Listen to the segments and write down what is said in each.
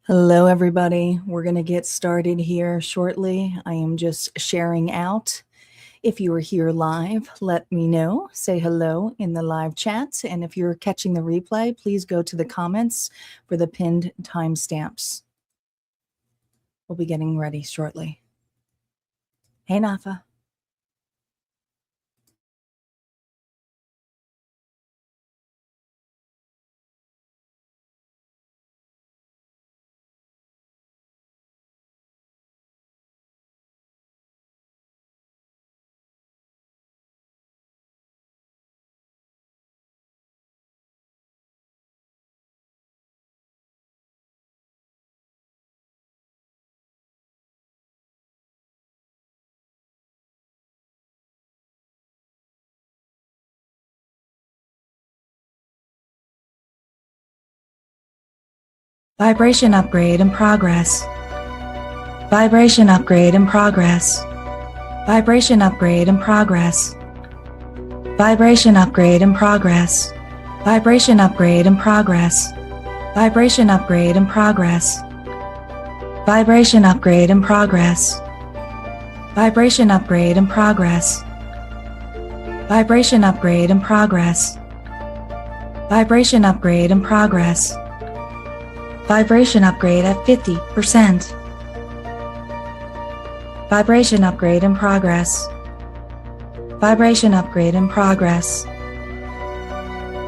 Hello, everybody. We're going to get started here shortly. I am just sharing out. If you are here live, let me know. Say hello in the live chat. And if you're catching the replay, please go to the comments for the pinned timestamps. We'll be getting ready shortly. Hey, Nafa. Vibration upgrade in progress. Vibration upgrade in progress. Vibration upgrade in progress. Vibration upgrade in progress. Vibration upgrade in progress. Vibration upgrade in progress. Vibration upgrade in progress. Vibration upgrade in progress. Vibration upgrade in progress. Vibration upgrade in progress. Vibration upgrade at 50%. Vibration upgrade in progress. Vibration upgrade in progress.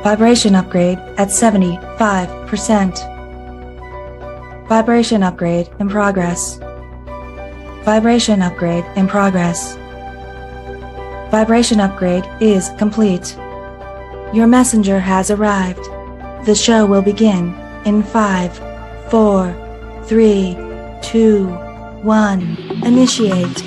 Vibration upgrade at 75%. Vibration upgrade in progress. Vibration upgrade in progress. Vibration upgrade is complete. Your messenger has arrived. The show will begin in 5, 4, 3, 2, 1. Initiate.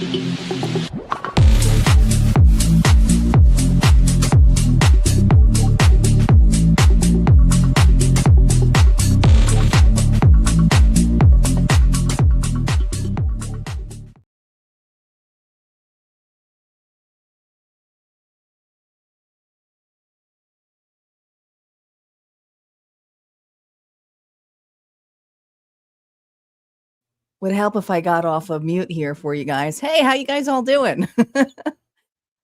Would help if I got off of mute here for you guys. Hey, how you guys all doing?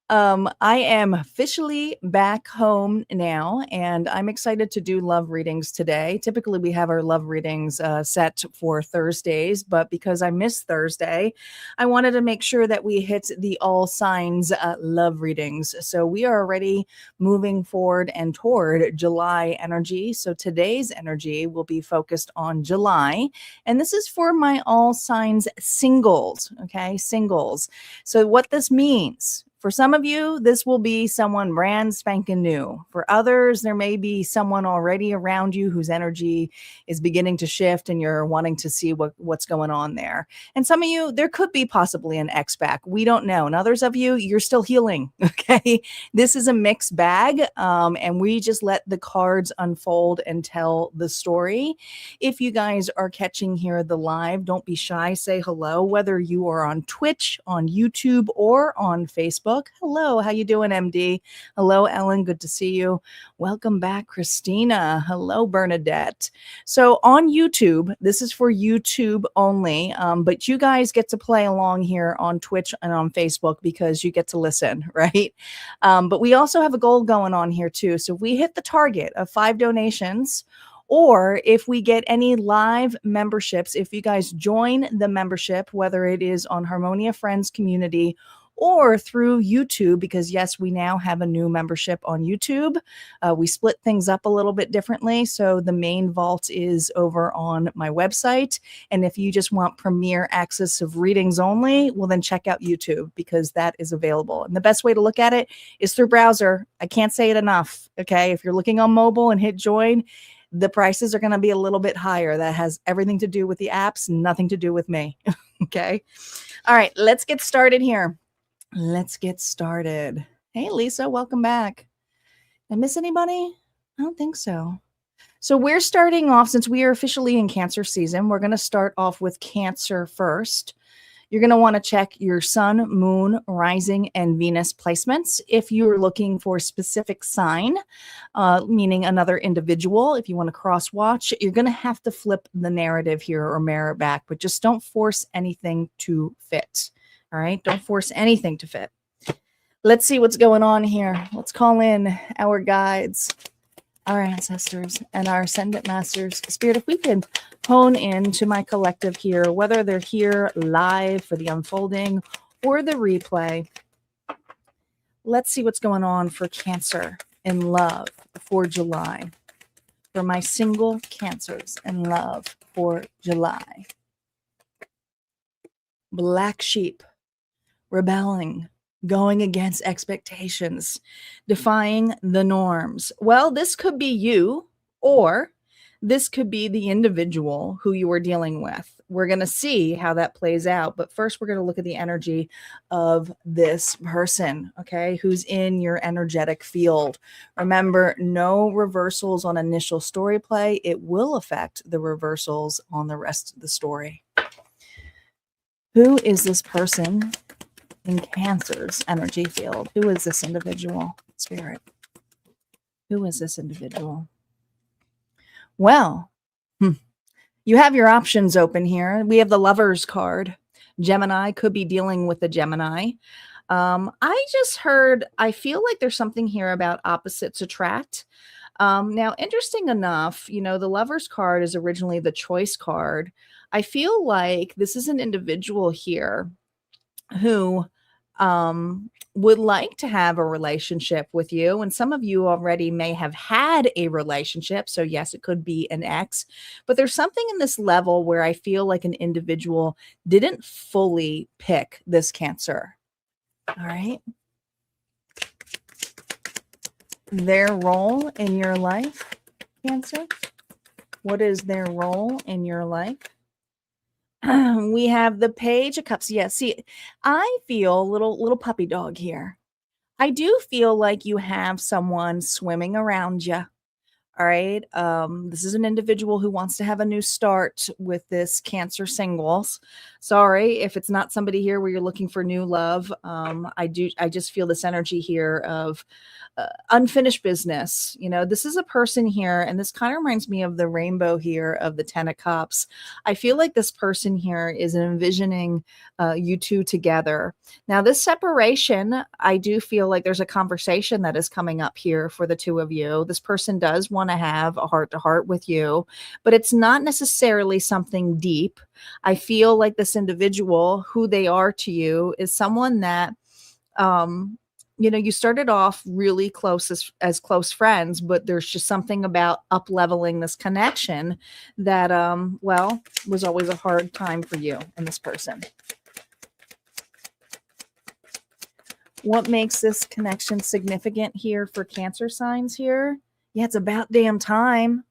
I am officially back home now, and I'm excited to do love readings today. Typically, we have our love readings set for Thursdays, but because I missed Thursday, I wanted to make sure that we hit the all signs love readings. So we are already moving forward and toward July energy. So today's energy will be focused on July, and this is for my all signs singles. Okay, singles. So what this means. For some of you, this will be someone brand spanking new. For others, there may be someone already around you whose energy is beginning to shift and you're wanting to see what's going on there. And some of you, there could be possibly an ex back. We don't know. And others of you, you're still healing. Okay. This is a mixed bag. And we just let the cards unfold and tell the story. If you guys are catching here the live, don't be shy. Say hello, whether you are on Twitch, on YouTube, or on Facebook. Hello, how you doing, MD? Hello, Ellen. Good to see you. Welcome back, Christina. Hello, Bernadette. So on YouTube, this is for YouTube only, but you guys get to play along here on Twitch and on Facebook because you get to listen, right? But we also have a goal going on here too. So if we hit the target of 5 donations, or if we get any live memberships, if you guys join the membership, whether it is on Harmonia Friends Community or through YouTube, because yes, we now have a new membership on YouTube. We split things up a little bit differently. So the main vault is over on my website. And if you just want premier access of readings only, well, then check out YouTube because that is available. And the best way to look at it is through browser. I can't say it enough. Okay. If you're looking on mobile and hit join, the prices are going to be a little bit higher. That has everything to do with the apps, nothing to do with me. Okay. All right. Let's get started here. Let's get started. Hey, Lisa, welcome back. Did I miss anybody? I don't think so. So we're starting off, since we are officially in Cancer season, we're going to start off with Cancer first. You're going to want to check your sun, moon, rising, and Venus placements. If you're looking for a specific sign, meaning another individual, if you want to cross watch, you're going to have to flip the narrative here or mirror back, but just don't force anything to fit. All right. Don't force anything to fit. Let's see what's going on here. Let's call in our guides, our ancestors, and our ascendant masters. Spirit, if we can hone in to my collective here, whether they're here live for the unfolding or the replay. Let's see what's going on for Cancer in love for July. For my single Cancers in love for July. Black sheep, rebelling, going against expectations, defying the norms. Well, this could be you, or this could be the individual who you are dealing with. We're going to see how that plays out. But first, we're going to look at the energy of this person, okay, who's in your energetic field. Remember, no reversals on initial story play. It will affect the reversals on the rest of the story. Who is this person in Cancer's energy field? Who is this individual? Spirit. Who is this individual? Well, you have your options open here. We have the Lovers card. Gemini could be dealing with the Gemini. I just heard, I feel like there's something here about opposites attract. Now, interesting enough, you know, the Lovers card is originally the choice card. I feel like this is an individual here who would like to have a relationship with you. And some of you already may have had a relationship. So yes, it could be an ex, but there's something in this level where I feel like an individual didn't fully pick this Cancer. All right. Their role in your life, Cancer. What is their role in your life? We have the Page of Cups. Yeah, see, I feel little puppy dog here. I do feel like you have someone swimming around you. All right. This is an individual who wants to have a new start with this Cancer singles. Sorry if it's not somebody here where you're looking for new love. I just feel this energy here of unfinished business. You know, this is a person here, and this kind of reminds me of the rainbow here of the 10 of Cups. I feel like this person here is envisioning you two together. Now, this separation, I do feel like there's a conversation that is coming up here for the two of you. This person does want to have a heart-to-heart with you, but it's not necessarily something deep. I feel like this individual, who they are to you, is someone that, you know, you started off really close as close friends, but there's just something about up-leveling this connection that, well, was always a hard time for you and this person. What makes this connection significant here for Cancer signs here? Yeah, it's about damn time.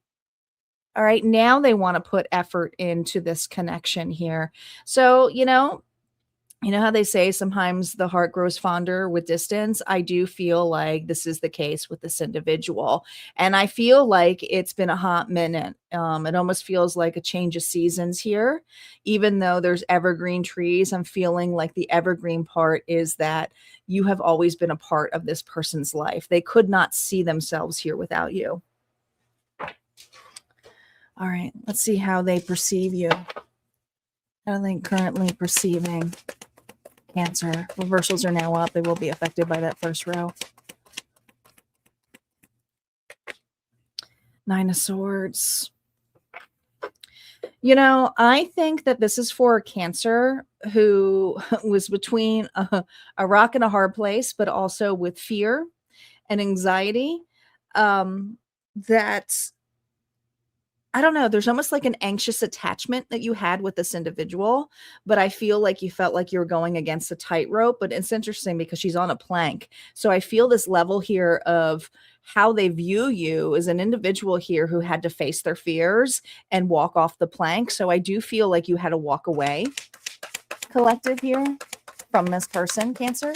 All right, now they want to put effort into this connection here. So, you know how they say sometimes the heart grows fonder with distance? I do feel like this is the case with this individual. And I feel like it's been a hot minute. It almost feels like a change of seasons here. Even though there's evergreen trees, I'm feeling like the evergreen part is that you have always been a part of this person's life. They could not see themselves here without you. All right, let's see how they perceive you. How are they currently perceiving Cancer? Reversals are now up. They will be affected by that first row. Nine of Swords. You know, I think that this is for a Cancer who was between a rock and a hard place, but also with fear and anxiety. That, I don't know, there's almost like an anxious attachment that you had with this individual, but I feel like you felt like you were going against a tightrope. But it's interesting because she's on a plank. So I feel this level here of how they view you as an individual here who had to face their fears and walk off the plank. So I do feel like you had to walk away, collective here, from this person, Cancer.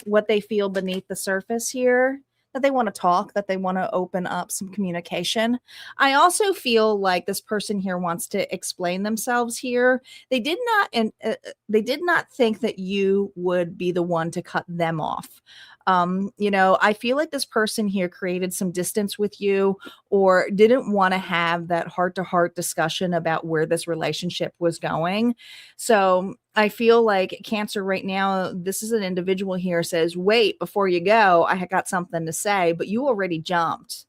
What they feel beneath the surface here. that they want to talk, that they want to open up some communication. I also feel like this person here wants to explain themselves here. They did not, and they did not think that you would be the one to cut them off. You know, I feel like this person here created some distance with you or didn't want to have that heart to heart discussion about where this relationship was going. So I feel like Cancer right now, this is an individual here says, wait, before you go, I got something to say, but you already jumped.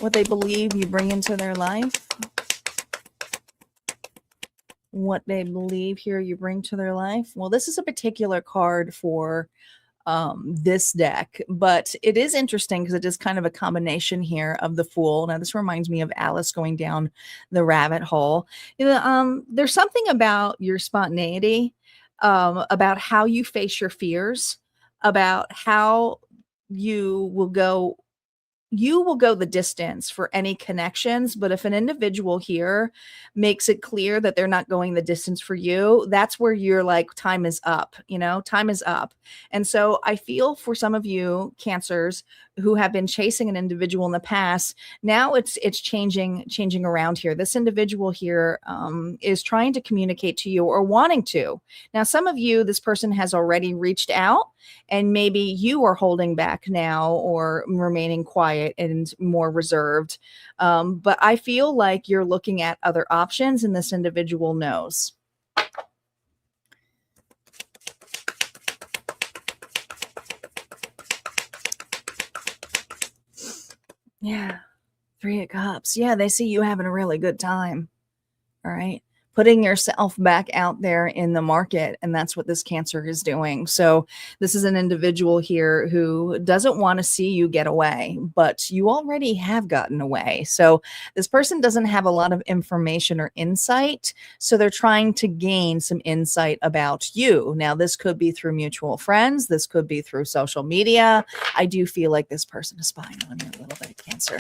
What they believe you bring into their life. What they believe here you bring to their life. Well, this is a particular card for this deck, but it is interesting because it is kind of a combination here of the Fool. Now this reminds me of Alice going down the rabbit hole. You know, there's something about your spontaneity, about how you face your fears, about how you will go the distance for any connections. But if an individual here makes it clear that they're not going the distance for you, that's where you're like, time is up, you know, time is up. And so I feel for some of you Cancers who have been chasing an individual in the past, now it's changing around here. This individual here is trying to communicate to you or wanting to. Now, some of you, this person has already reached out and maybe you are holding back now or remaining quiet and more reserved. But I feel like you're looking at other options and this individual knows. Yeah. 3 of Cups. Yeah, they see you having a really good time. All right. Putting yourself back out there in the market. And that's what this Cancer is doing. So this is an individual here who doesn't want to see you get away, but you already have gotten away. So this person doesn't have a lot of information or insight. So they're trying to gain some insight about you. Now, this could be through mutual friends. This could be through social media. I do feel like this person is spying on you a little bit, Cancer.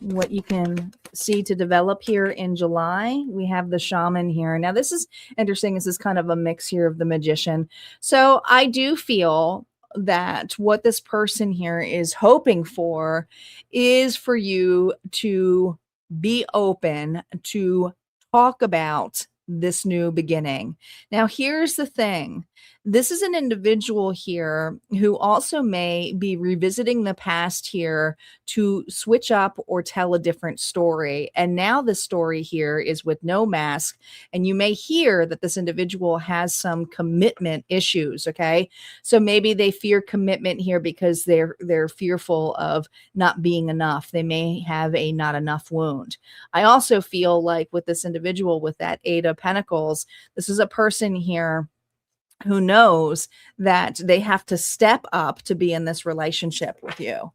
What you can see to develop here in July, we have the Shaman here. Now, this is interesting. This is kind of a mix here of the Magician. So I do feel that what this person here is hoping for is for you to be open to talk about this new beginning. Now, here's the thing. This is an individual here who also may be revisiting the past here to switch up or tell a different story. And now the story here is with no mask. And you may hear that this individual has some commitment issues. Okay. So maybe they fear commitment here because they're fearful of not being enough. They may have a not enough wound. I also feel like with this individual with that 8 of Pentacles, this is a person here who knows that they have to step up to be in this relationship with you.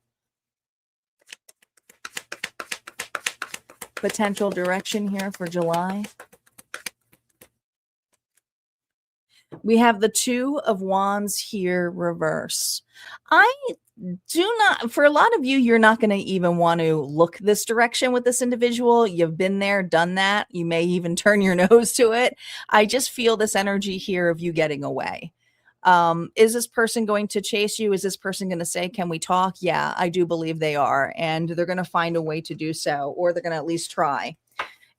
Potential direction here for July. We have the 2 of Wands here reverse. I do not, for a lot of you, you're not going to even want to look this direction with this individual. You've been there, done that. You may even turn your nose to it. I just feel this energy here of you getting away. Is this person going to chase you? Is this person going to say, can we talk? Yeah, I do believe they are. And they're going to find a way to do so, or they're going to at least try.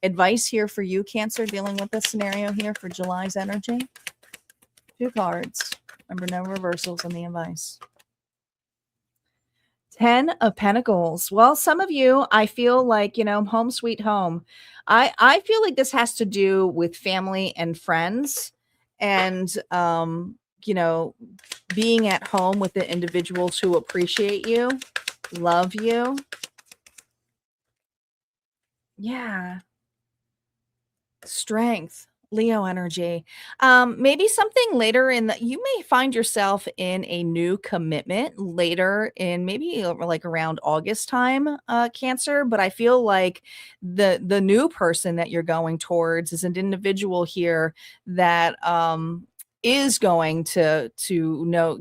Advice here for you, Cancer, dealing with this scenario here for July's energy. 2 cards. Remember, no reversals in the advice. 10 of Pentacles. Well, some of you, I feel like, you know, home sweet home. I feel like this has to do with family and friends and, you know, being at home with the individuals who appreciate you, love you. Yeah. Strength. Leo energy. Maybe something later in the, you may find yourself in a new commitment later in maybe like around August time, Cancer. But I feel like the new person that you're going towards is an individual here that is going to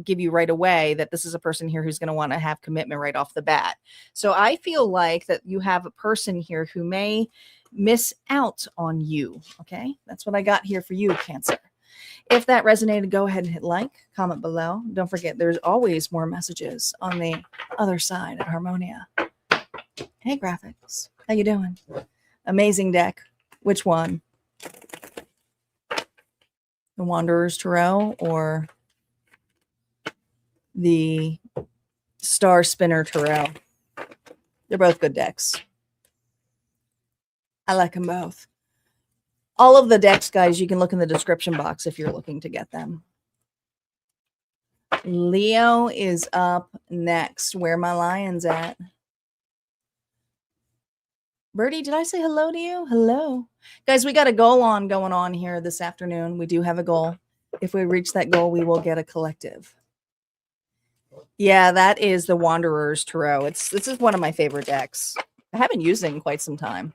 give you right away that this is a person here who's going to want to have commitment right off the bat. So I feel like that you have a person here who may miss out on you. Okay, that's what I got here for you, Cancer. If that resonated, go ahead and hit like, comment below. Don't forget, there's always more messages on the other side at Harmonia. Hey, graphics. How you doing? Amazing deck. Which one? The Wanderer's Tarot or the Star Spinner Tarot? They're both good decks. I like them both. All of the decks, guys, you can look in the description box if you're looking to get them. Leo is up next. Where my lions at? Birdie, did I say hello to you? Hello. Guys, we got a goal going on here this afternoon. We do have a goal. If we reach that goal, we will get a collective. Yeah, that is the Wanderer's Tarot. This is one of my favorite decks. I haven't used it in quite some time.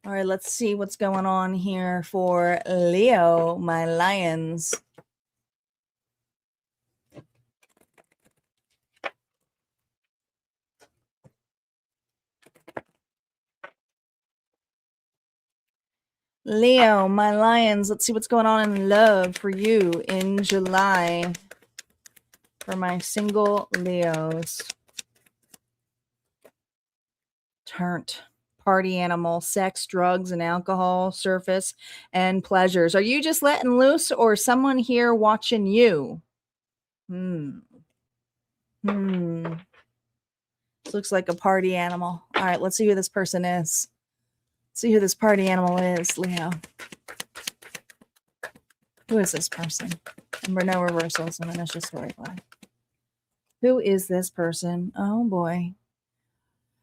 All right, let's see what's going on here for Leo, my lions. Leo, my lions, let's see what's going on in love for you in July for my single Leos. Turnt. Party animal, sex, drugs, and alcohol, surface, and pleasures. Are you just letting loose or someone here watching you? This looks like a party animal. All right, let's see who this person is. See who this party animal is, Leo. Who is this person? Remember, no reversals in the initial storyline. Who is this person? Oh, boy.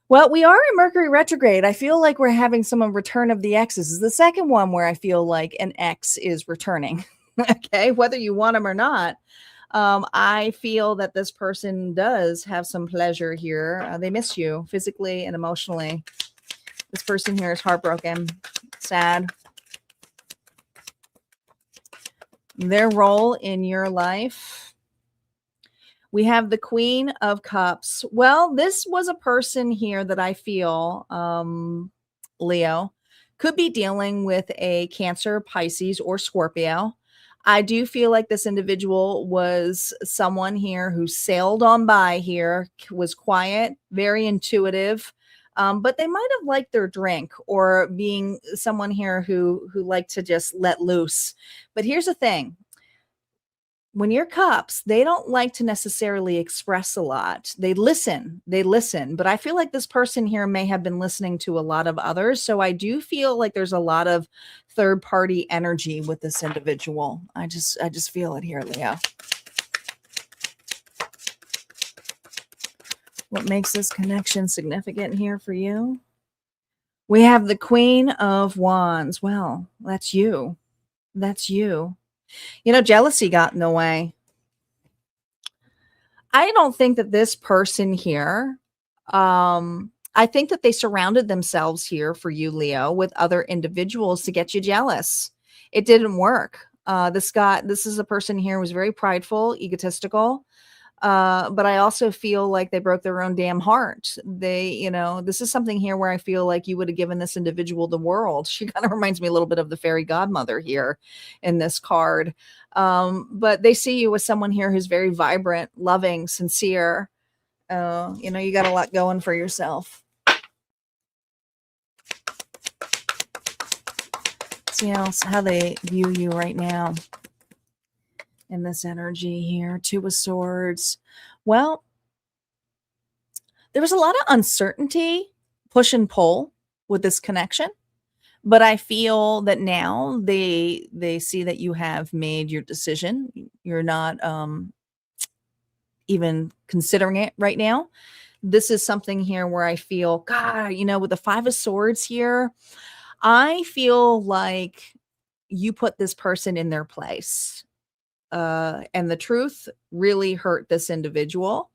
Well, we are in Mercury retrograde. I feel like we're having some return of the exes. This is the second one where I feel like an ex is returning. Okay, whether you want them or not. I feel that this person does have some pleasure here. They miss you physically and emotionally. This person here is heartbroken, sad. Their role in your life. We have the Queen of Cups. Well, this was a person here that I feel, Leo, could be dealing with a Cancer, Pisces, or Scorpio. I do feel like this individual was someone here who sailed on by here, was quiet, very intuitive, but they might have liked their drink or being someone here who liked to just let loose. But here's the thing. When you're cups, they don't like to necessarily express a lot. They listen, but I feel like this person here may have been listening to a lot of others. So I do feel like there's a lot of third party energy with this individual. I just feel it here, Leo. What makes this connection significant here for you? We have the Queen of Wands. Well, that's you. That's you. You know, jealousy got in the way. I don't think that this person here, I think that they surrounded themselves here for you, Leo, with other individuals to get you jealous. It didn't work. This is a person here who was very prideful, egotistical. But I also feel like they broke their own damn heart. This is something here where I feel like you would have given this individual the world. She kind of reminds me a little bit of the fairy godmother here in this card. But they see you as someone here who's very vibrant, loving, sincere. You got a lot going for yourself. See how they view you right now. In this energy here, Two of Swords. Well, there was a lot of uncertainty, push and pull with this connection, but I feel that now they see that you have made your decision. You're not even considering it right now. This is something here where I feel, God, with the Five of Swords here, I feel like you put this person in their place. And the truth really hurt this individual.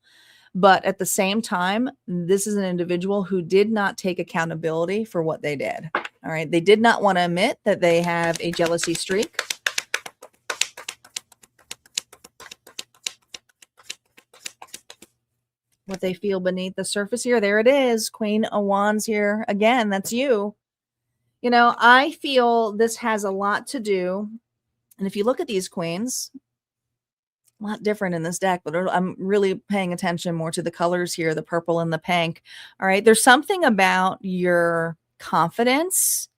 But at the same time, this is an individual who did not take accountability for what they did. All right. They did not want to admit that they have a jealousy streak. what they feel beneath the surface here. There it is. Queen of Wands here. Again, that's you. You know, I feel this has a lot to do. And if you look at these queens, a lot different in this deck, but I'm really paying attention more to the colors here, the purple and the pink. All right. There's something about your confidence.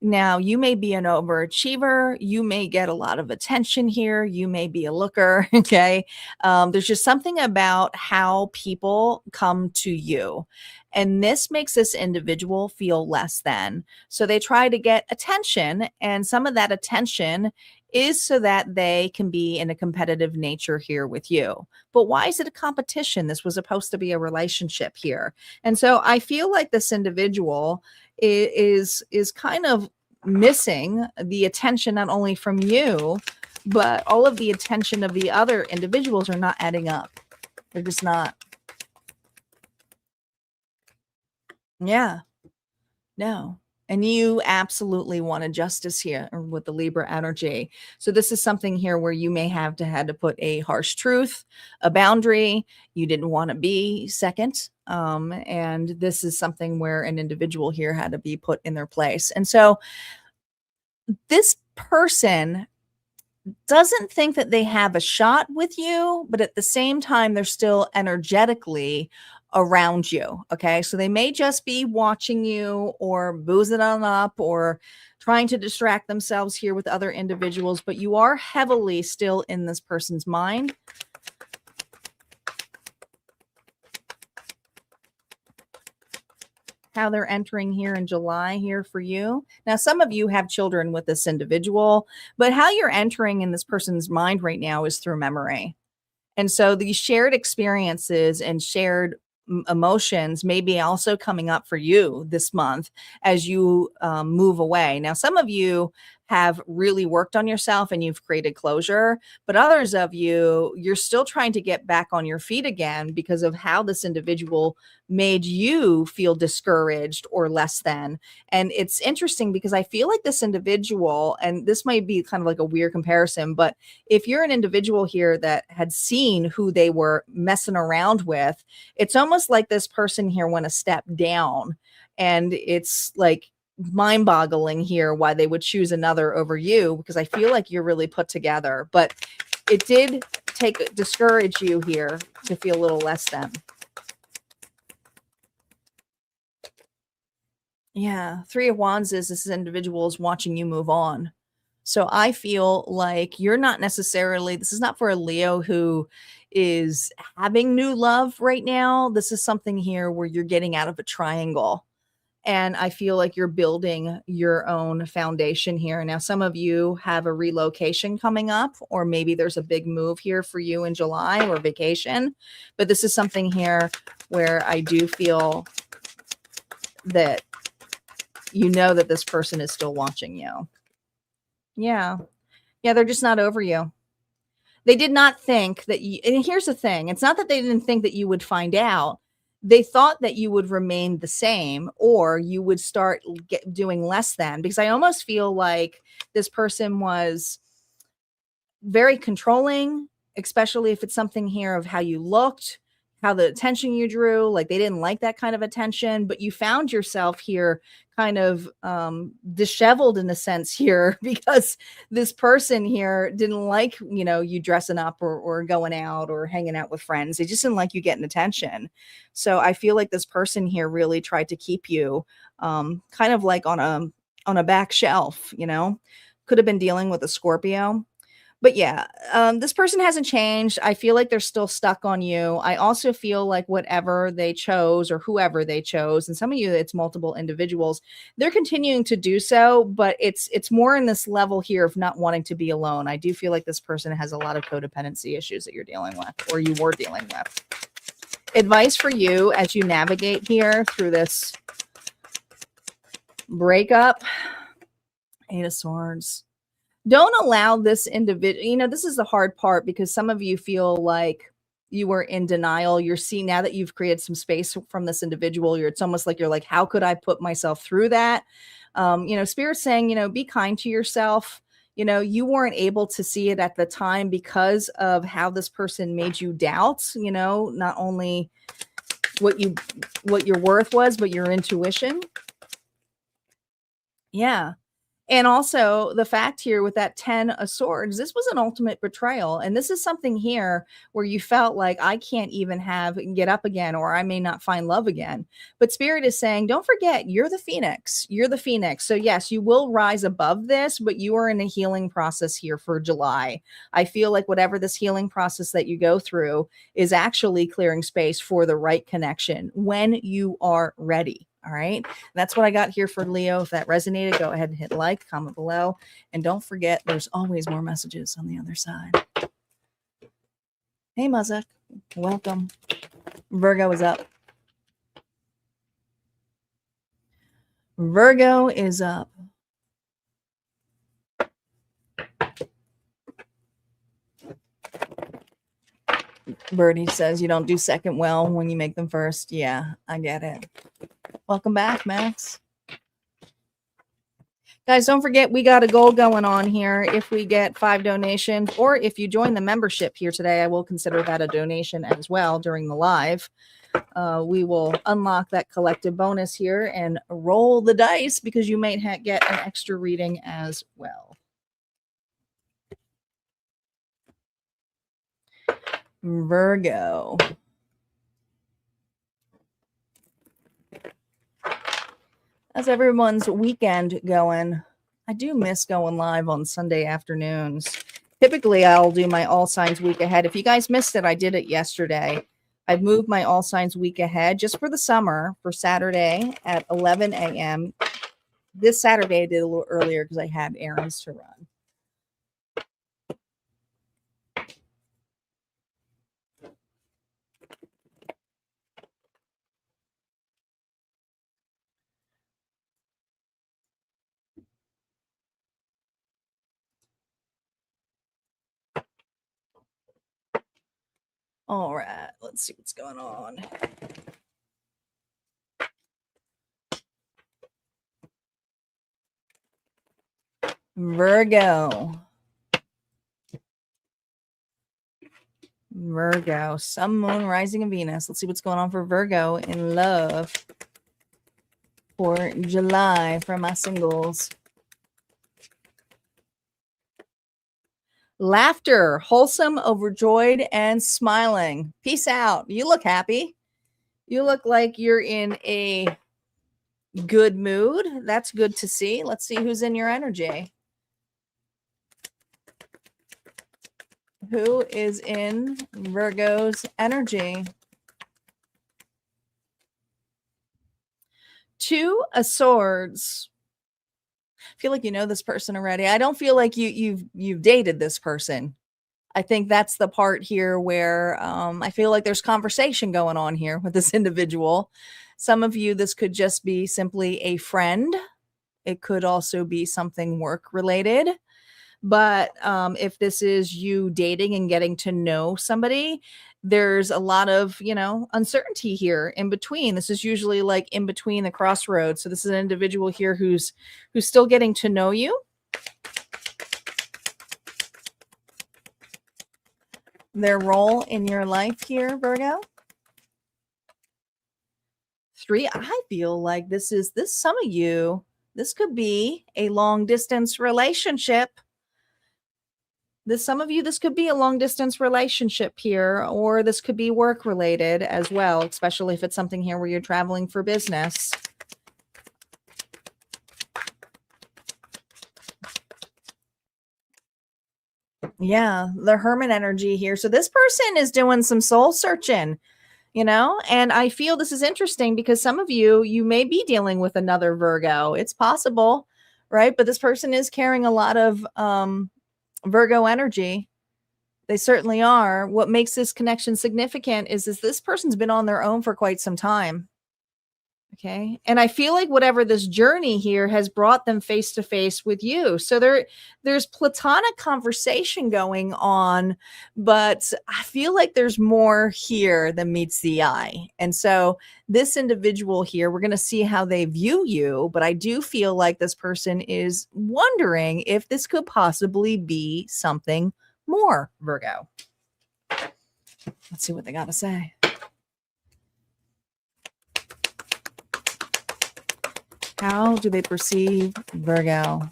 Now, you may be an overachiever. You may get a lot of attention here. You may be a looker. Okay. There's just something about how people come to you. And this makes this individual feel less than. So they try to get attention. And some of that attention is so that they can be in a competitive nature here with you. But why is it a competition? This was supposed to be a relationship here. And so I feel like this individual is kind of missing the attention not only from you, but all of the attention of the other individuals are not adding up. They're just not. Yeah. No. And you absolutely wanted justice here with the Libra energy. So this is something here where you may have had to put a harsh truth, a boundary. You didn't want to be second. And this is something where an individual here had to be put in their place. And so this person doesn't think that they have a shot with you, but at the same time, they're still energetically around you. Okay. So they may just be watching you or boozing on up or trying to distract themselves here with other individuals, but you are heavily still in this person's mind. How they're entering here in July here for you. Now, some of you have children with this individual, but how you're entering in this person's mind right now is through memory. And so these shared experiences and shared emotions may be also coming up for you this month as you move away. Now, some of you have really worked on yourself and you've created closure, but others of you, you're still trying to get back on your feet again because of how this individual made you feel discouraged or less than. And it's interesting because I feel like this individual, and this might be kind of like a weird comparison, but if you're an individual here that had seen who they were messing around with, it's almost like this person here went a step down. And it's like mind-boggling here why they would choose another over you, because I feel like you're really put together. But it did discourage you here to feel a little less than. Yeah, Three of Wands is this individual is watching you move on. So I feel like you're not necessarily, this is not for a Leo who is having new love right now. This is something here where you're getting out of a triangle. And I feel like you're building your own foundation here. Now, some of you have a relocation coming up, or maybe there's a big move here for you in July or vacation. But this is something here where I do feel that you know that this person is still watching you. Yeah. Yeah, they're just not over you. They did not think that you, and here's the thing. It's not that they didn't think that you would find out. They thought that you would remain the same or you would start doing less than, because I almost feel like this person was very controlling, especially if it's something here of how you looked, how the attention you drew. Like they didn't like that kind of attention, but you found yourself here kind of disheveled in a sense here because this person here didn't like, you know, you dressing up or going out or hanging out with friends. They just didn't like you getting attention. So I feel like this person here really tried to keep you kind of like on a back shelf, you know. Could have been dealing with a Scorpio. But yeah, this person hasn't changed. I feel like they're still stuck on you. I also feel like whatever they chose or whoever they chose, and some of you, it's multiple individuals, they're continuing to do so, but it's more in this level here of not wanting to be alone. I do feel like this person has a lot of codependency issues that you're dealing with or you were dealing with. Advice for you as you navigate here through this breakup. Eight of Swords. Don't allow this individual, you know, this is the hard part because some of you feel like you were in denial. You're seeing now that you've created some space from this individual. It's almost like you're like, how could I put myself through that? You know, Spirit's saying, you know, be kind to yourself. You know, you weren't able to see it at the time because of how this person made you doubt, you know, not only what your worth was, but your intuition. Yeah. And also the fact here with that 10 of swords, this was an ultimate betrayal. And this is something here where you felt like I can't even get up again, or I may not find love again. But Spirit is saying, don't forget, you're the Phoenix. You're the Phoenix. So yes, you will rise above this, but you are in a healing process here for July. I feel like whatever this healing process that you go through is actually clearing space for the right connection when you are ready. All right. That's what I got here for Leo. If that resonated, go ahead and hit like, comment below. And don't forget, there's always more messages on the other side. Hey, Muzak. Welcome. Virgo is up. Virgo is up. Birdie says you don't do second well when you make them first. Yeah, I get it. Welcome back, Max. Guys, don't forget, we got a goal going on here. If we get 5 donations, or if you join the membership here today, I will consider that a donation as well during the live. We will unlock that collective bonus here and roll the dice because you might get an extra reading as well. Virgo. How's everyone's weekend going? I do miss going live on Sunday afternoons. Typically, I'll do my All Signs week ahead. If you guys missed it, I did it yesterday. I've moved my All Signs week ahead just for the summer for Saturday at 11 a.m. This Saturday, I did a little earlier because I had errands to run. All right, let's see what's going on. Virgo. Virgo, Sun, Moon, Rising, and Venus. Let's see what's going on for Virgo in love for July for my singles. Laughter, wholesome, overjoyed, and smiling. Peace out. You look happy. You look like you're in a good mood. That's good to see. Let's see who's in your energy. Who is in Virgo's energy? 2 of Swords. I feel like you know this person already. I don't feel like you've dated this person. I think that's the part here where I feel like there's conversation going on here with this individual. Some of you, this could just be simply a friend. It could also be something work related. But if this is you dating and getting to know somebody, there's a lot of, uncertainty here in between. This is usually like in between the crossroads. So this is an individual here who's still getting to know you. Their role in your life here, Virgo. 3, I feel like some of you, this could be a long distance relationship. Some of you, this could be a long distance relationship here, or this could be work related as well, especially if it's something here where you're traveling for business. Yeah, the Hermit energy here. So this person is doing some soul searching, and I feel this is interesting because some of you may be dealing with another Virgo. It's possible, right? But this person is carrying a lot of Virgo energy. They certainly are. What makes this connection significant is this person's been on their own for quite some time. Okay. And I feel like whatever this journey here has brought them face to face with you. So there's platonic conversation going on, but I feel like there's more here than meets the eye. And so this individual here, we're going to see how they view you, but I do feel like this person is wondering if this could possibly be something more, Virgo. Let's see what they got to say. How do they perceive Virgo?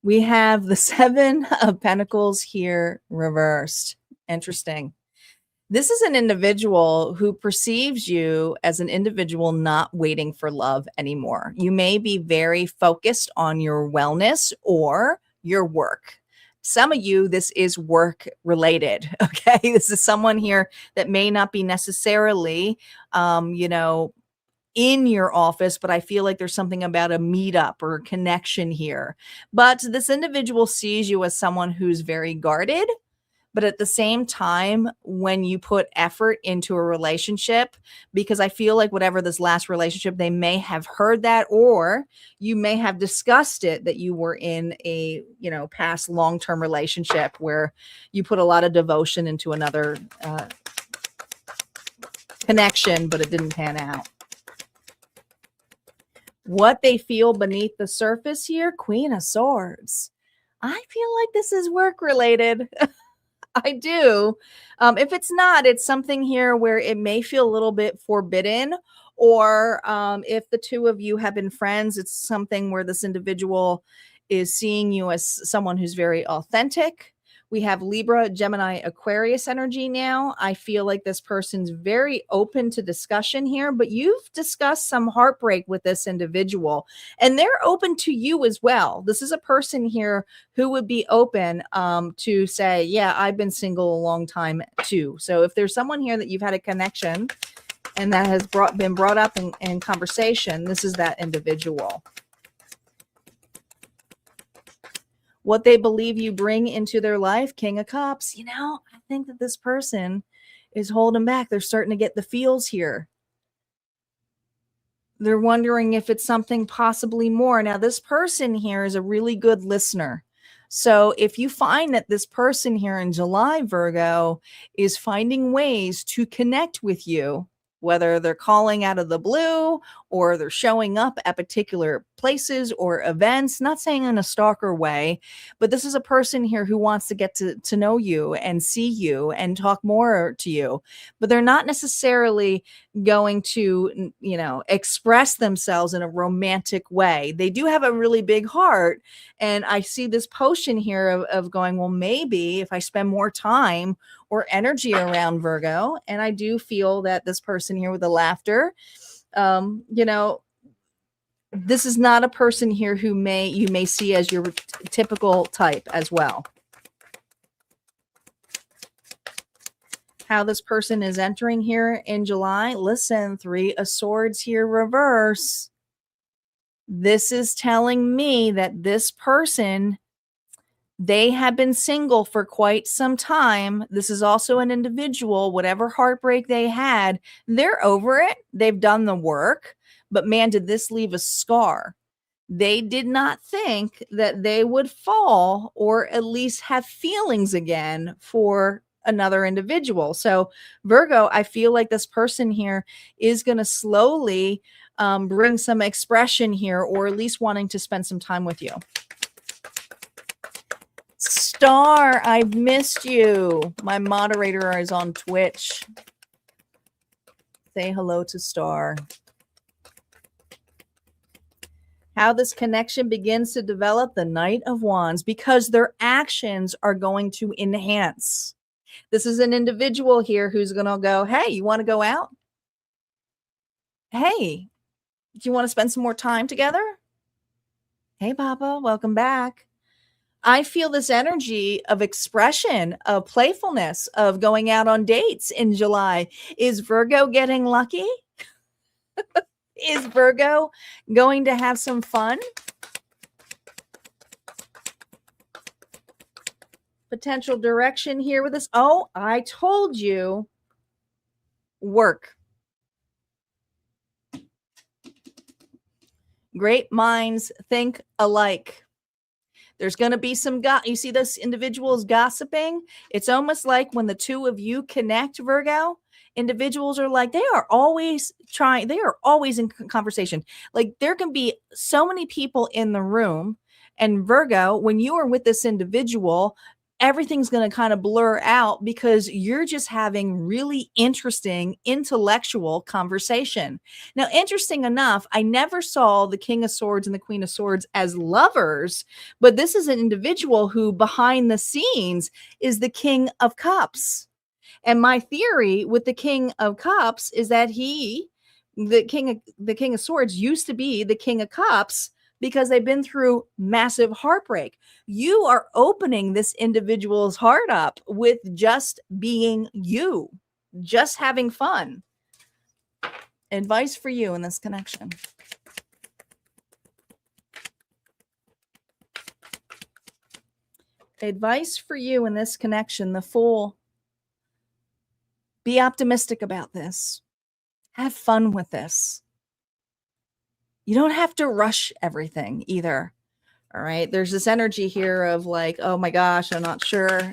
We have the Seven of Pentacles here reversed. Interesting. This is an individual who perceives you as an individual not waiting for love anymore. You may be very focused on your wellness or your work. Some of you, this is work related. Okay. This is someone here that may not be necessarily, in your office, but I feel like there's something about a meetup or a connection here. But this individual sees you as someone who's very guarded. But at the same time, when you put effort into a relationship, because I feel like whatever this last relationship, they may have heard that, or you may have discussed it that you were in a, past long-term relationship where you put a lot of devotion into another connection, but it didn't pan out. What they feel beneath the surface here, Queen of Swords. I feel like this is work related. I do. If it's not, it's something here where it may feel a little bit forbidden, or if the two of you have been friends, it's something where this individual is seeing you as someone who's very authentic. We have Libra, Gemini, Aquarius energy now. I feel like this person's very open to discussion here, but you've discussed some heartbreak with this individual, and they're open to you as well. This is a person here who would be open to say, yeah, I've been single a long time too. So if there's someone here that you've had a connection and that has been brought up in conversation, this is that individual. What they believe you bring into their life, King of Cups. I think that this person is holding back. They're starting to get the feels here. They're wondering if it's something possibly more. Now, this person here is a really good listener. So if you find that this person here in July, Virgo, is finding ways to connect with you, whether they're calling out of the blue or they're showing up at particular places or events, not saying in a stalker way, but this is a person here who wants to get to know you and see you and talk more to you, but they're not necessarily going to, express themselves in a romantic way. They do have a really big heart. And I see this potion here of going, well, maybe if I spend more time or energy around Virgo. And I do feel that this person here with the laughter, this is not a person here who you may see as your typical type as well. How this person is entering here in July. Listen, Three of Swords here reverse. This is telling me that this person, they have been single for quite some time. This is also an individual, whatever heartbreak they had, they're over it. They've done the work, but man, did this leave a scar. They did not think that they would fall or at least have feelings again for another individual. So Virgo, I feel like this person here is going to slowly bring some expression here, or at least wanting to spend some time with you. Star, I've missed you. My moderator is on Twitch. Say hello to Star. How this connection begins to develop, the Knight of Wands, because their actions are going to enhance. This is an individual here who's going to go, hey, you want to go out? Hey, do you want to spend some more time together? Hey, Papa, welcome back. I feel this energy of expression, of playfulness, of going out on dates in July. Is Virgo getting lucky? Is Virgo going to have some fun? Potential direction here with this. Oh, I told you. Work. Great minds think alike. There's going to be some you see this individuals gossiping. It's almost like when the two of you connect, Virgo, individuals are like, they are always in conversation. Like there can be so many people in the room, and Virgo, when you are with this individual, everything's going to kind of blur out because you're just having really interesting intellectual conversation. Now, interesting enough, I never saw the King of Swords and the Queen of Swords as lovers, but this is an individual who behind the scenes is the King of Cups. And my theory with the King of Cups is that the King of Swords used to be the King of Cups because they've been through massive heartbreak. You are opening this individual's heart up with just being you, just having fun. Advice for you in this connection. Advice for you in this connection, the Fool. Be optimistic about this. Have fun with this. You don't have to rush everything either. All right. There's this energy here of like, oh my gosh, I'm not sure.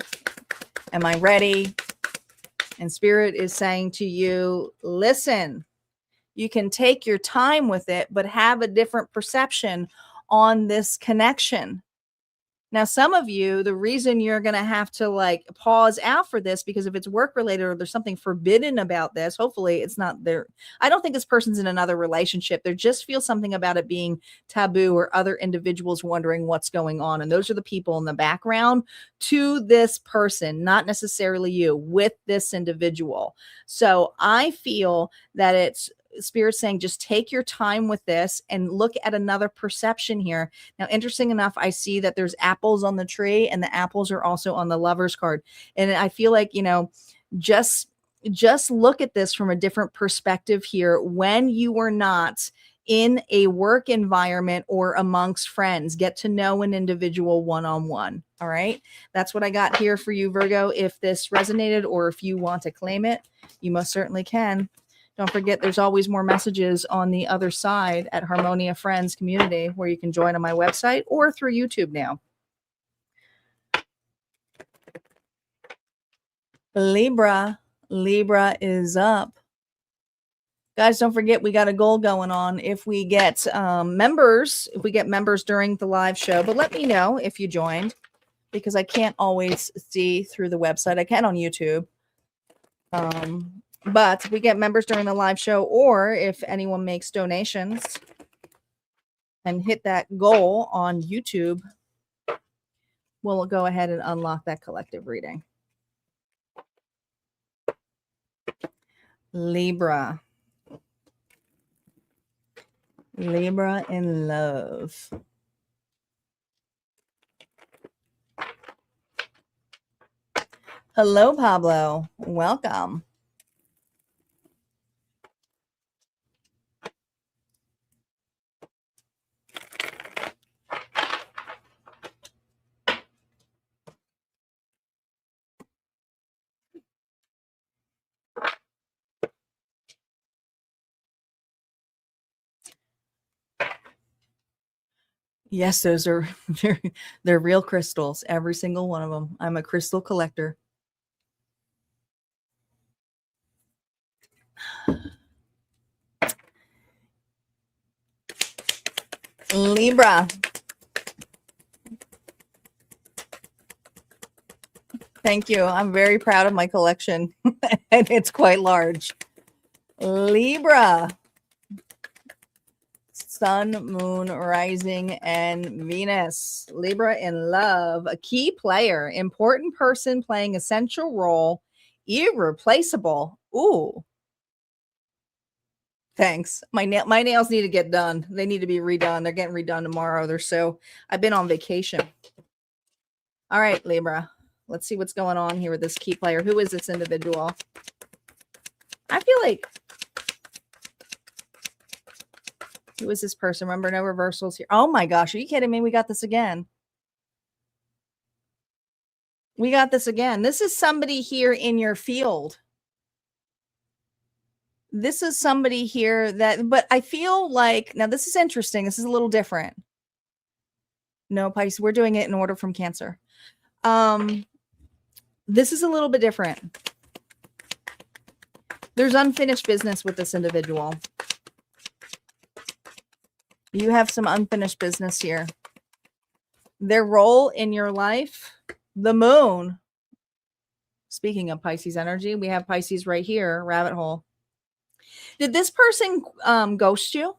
Am I ready? And Spirit is saying to you, listen, you can take your time with it, but have a different perception on this connection. Now, some of you, the reason you're going to have to like pause out for this, because if it's work related or there's something forbidden about this, hopefully it's not there. I don't think this person's in another relationship. There just feels something about it being taboo or other individuals wondering what's going on. And those are the people in the background to this person, not necessarily you, with this individual. So I feel that it's Spirit saying, just take your time with this and look at another perception here. Now, interesting enough, I see that there's apples on the tree and the apples are also on the Lover's card. And I feel like, just look at this from a different perspective here when you are not in a work environment or amongst friends. Get to know an individual one-on-one. All right. That's what I got here for you, Virgo. If this resonated or if you want to claim it, you most certainly can. Don't forget, there's always more messages on the other side at Harmonia Friends community where you can join on my website or through YouTube now. Libra is up. Guys, don't forget, we got a goal going on. If we get members during the live show, but let me know if you joined because I can't always see through the website. I can on YouTube. But we get members during the live show, or if anyone makes donations and hit that goal on YouTube, we'll go ahead and unlock that collective reading. Libra in love. Hello, Pablo. Welcome. Yes, those are they're real crystals, every single one of them. I'm a crystal collector. Libra. Thank you. I'm very proud of my collection, and it's quite large. Libra. Sun, moon, rising, and Venus. Libra in love. A key player, important person playing a central role, irreplaceable. Ooh. Thanks. My nails need to get done. They need to be redone. They're getting redone tomorrow. I've been on vacation. All right, Libra. Let's see what's going on here with this key player. Who is this individual? I feel like, who is this person? Remember, no reversals here. Oh my gosh, are you kidding me? We got this again. This is somebody here in your field. This is somebody here but I feel like, now this is interesting. This is a little different. No, Pisces, we're doing it in order from Cancer. This is a little bit different. There's unfinished business with this individual. You have some unfinished business here. Their role in your life The moon. Speaking of Pisces energy, we have Pisces right here, rabbit hole. Did this person ghost you?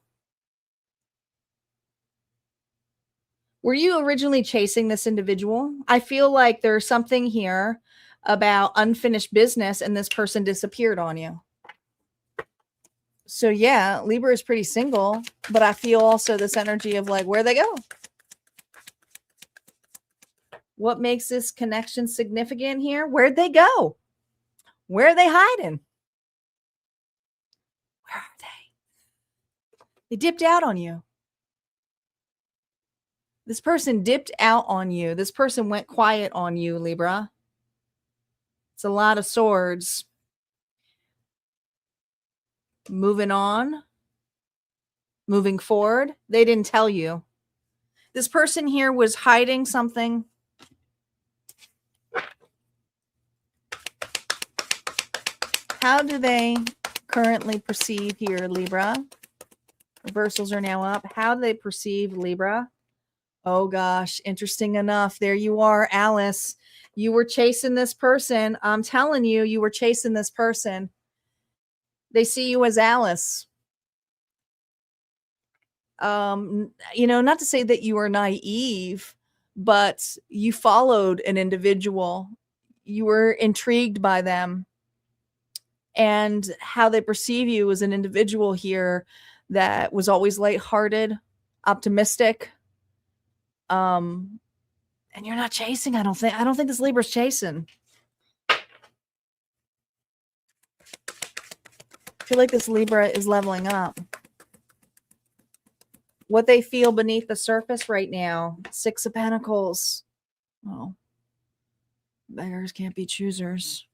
Were you originally chasing this individual? I feel like there's something here about unfinished business and this person disappeared on you. So yeah, Libra is pretty single, but I feel also this energy of like, where'd they go? What makes this connection significant here? Where'd they go? Where are they hiding? Where are they? They dipped out on you. This person dipped out on you. This person went quiet on you, Libra. It's a lot of swords. Moving on. Moving forward. They didn't tell you. This person here was hiding something. How do they currently perceive here, Libra? Reversals are now up. How do they perceive Libra? Oh gosh, interesting enough. There you are, Alice. You were chasing this person. I'm telling you, you were chasing this person. They see you as Alice. Not to say that you were naive, but you followed an individual. You were intrigued by them. And how they perceive you as an individual here that was always lighthearted, optimistic. And you're not chasing, I don't think this Libra's chasing. I feel like this Libra is leveling up. What they feel beneath the surface right now. 6 of Pentacles. Oh. Beggars can't be choosers.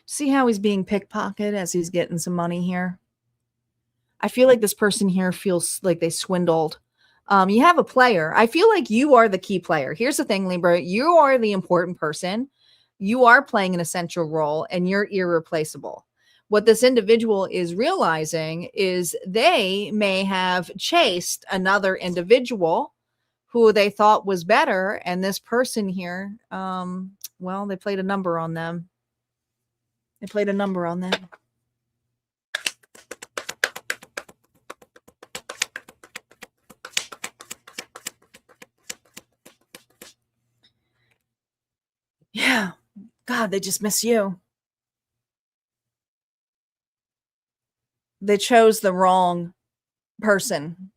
See how he's being pickpocketed as he's getting some money here? I feel like this person here feels like they swindled. You have a player. I feel like you are the key player. Here's the thing, Libra. You are the important person. You are playing an essential role and you're irreplaceable. What this individual is realizing is they may have chased another individual who they thought was better. And this person here, well, they played a number on them. They played a number on them. Yeah. God, they just miss you. They chose the wrong person.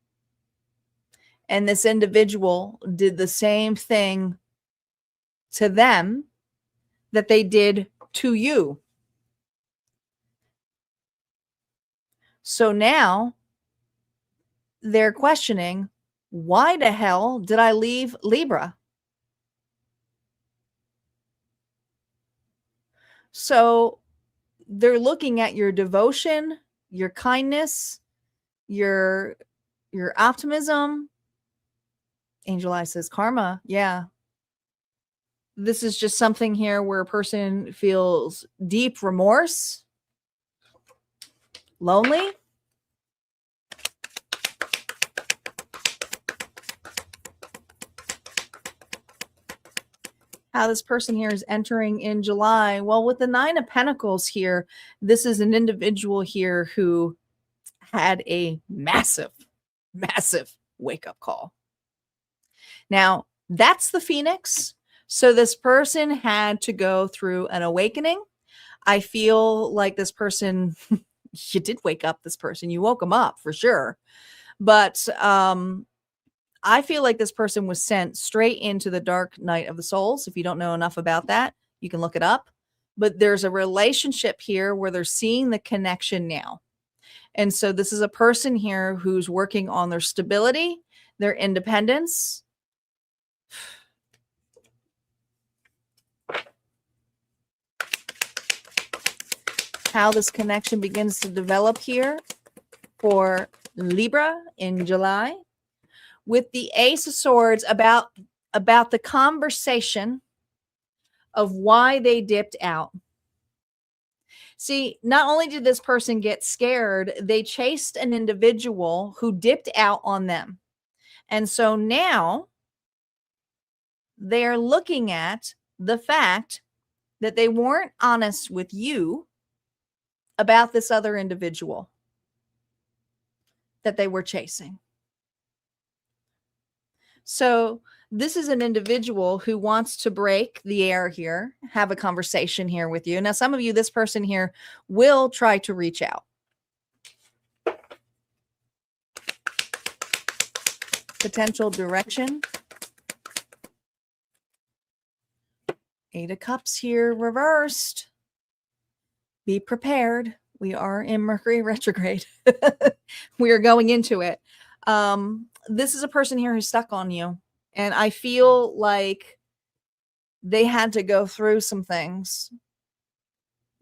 And this individual did the same thing to them that they did to you. So now they're questioning, why the hell did I leave Libra? So they're looking at your devotion, your kindness, your optimism. Angel Eye says karma. Yeah. This is just something here where a person feels deep remorse, lonely. How this person here is entering in July. Well, with the 9 of Pentacles here, this is an individual here who had a massive, massive wake-up call. Now, that's the Phoenix. So this person had to go through an awakening. I feel like this person, you did wake up this person. You woke them up for sure. But I feel like this person was sent straight into the dark night of the souls. If you don't know enough about that, you can look it up. But there's a relationship here where they're seeing the connection now. And so this is a person here who's working on their stability, their independence. How this connection begins to develop here for Libra in July. With the Ace of Swords about the conversation of why they dipped out. See, not only did this person get scared, they chased an individual who dipped out on them. And so now they're looking at the fact that they weren't honest with you about this other individual that they were chasing. So this is an individual who wants to break the air here, have a conversation here with you. Now, some of you, this person here will try to reach out. Potential direction. 8 of Cups here reversed. Be prepared. We are in Mercury retrograde. We are going into it. This is a person here who's stuck on you. And I feel like they had to go through some things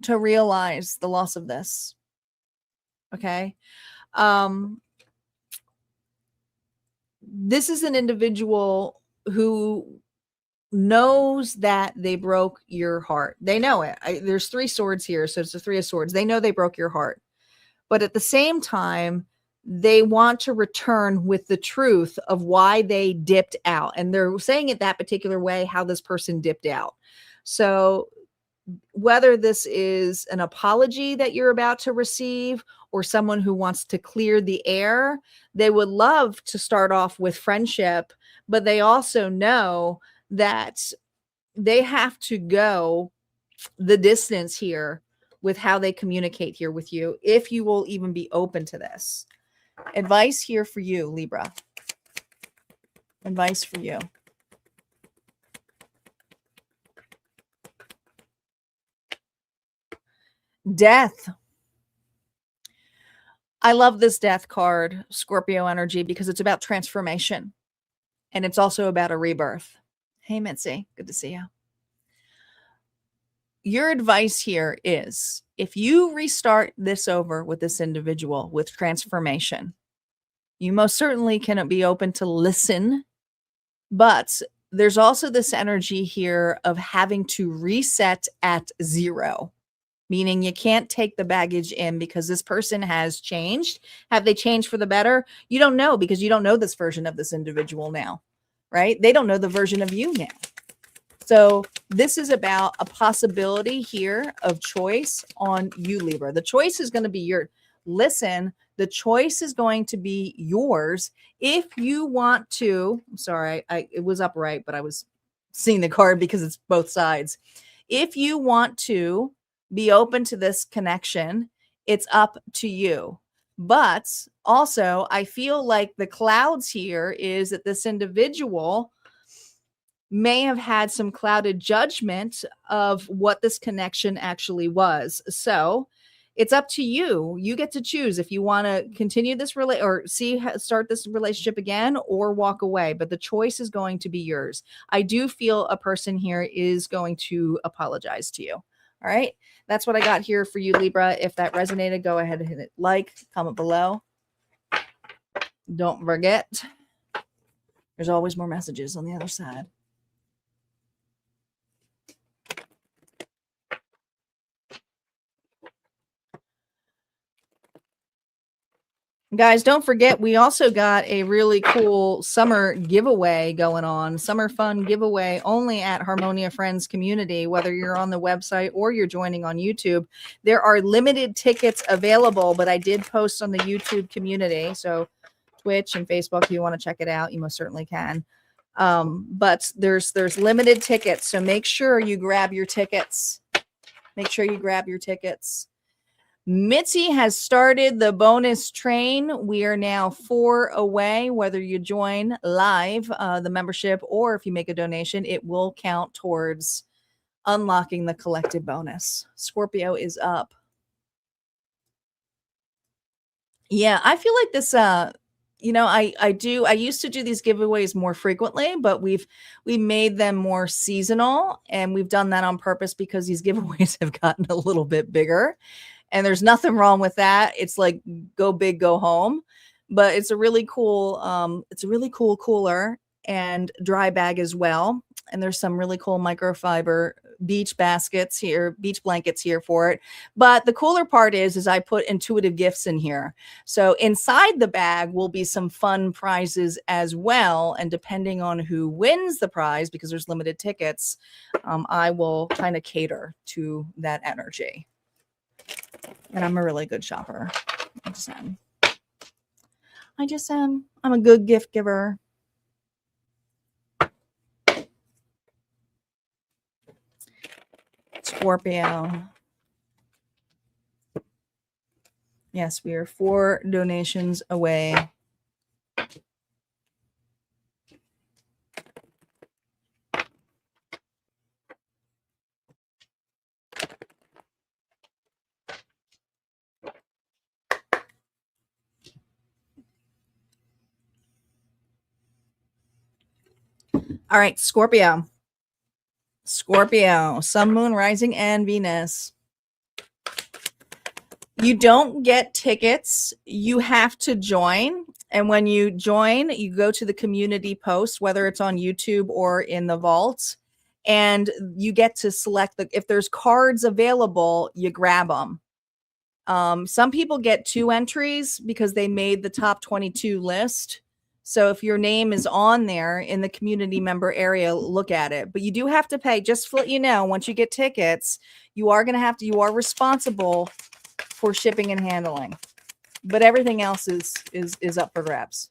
to realize the loss of this. Okay. This is an individual who knows that they broke your heart. They know it. There's 3 swords here. So it's the 3 of swords. They know they broke your heart. But at the same time, they want to return with the truth of why they dipped out. And they're saying it that particular way, how this person dipped out. So whether this is an apology that you're about to receive or someone who wants to clear the air, they would love to start off with friendship, but they also know that they have to go the distance here with how they communicate here with you, if you will even be open to this. Advice here for you, Libra. Advice for you. Death. I love this death card, Scorpio energy, because it's about transformation. And it's also about a rebirth. Hey, Mitzi. Good to see you. Your advice here is, if you restart this over with this individual with transformation, you most certainly cannot be open to listen, but there's also this energy here of having to reset at 0, meaning you can't take the baggage in because this person has changed. Have they changed for the better? You don't know, because you don't know this version of this individual now, right? They don't know the version of you now. So this is about a possibility here of choice on you, Libra. The choice is going to be your, listen, the choice is going to be yours if you want to. I'm sorry, it was upright, but I was seeing the card because it's both sides. If you want to be open to this connection, it's up to you. But also, I feel like the clouds here is that this individual may have had some clouded judgment of what this connection actually was. So it's up to you. You get to choose if you want to continue this start this relationship again or walk away. But the choice is going to be yours. I do feel a person here is going to apologize to you. All right. That's what I got here for you, Libra. If that resonated, go ahead and hit it like, comment below. Don't forget, there's always more messages on the other side. Guys, don't forget, we also got a really cool summer giveaway going on. Summer fun giveaway only at Harmonia Friends Community, whether you're on the website or you're joining on YouTube. There are limited tickets available, but I did post on the YouTube community. So Twitch and Facebook, if you want to check it out, you most certainly can. But there's limited tickets. So make sure you grab your tickets. Make sure you grab your tickets. Mitzi has started the bonus train. We are now 4 away. Whether you join live, the membership, or if you make a donation, it will count towards unlocking the collective bonus. Scorpio is up. Yeah, I feel like this, I used to do these giveaways more frequently, but we made them more seasonal, and we've done that on purpose because these giveaways have gotten a little bit bigger. And there's nothing wrong with that. It's like go big, go home. But it's a really cool, cooler. and dry bag as well. And there's some really cool microfiber beach baskets here, beach blankets here for it. But the cooler part is I put intuitive gifts in here. So inside the bag will be some fun prizes as well. And depending on who wins the prize, because there's limited tickets, I will kind of cater to that energy. And I'm a really good shopper. I just am. I'm a good gift giver. Scorpio. Yes, we are 4 donations away. All right, Scorpio. Scorpio, Sun, Moon, Rising, and Venus. You don't get tickets. You have to join. And when you join, you go to the community post, whether it's on YouTube or in the vault, and you get to select if there's cards available, you grab them. Some people get 2 entries because they made the top 22 list. So if your name is on there in the community member area, look at it. But you do have to pay. Just to let you know, once you get tickets, you are responsible for shipping and handling. But everything else is up for grabs.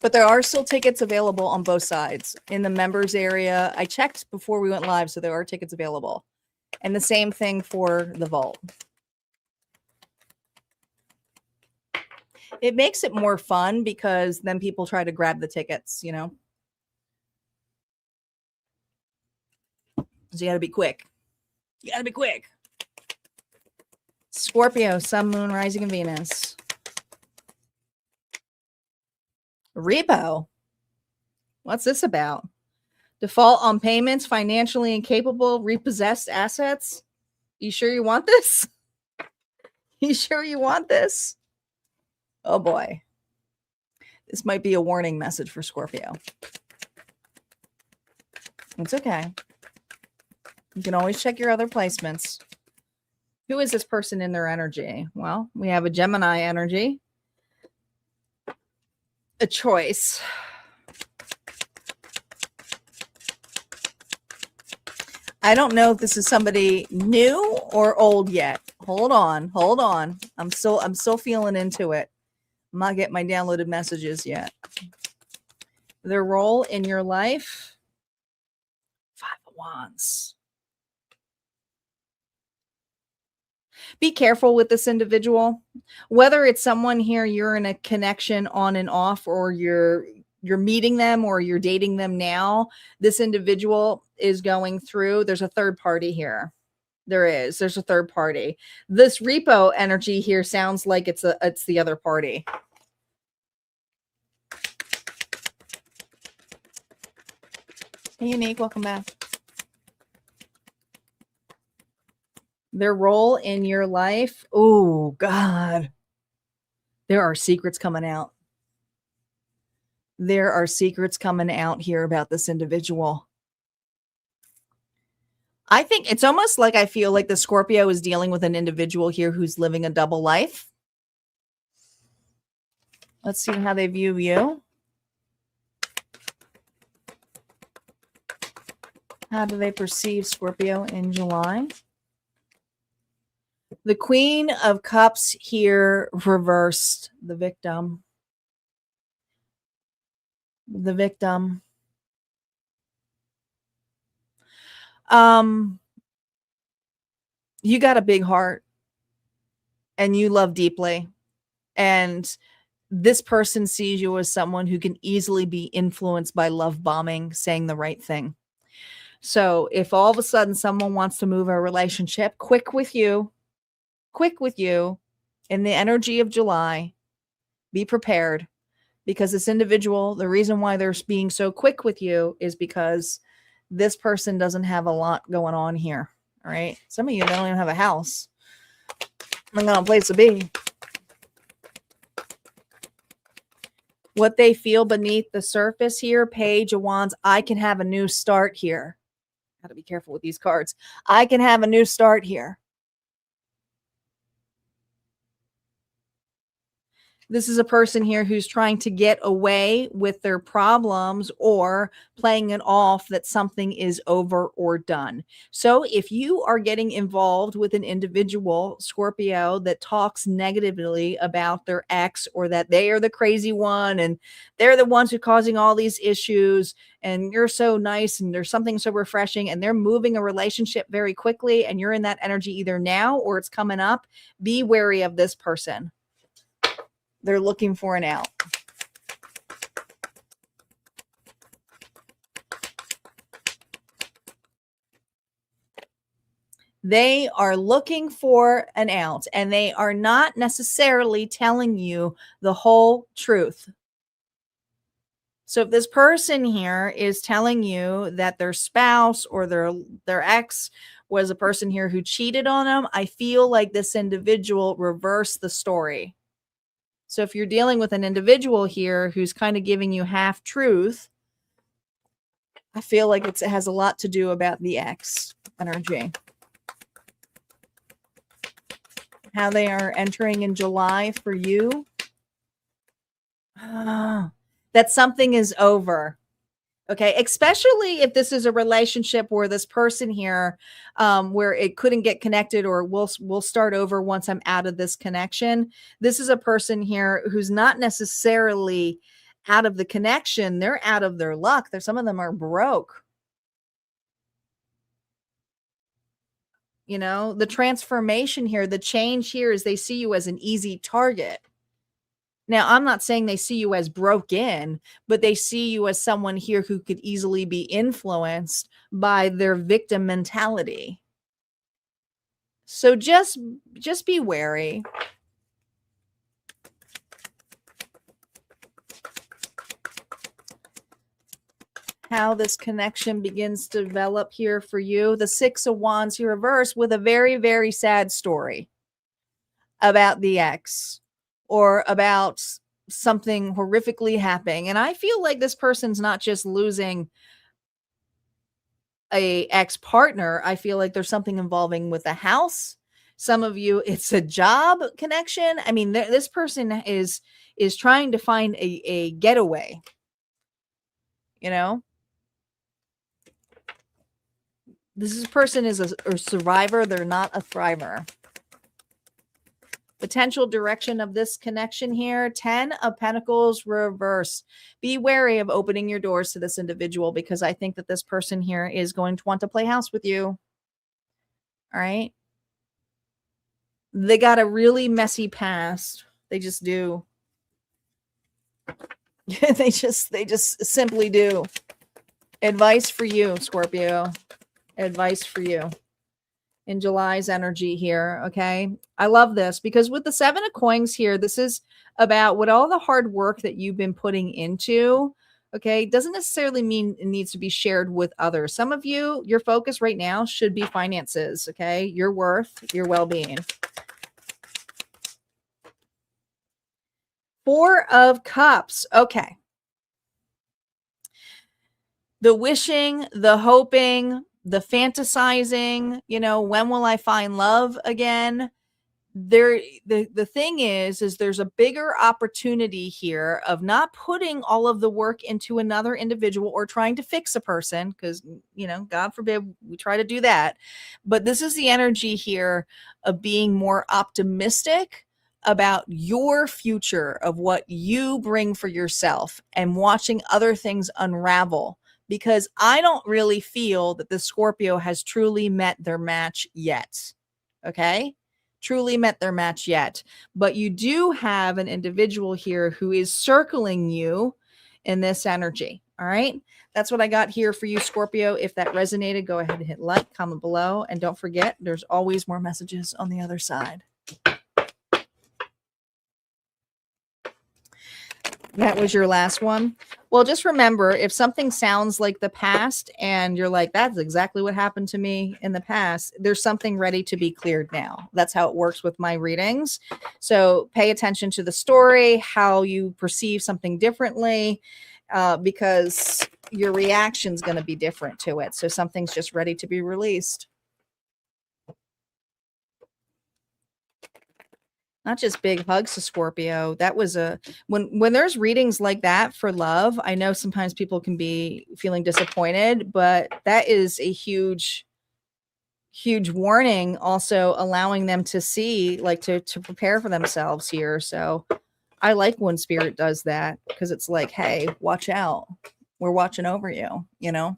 But there are still tickets available on both sides. In the members area, I checked before we went live, so there are tickets available. And the same thing for the vault. It makes it more fun because then people try to grab the tickets, you know. So you got to be quick. You got to be quick. Scorpio, Sun, Moon, Rising, and Venus. Repo. What's this about? Default on payments, financially incapable, repossessed assets. You sure you want this? You sure you want this? Oh boy. This might be a warning message for Scorpio. It's okay. You can always check your other placements. Who is this person in their energy? Well, we have a Gemini energy. A choice. I don't know if this is somebody new or old yet. Hold on. I'm still feeling into it. I'm not getting my downloaded messages yet. Their role in your life. 5 of Wands. Be careful with this individual. Whether it's someone here you're in a connection on and off, or you're meeting them or you're dating them now, this individual is going through. There's a third party here. There's a third party. This repo energy here sounds like it's the other party. Hey, Unique, welcome back. Their role in your life. Oh, God. There are secrets coming out. There are secrets coming out here about this individual. I think it's almost like I feel like the Scorpio is dealing with an individual here who's living a double life. Let's see how they view you. How do they perceive Scorpio in July? The Queen of Cups here reversed. The victim. The victim. You got a big heart and you love deeply. And this person sees you as someone who can easily be influenced by love bombing, saying the right thing. So if all of a sudden someone wants to move a relationship, quick with you in the energy of July, be prepared, because this individual, the reason why they're being so quick with you is because this person doesn't have a lot going on here. All right. Some of you don't even have a house. Not got a place to be. what they feel beneath the surface here. Page of Wands. I can have a new start here. Got to be careful with these cards. I can have a new start here. This is a person here who's trying to get away with their problems or playing it off that something is over or done. So if you are getting involved with an individual, Scorpio, that talks negatively about their ex, or that they are the crazy one and they're the ones who are causing all these issues, and you're so nice and there's something so refreshing, and they're moving a relationship very quickly, and you're in that energy either now or it's coming up, be wary of this person. They're looking for an out. They are looking for an out, and they are not necessarily telling you the whole truth. So if this person here is telling you that their spouse or their ex was a person here who cheated on them, I feel like this individual reversed the story. So if you're dealing with an individual here who's kind of giving you half truth, I feel like it has a lot to do about the ex energy. How they are entering in July for you. That something is over. Okay, especially if this is a relationship where this person here, where it couldn't get connected, or we'll start over once I'm out of this connection. This is a person here who's not necessarily out of the connection. They're out of their luck. Some of them are broke. You know, the transformation here, the change here is they see you as an easy target. Now, I'm not saying they see you as broken, but they see you as someone here who could easily be influenced by their victim mentality. So just be wary. How this connection begins to develop here for you. The Six of Wands here reversed with a very, very sad story about the ex, or about something horrifically happening. And I feel like this person's not just losing a ex-partner. I feel like there's something involving with a house. Some of you, it's a job connection. I mean, this person is trying to find a getaway, you know? This person is a survivor. They're not a thriver. Potential direction of this connection here, 10 of Pentacles reverse. Be wary of opening your doors to this individual, because I think that this person here is going to want to play house with you. All right. They got a really messy past. They just do. they just simply do. Advice for you, Scorpio. Advice for you. In July's energy here, okay? I love this, because with the Seven of Coins here, this is about what all the hard work that you've been putting into, okay? Doesn't necessarily mean it needs to be shared with others. Some of you, your focus right now should be finances, okay? Your worth, your well-being. Four of Cups, okay. The wishing, the hoping, the fantasizing, you know, when will I find love again? The thing is there's a bigger opportunity here of not putting all of the work into another individual or trying to fix a person, because, you know, God forbid we try to do that. But this is the energy here of being more optimistic about your future, of what you bring for yourself, and watching other things unravel. Because I don't really feel that the Scorpio has truly met their match yet. Okay? Truly met their match yet. But you do have an individual here who is circling you in this energy. All right? That's what I got here for you, Scorpio. If that resonated, go ahead and hit like, comment below. And don't forget, there's always more messages on the other side. That was your last one. Well, just remember, if something sounds like the past and you're like, that's exactly what happened to me in the past, there's something ready to be cleared now. That's how it works with my readings. So pay attention to the story, how you perceive something differently, because your reaction's going to be different to it. So something's just ready to be released. Not just big hugs to Scorpio. That was when there's readings like that for love, I know sometimes people can be feeling disappointed, but that is a huge warning, also allowing them to see, like, to prepare for themselves here. So I like when spirit does that, because it's like, hey, watch out. We're watching over you, you know?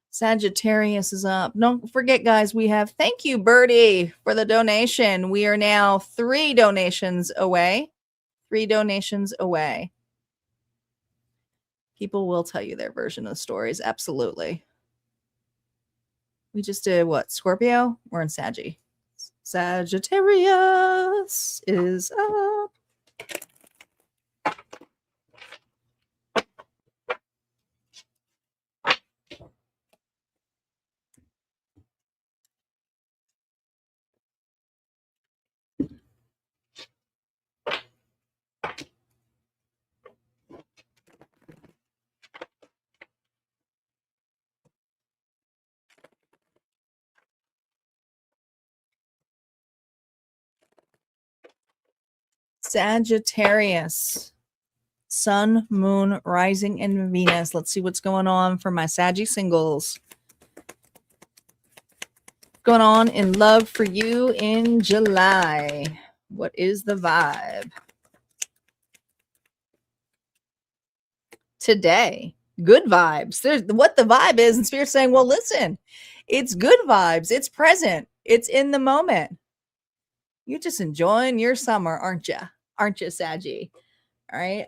Sagittarius is up. Don't forget, guys, we have, thank you, Birdie, for the donation. We are now 3 donations away. 3 donations away. People will tell you their version of the stories. Absolutely. We just did what? Scorpio? We're in Saggy. Sagittarius is up. Sagittarius. Sun, Moon, Rising, and Venus. Let's see what's going on for my Saggy singles. Going on in love for you in July. What is the vibe? Today, good vibes. There's what the vibe is, and Spirit's saying, well, listen, it's good vibes. It's present. It's in the moment. You're just enjoying your summer, aren't you? Aren't you, Saggy? All right.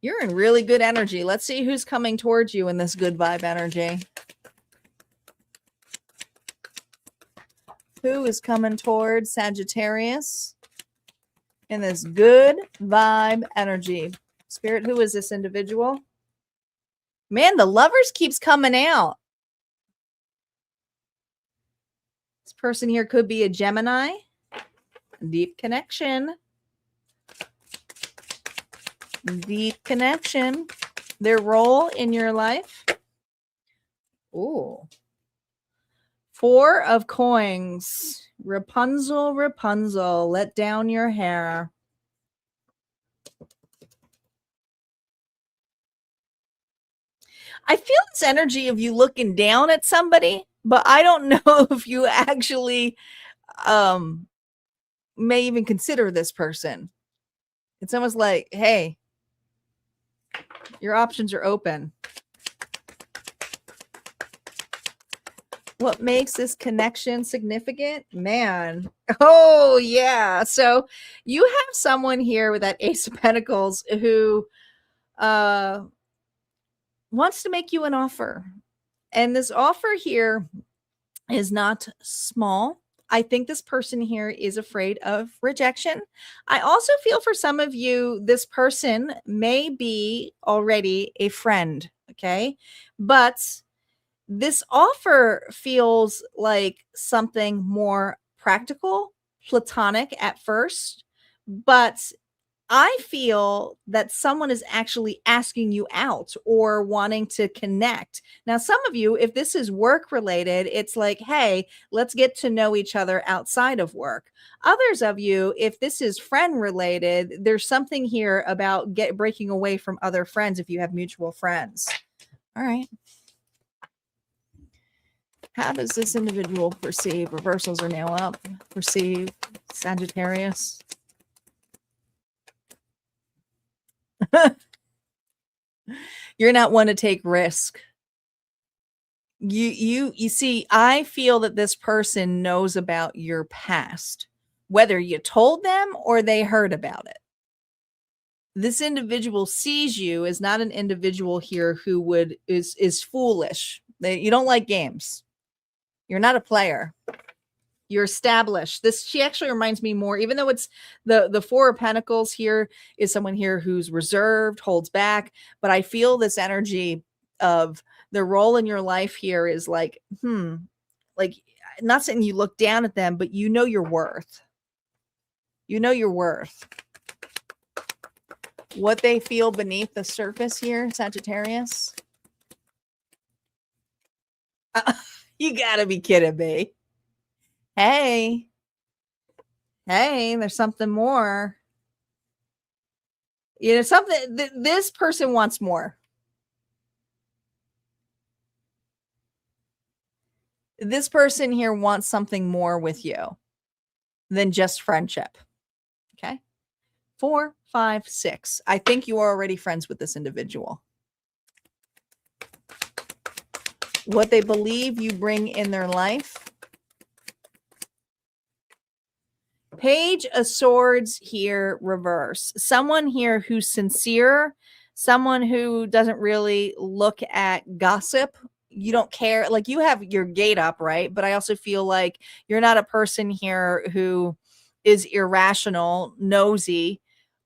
You're in really good energy. Let's see who's coming towards you in this good vibe energy. Who is coming towards Sagittarius in this good vibe energy? Spirit, who is this individual? Man, the Lovers keeps coming out. This person here could be a Gemini. Deep connection. Deep connection. Their role in your life. Ooh. 4 of coins. Rapunzel, Rapunzel, let down your hair. I feel this energy of you looking down at somebody, but I don't know if you actually may even consider this person. It's almost like, hey, your options are open. What makes this connection significant? Man. Oh, yeah. So you have someone here with that Ace of Pentacles who wants to make you an offer. And this offer here is not small. I think this person here is afraid of rejection. I also feel for some of you, this person may be already a friend, okay? But this offer feels like something more practical, platonic at first, but I feel that someone is actually asking you out or wanting to connect. Now, some of you, if this is work related, it's like, hey, let's get to know each other outside of work. Others of you, if this is friend related, there's something here about breaking away from other friends if you have mutual friends. All right. How does this individual perceive? Reversals are now up. Perceive Sagittarius. You're not one to take risk. You see, I feel that this person knows about your past, whether you told them or they heard about it. This individual sees you as not an individual here who is foolish. You don't like games. You're not a player. You're established. She actually reminds me more, even though it's the Four of Pentacles here is someone here who's reserved, holds back, but I feel this energy of the role in your life here is like, like, not saying you look down at them, but you know your worth. You know your worth. What they feel beneath the surface here, Sagittarius. You gotta be kidding me. Hey, there's something more. You know, something this person wants more. This person here wants something more with you than just friendship. Okay. 4, 5, 6. I think you are already friends with this individual. What they believe you bring in their life. Page of Swords here, reverse. Someone here who's sincere, someone who doesn't really look at gossip. You don't care. Like, you have your gate up, right? But I also feel like you're not a person here who is irrational, nosy.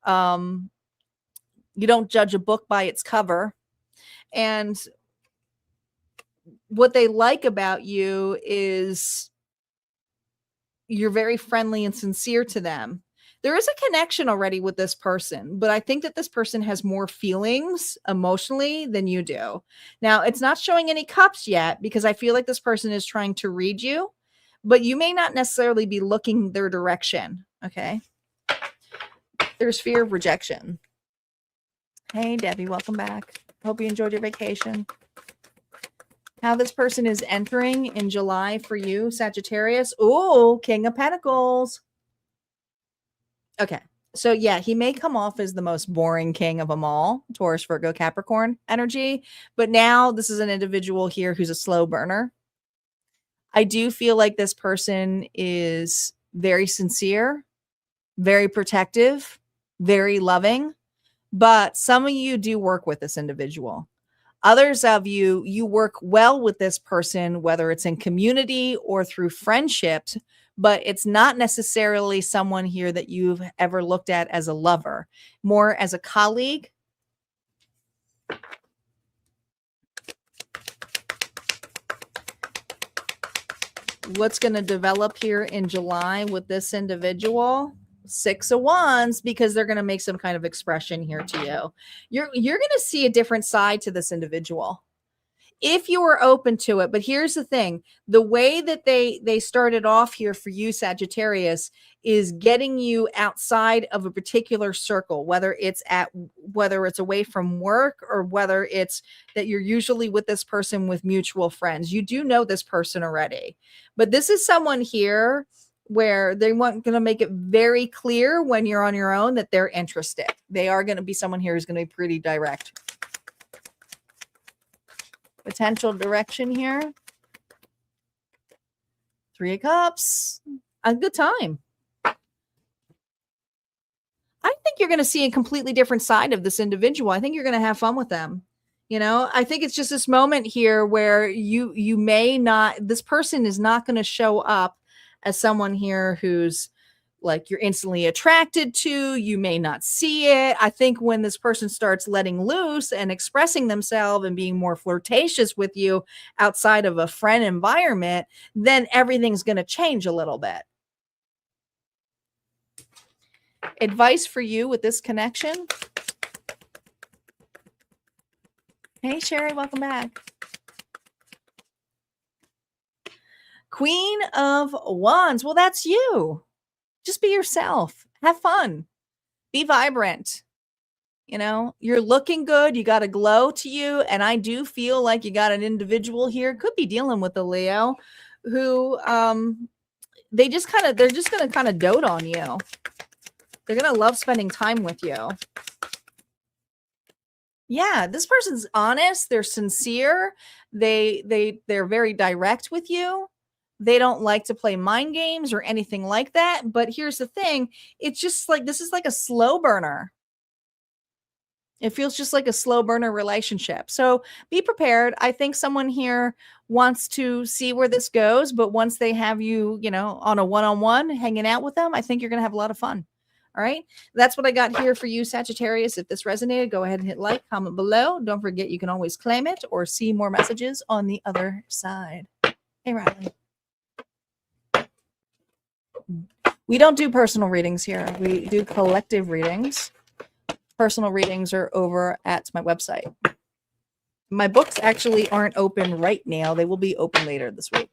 You don't judge a book by its cover. And what they like about you is you're very friendly and sincere to them. There is a connection already with this person, but I think that this person has more feelings emotionally than you do. Now, it's not showing any cups yet because I feel like this person is trying to read you, but you may not necessarily be looking their direction. Okay. There's fear of rejection. Hey, Debbie, welcome back. Hope you enjoyed your vacation. How this person is entering in July for you, Sagittarius. Oh, King of Pentacles. Okay. So yeah, he may come off as the most boring king of them all, Taurus, Virgo, Capricorn energy. But now this is an individual here who's a slow burner. I do feel like this person is very sincere, very protective, very loving. But some of you do work with this individual. Others of you, you work well with this person, whether it's in community or through friendships, but it's not necessarily someone here that you've ever looked at as a lover, more as a colleague. What's going to develop here in July with this individual? 6 of Wands, because they're going to make some kind of expression here to you. You're going to see a different side to this individual if you were open to it. But here's the thing. The way that they started off here for you, Sagittarius, is getting you outside of a particular circle, whether it's away from work or whether it's that you're usually with this person with mutual friends. You do know this person already, but this is someone here where they want going to make it very clear when you're on your own that they're interested. They are going to be someone here who's going to be pretty direct. Potential direction here. 3 of Cups. A good time. I think you're going to see a completely different side of this individual. I think you're going to have fun with them. You know, I think it's just this moment here where you may not, this person is not going to show up as someone here who's like you're instantly attracted to. You may not see it. I think when this person starts letting loose and expressing themselves and being more flirtatious with you outside of a friend environment, then everything's going to change a little bit. Advice for you with this connection. Hey, Sherry, welcome back. Queen of Wands. Well, that's you. Just be yourself. Have fun. Be vibrant. You know, you're looking good. You got a glow to you. And I do feel like you got an individual here, could be dealing with a Leo, who they're just going to kind of dote on you. They're going to love spending time with you. Yeah, this person's honest. They're sincere. They're very direct with you. They don't like to play mind games or anything like that. But here's the thing. It's just like, this is like a slow burner. It feels just like a slow burner relationship. So be prepared. I think someone here wants to see where this goes, but once they have you, on a one-on-one hanging out with them, I think you're going to have a lot of fun. All right. That's what I got here for you, Sagittarius. If this resonated, go ahead and hit like, comment below. Don't forget, you can always claim it or see more messages on the other side. Hey, Riley. We don't do personal readings here. We do collective readings. Personal readings are over at my website. My books actually aren't open right now. They will be open later this week.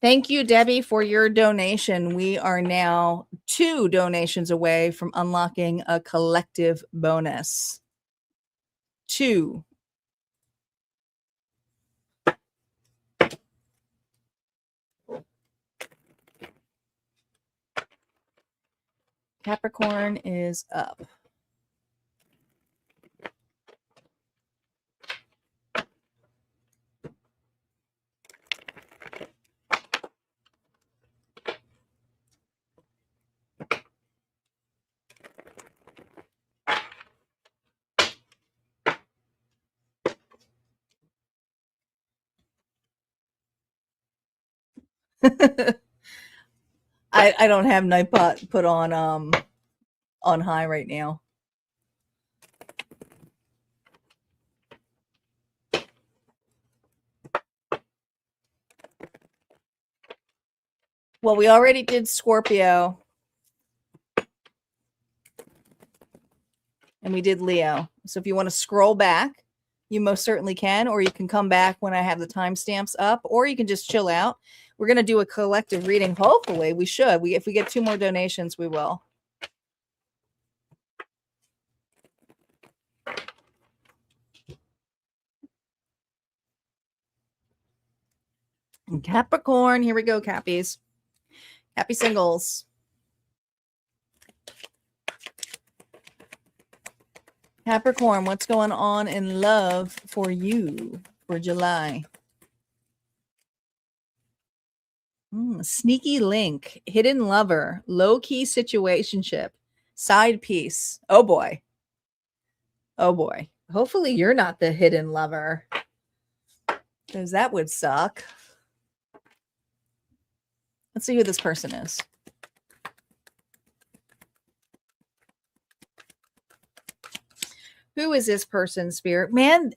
Thank you, Debbie, for your donation. We are now 2 donations away from unlocking a collective bonus. 2. Capricorn is up. I don't have Nightbot put on high right now. Well, we already did Scorpio. And we did Leo. So if you want to scroll back, you most certainly can, or you can come back when I have the timestamps up, or you can just chill out. We're going to do a collective reading. Hopefully we should. If we get 2 more donations, we will. Capricorn, here we go, Cappies. Happy singles. Capricorn, what's going on in love for you for July? Sneaky link, hidden lover, low-key situationship, side piece. Oh boy. Oh boy. Hopefully you're not the hidden lover, because that would suck. Let's see who this person is. Who is this person, Spirit? Man,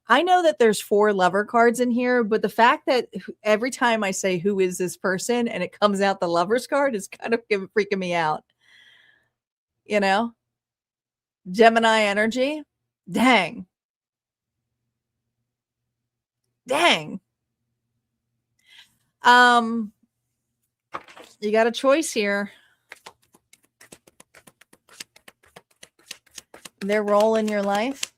I know that there's 4 lover cards in here, but the fact that every time I say who is this person and it comes out the lover's card is kind of freaking me out. Gemini energy. Dang. You got a choice here. Their role in your life.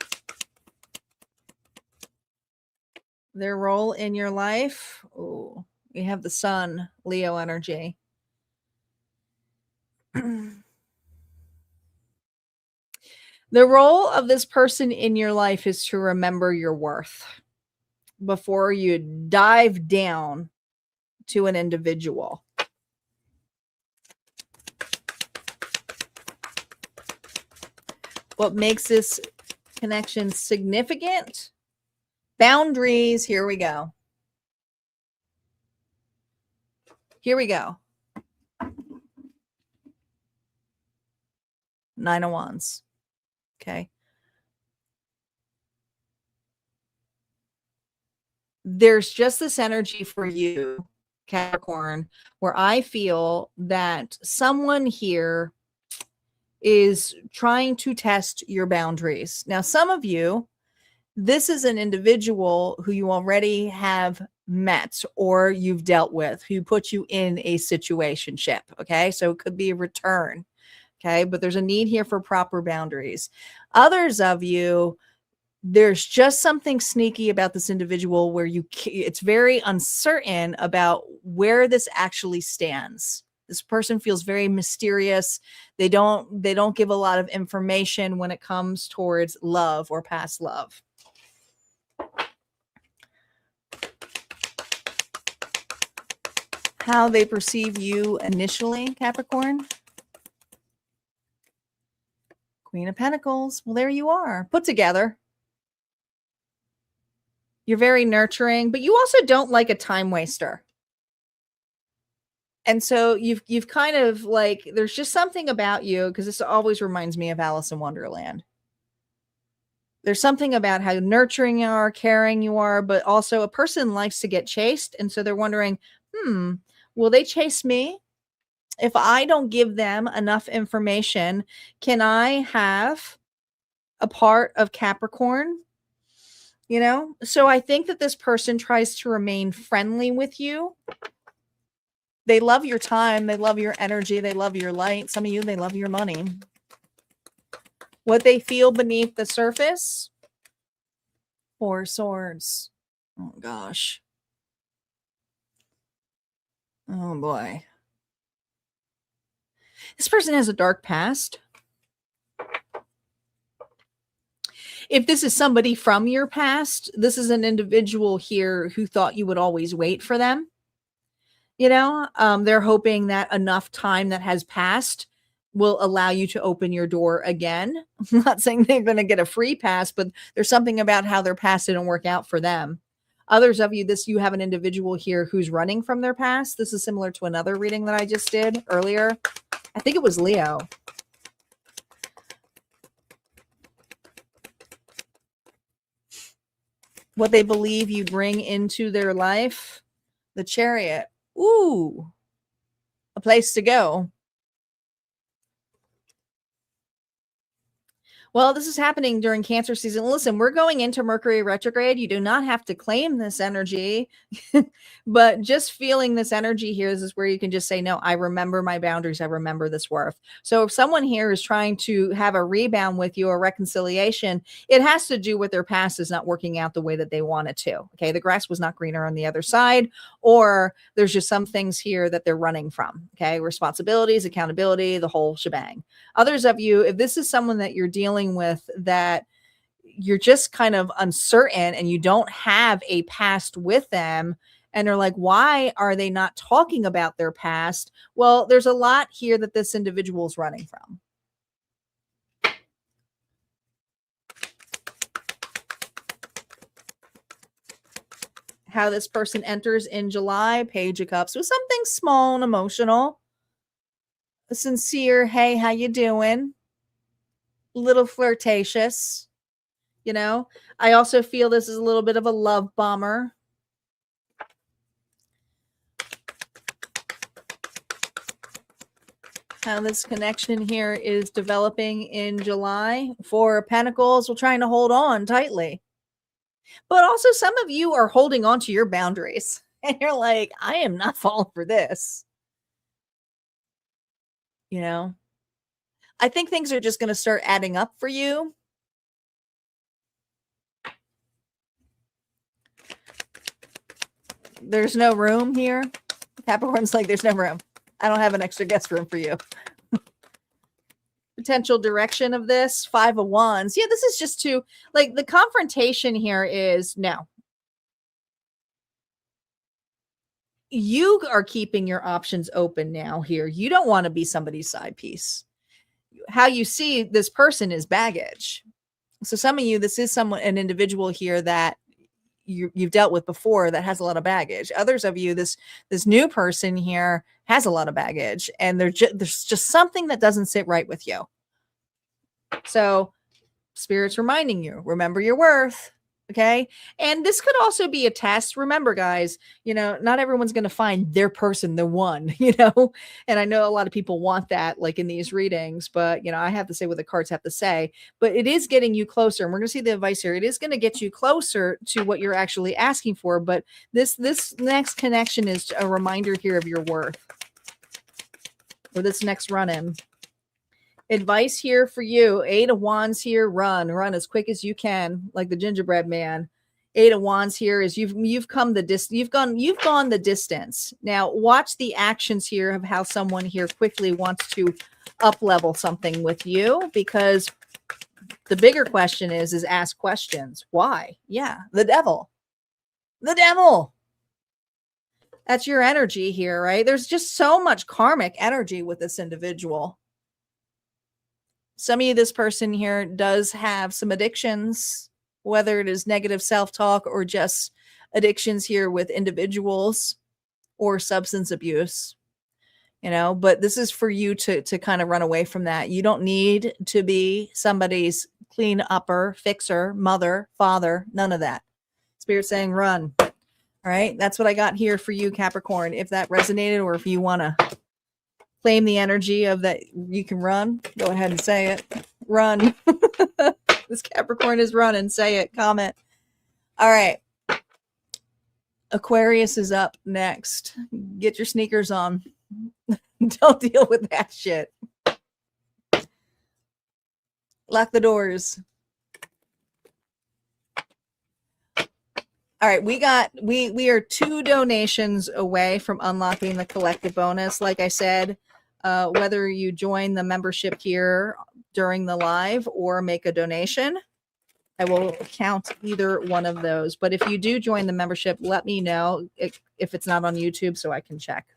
Their role in your life. Oh, we have the sun, Leo energy. The role of this person in your life is to remember your worth before you dive down to an individual. What makes this connection significant? Boundaries. Here we go. Here we go. 9 of Wands. Okay. There's just this energy for you, Capricorn, where I feel that someone here is trying to test your boundaries. Now, some of you, this is an individual who you already have met or you've dealt with, who put you in a situationship. Okay. So it could be a return. Okay. But there's a need here for proper boundaries. Others of you, there's just something sneaky about this individual where it's very uncertain about where this actually stands. This person feels very mysterious. They don't give a lot of information when it comes towards love or past love. How they perceive you initially, Capricorn. Queen of Pentacles. Well, there you are, put together. You're very nurturing, but you also don't like a time waster. And so you've kind of like, there's just something about you, because this always reminds me of Alice in Wonderland. There's something about how nurturing you are, caring you are, but also a person likes to get chased. And so they're wondering, will they chase me? If I don't give them enough information, can I have a part of Capricorn? You know? So I think that this person tries to remain friendly with you. They love your time. They love your energy. They love your light. Some of you, they love your money. What they feel beneath the surface. 4 swords. Oh, gosh. Oh, boy. This person has a dark past. If this is somebody from your past, this is an individual here who thought you would always wait for them. You know, they're hoping that enough time that has passed will allow you to open your door again. I'm not saying they're going to get a free pass, but there's something about how their past didn't work out for them. Others of you, you have an individual here who's running from their past. This is similar to another reading that I just did earlier. I think it was Leo. What they believe you bring into their life. The Chariot. Ooh, a place to go. Well, this is happening during Cancer season. Listen, we're going into Mercury retrograde. You do not have to claim this energy, but just feeling this energy here is where you can just say, no, I remember my boundaries. I remember this worth. So if someone here is trying to have a rebound with you, a reconciliation, it has to do with their past is not working out the way that they want it to. Okay. The grass was not greener on the other side, or there's just some things here that they're running from. Okay. Responsibilities, accountability, the whole shebang. Others of you, if this is someone that you're dealing with that you're just kind of uncertain and you don't have a past with them, and they're like, why are they not talking about their past? Well, there's a lot here that this individual is running from. How this person enters in July, Page of Cups, with something small and emotional. A sincere, hey, how you doing? Little flirtatious, you know. I also feel this is a little bit of a love bomber. How this connection here is developing in July. 4 of Pentacles, we're trying to hold on tightly. But also some of you are holding on to your boundaries. And you're like, I am not falling for this. You know? I think things are just going to start adding up for you. There's no room here. Capricorn's like, there's no room. I don't have an extra guest room for you. Potential direction of this, 5 of Wands. Yeah, this is just to, like, the confrontation here is no. You are keeping your options open now here. You don't want to be somebody's side piece. How you see this person is baggage. So some of you, this is an individual here that you've dealt with before that has a lot of baggage. Others of you, this new person here has a lot of baggage, and there's just something that doesn't sit right with you. So Spirit's reminding you, remember your worth. Okay. And this could also be a test. Remember, guys, you know, not everyone's going to find their person, the one, you know, and I know a lot of people want that, like in these readings, but, you know, I have to say what the cards have to say, but it is getting you closer. And we're going to see the advice here. It is going to get you closer to what you're actually asking for. But this next connection is a reminder here of your worth, or this next run in. Advice here for you. 8 of Wands here. Run as quick as you can, like the gingerbread man. 8 of Wands here is you've come the distance. You've gone the distance. Now watch the actions here of how someone here quickly wants to up level something with you, because the bigger question is ask questions. Why? Yeah, the devil. That's your energy here, right? There's just so much karmic energy with this individual. Some of you, this person here does have some addictions, whether it is negative self-talk or just addictions here with individuals or substance abuse, you know, but this is for you to kind of run away from that. You don't need to be somebody's clean upper, fixer, mother, father, none of that. Spirit saying run. All right. That's what I got here for you, Capricorn. If that resonated, or if you want to claim the energy of that, you can run. Go ahead and say it. Run. This Capricorn is running. Say it. Comment. All right. Aquarius is up next. Get your sneakers on. Don't deal with that shit. Lock the doors. All right, we are 2 donations away from unlocking the collective bonus. Like I said, whether you join the membership here during the live or make a donation, I will count either one of those. But if you do join the membership, let me know if it's not on YouTube so I can check.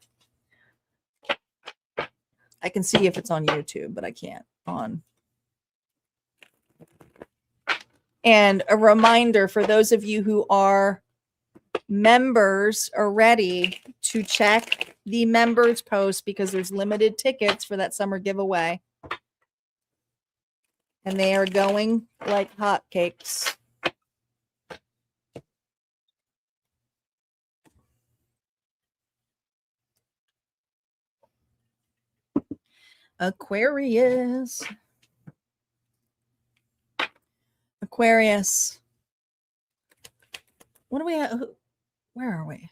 I can see if it's on YouTube, but I can't on. And a reminder for those of you who are members already to check the members post, because there's limited tickets for that summer giveaway. And they are going like hotcakes. Aquarius. Aquarius. What do we have? Where are we?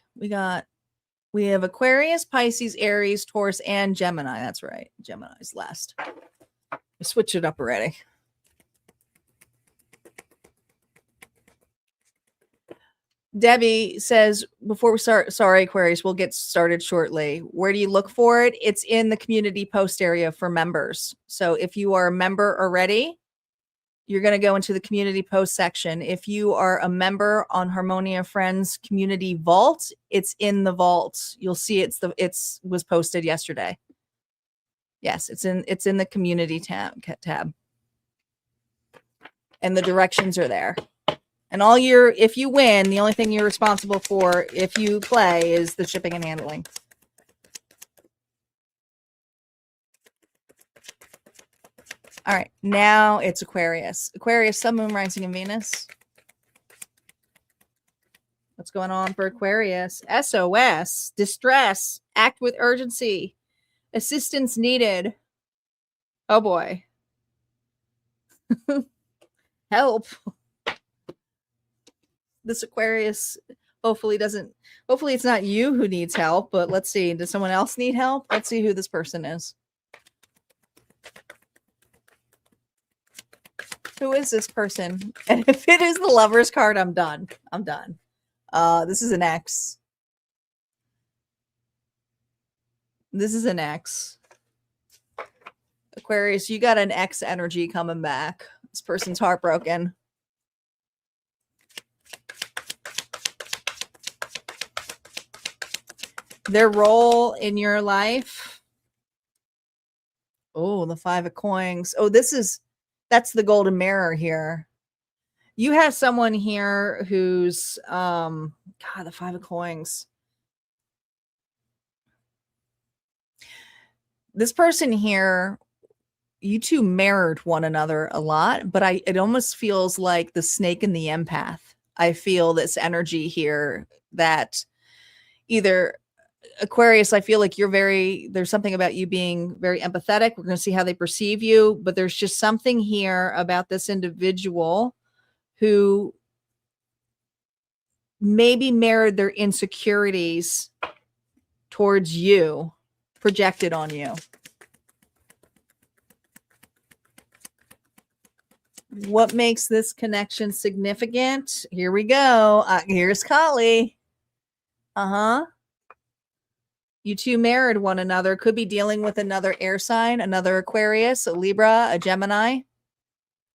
We have Aquarius, Pisces, Aries, Taurus, and Gemini. That's right. Gemini's last. I switched it up already. Debbie says, before we start, sorry, Aquarius, we'll get started shortly. Where do you look for it? It's in the community post area for members. So if you are a member already, you're going to go into the community post section. If you are a member on Harmonia Friends Community Vault, it's in the vault. You'll see it was posted yesterday. Yes, it's in the community tab. And the directions are there. And if you win, the only thing you're responsible for if you play is the shipping and handling. All right, now it's Aquarius. Aquarius, Sun, Moon, Rising, and Venus. What's going on for Aquarius? SOS, distress, act with urgency, assistance needed. Oh boy. Help. This Aquarius hopefully it's not you who needs help, but let's see. Does someone else need help? Let's see who this person is. Who is this person? And if it is the Lover's card, I'm done. I'm done. This is an X. This is an X. Aquarius, you got an X energy coming back. This person's heartbroken. Their role in your life. Oh, the 5 of coins. Oh, that's the golden mirror here. You have someone here who's, God, the 5 of coins. This person here, you two mirrored one another a lot, but it almost feels like the snake and the empath. I feel this energy here that either Aquarius, I feel like there's something about you being very empathetic. We're going to see how they perceive you, but there's just something here about this individual who maybe mirrored their insecurities towards you, projected on you. What makes this connection significant? Here we go. Here's Kali. You two married one another. Could be dealing with another air sign, another Aquarius, a Libra, a Gemini.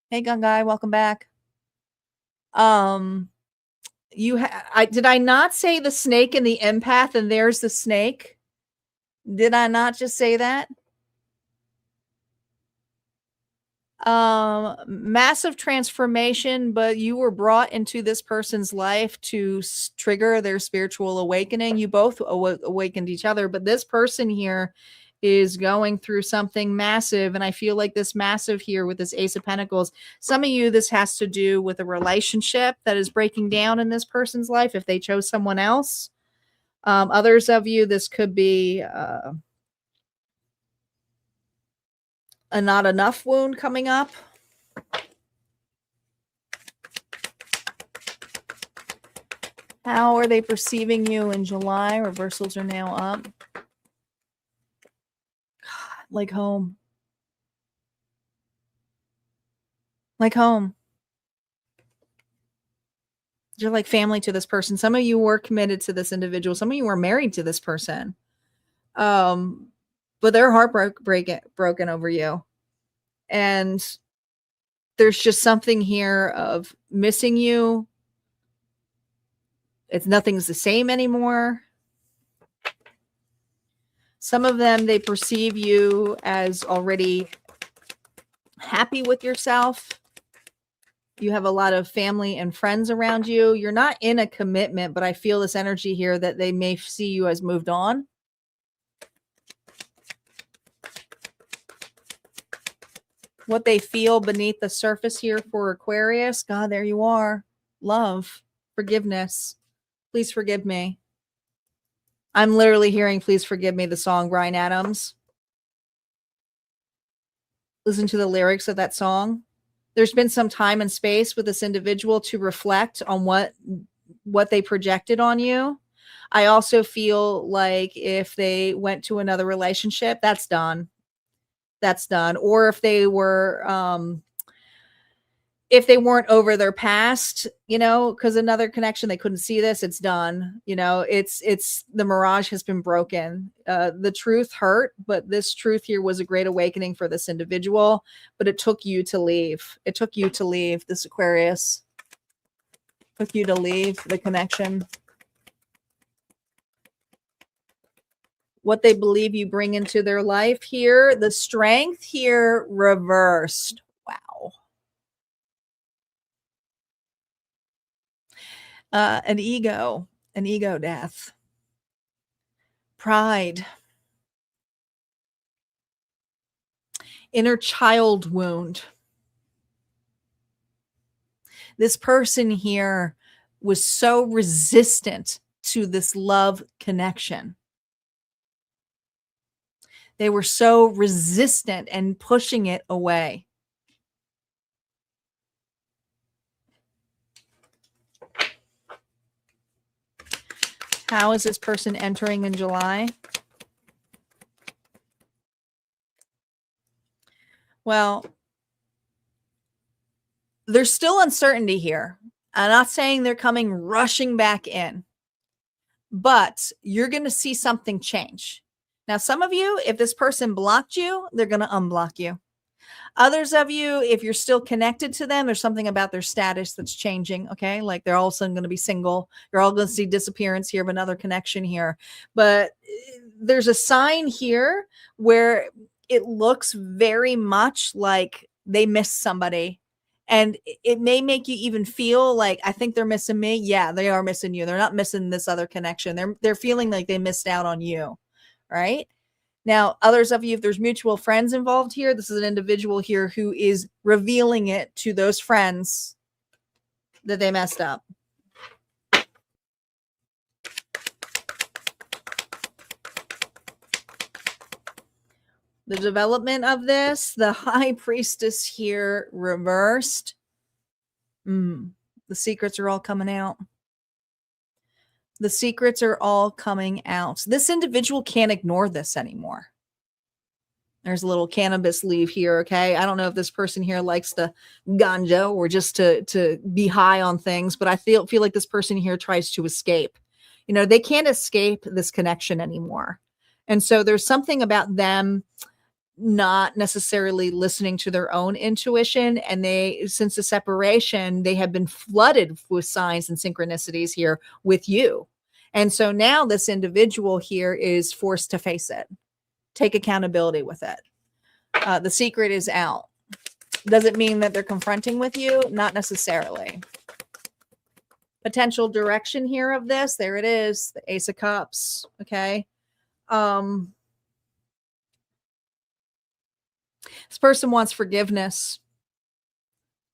Hey, Gun Guy, welcome back. Did I not say the snake and the empath, and there's the snake? Did I not just say that? Massive transformation, but you were brought into this person's life to trigger their spiritual awakening. You both awakened each other, but this person here is going through something massive. And I feel like this massive here with this Ace of Pentacles, some of you, this has to do with a relationship that is breaking down in this person's life if they chose someone else. Others of you, this could be a not enough wound coming up. How are they perceiving you in July? Reversals are now up. God, like home. Like home. You're like family to this person. Some of you were committed to this individual. Some of you were married to this person. But they're heartbroken over you. And there's just something here of missing you. Nothing's the same anymore. Some of them, they perceive you as already happy with yourself. You have a lot of family and friends around you. You're not in a commitment, but I feel this energy here that they may see you as moved on. What they feel beneath the surface here for Aquarius. God, there you are. Love, forgiveness. Please forgive me. I'm literally hearing Please Forgive Me, the song Bryan Adams. Listen to the lyrics of that song. There's been some time and space with this individual to reflect on what they projected on you. I also feel like if they went to another relationship, that's done. That's done. Or if they were, if they weren't over their past, because another connection, they couldn't see this, it's done. It's the mirage has been broken. The truth hurt, but this truth here was a great awakening for this individual, but it took you to leave. It took you to leave this Aquarius. It took you to leave the connection. What they believe you bring into their life here, the strength here reversed. Wow. An ego death. Pride. Inner child wound. This person here was so resistant to this love connection. They were so resistant and pushing it away. How is this person entering in July? Well, there's still uncertainty here. I'm not saying they're coming rushing back in, but you're going to see something change. Now, some of you, if this person blocked you, they're going to unblock you. Others of you, if you're still connected to them, there's something about their status that's changing, okay? Like they're all of a sudden going to be single. You're all going to see disappearance here of another connection here. But there's a sign here where it looks very much like they missed somebody. And it may make you even feel like, I think they're missing me. Yeah, they are missing you. They're not missing this other connection. They're feeling like they missed out on you, right? Now, others of you, if there's mutual friends involved here, this is an individual here who is revealing it to those friends that they messed up. The development of this, the High Priestess here reversed. The secrets are all coming out. The secrets are all coming out. This individual can't ignore this anymore. There's a little cannabis leaf here, okay? I don't know if this person here likes to ganja or just to be high on things, but I feel like this person here tries to escape. They can't escape this connection anymore. And so there's something about them not necessarily listening to their own intuition. And since the separation, they have been flooded with signs and synchronicities here with you. And so now this individual here is forced to face it, take accountability with it. The secret is out. Does it mean that they're confronting with you? Not necessarily. Potential direction here of this, there it is, the Ace of Cups. Okay. This person wants forgiveness.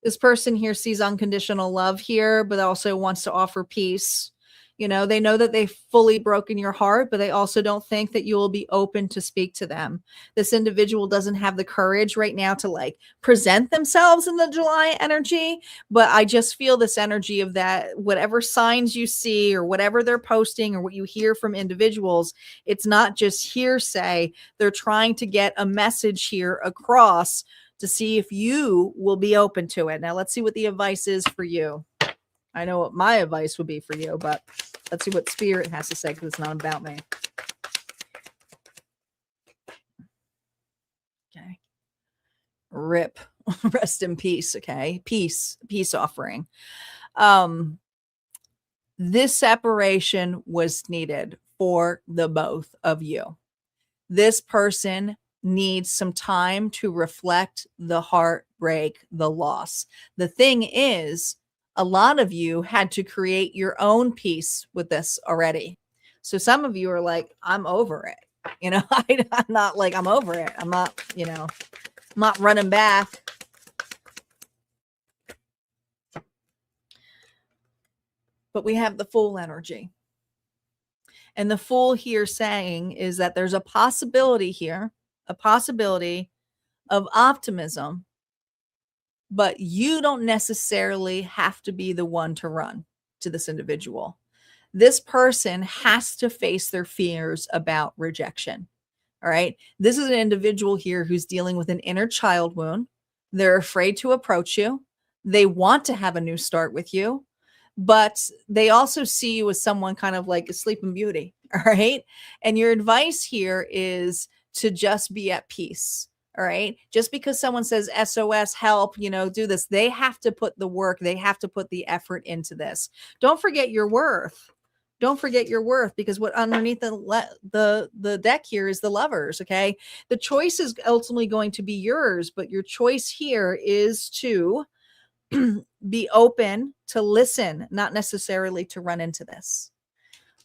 This person here sees unconditional love here, but also wants to offer peace. You know, they know that they've fully broken your heart, but they also don't think that you will be open to speak to them. This individual doesn't have the courage right now to like present themselves in the July energy, but I just feel this energy of that, whatever signs you see or whatever they're posting or what you hear from individuals, it's not just hearsay. They're trying to get a message here across to see if you will be open to it. Now let's see what the advice is for you. I know what my advice would be for you, but let's see what Spirit has to say because it's not about me. Okay. RIP. Rest in peace. Okay. Peace offering. This separation was needed for the both of you. This person needs some time to reflect the heartbreak, the loss. The thing is, a lot of you had to create your own peace with this already. So some of you are like, I'm over it. You know, I'm not like, I'm over it. I'm not, you know, I'm not running back. But we have the Fool energy. And the Fool here saying is that there's a possibility here, a possibility of optimism, but you don't necessarily have to be the one to run to this individual. This person has to face their fears about rejection. All right. This is an individual here who's dealing with an inner child wound. They're afraid to approach you. They want to have a new start with you, but they also see you as someone kind of like a sleeping beauty. All right. And your advice here is to just be at peace. All right. Just because someone says SOS, help, you know, do this, they have to put the work, they have to put the effort into this. Don't forget your worth. Don't forget your worth, because what underneath the deck here is the Lovers. Okay. The choice is ultimately going to be yours, but your choice here is to be open to listen, not necessarily to run into this.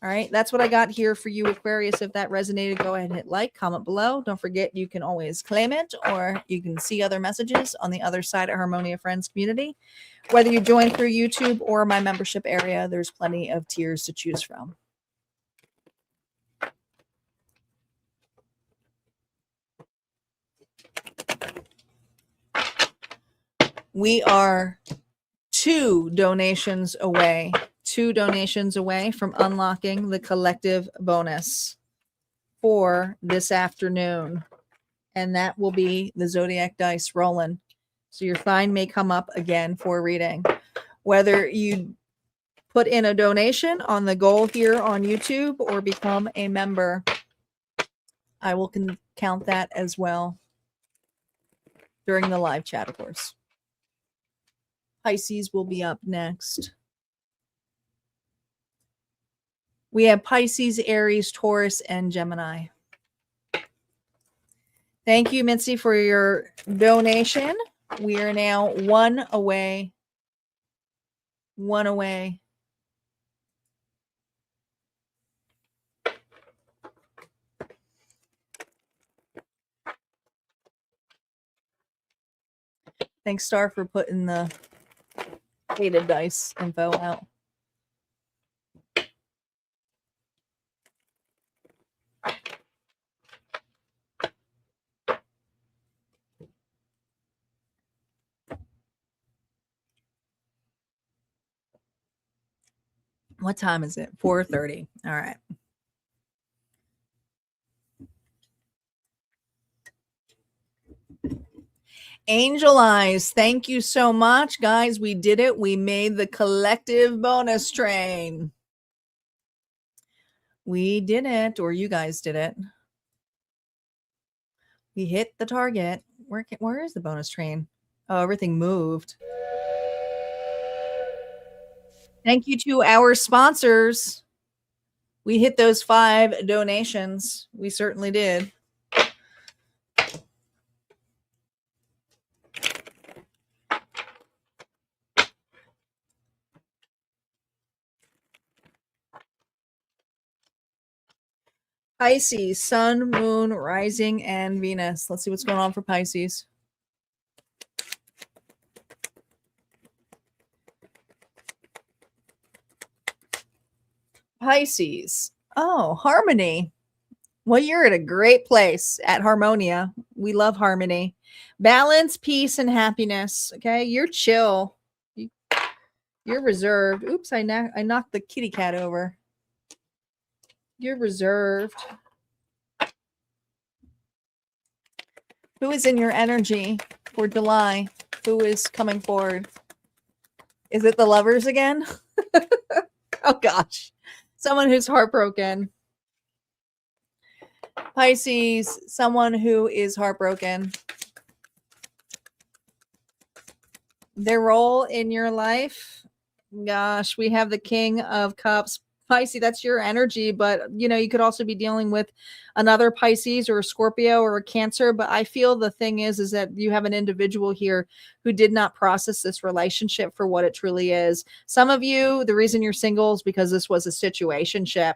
All right, that's what I got here for you, Aquarius. If that resonated, go ahead and hit like, comment below. Don't forget, you can always claim it, or you can see other messages on the other side of Harmonia Friends community. Whether you join through YouTube or my membership area, there's plenty of tiers to choose from. We are two donations away from unlocking the collective bonus for this afternoon. And that will be the Zodiac dice rolling. So your sign may come up again for reading. Whether you put in a donation on the goal here on YouTube or become a member, I will count that as well during the live chat, of course. Pisces will be up next. We have Pisces, Aries, Taurus, and Gemini. Thank you, Mitzi, for your donation. We are now one away. One away. Thanks, Star, for putting the hated dice info out. What time is it? 4:30. All right. Angel Eyes, thank you so much, guys. We did it. We made the collective bonus train. We did it, or you guys did it. We hit the target. Where is the bonus train? Oh, everything moved. Thank you to our sponsors. We hit those 5 donations. We certainly did. Pisces, sun, moon, rising, and Venus. Let's see what's going on for Pisces. Pisces. Oh, harmony. Well, you're at a great place at Harmonia. We love harmony. Balance, peace, and happiness. Okay. You're chill. You're reserved. Oops, I knocked the kitty cat over. You're reserved. Who is in your energy for July? Who is coming forward? Is it the lovers again? Oh, gosh. Someone who's heartbroken. Pisces, someone who is heartbroken. Their role in your life. Gosh, we have the King of Cups. Pisces, that's your energy, but you could also be dealing with another Pisces or a Scorpio or a Cancer. But I feel the thing is that you have an individual here who did not process this relationship for what it truly is. Some of you, the reason you're single is because this was a situationship.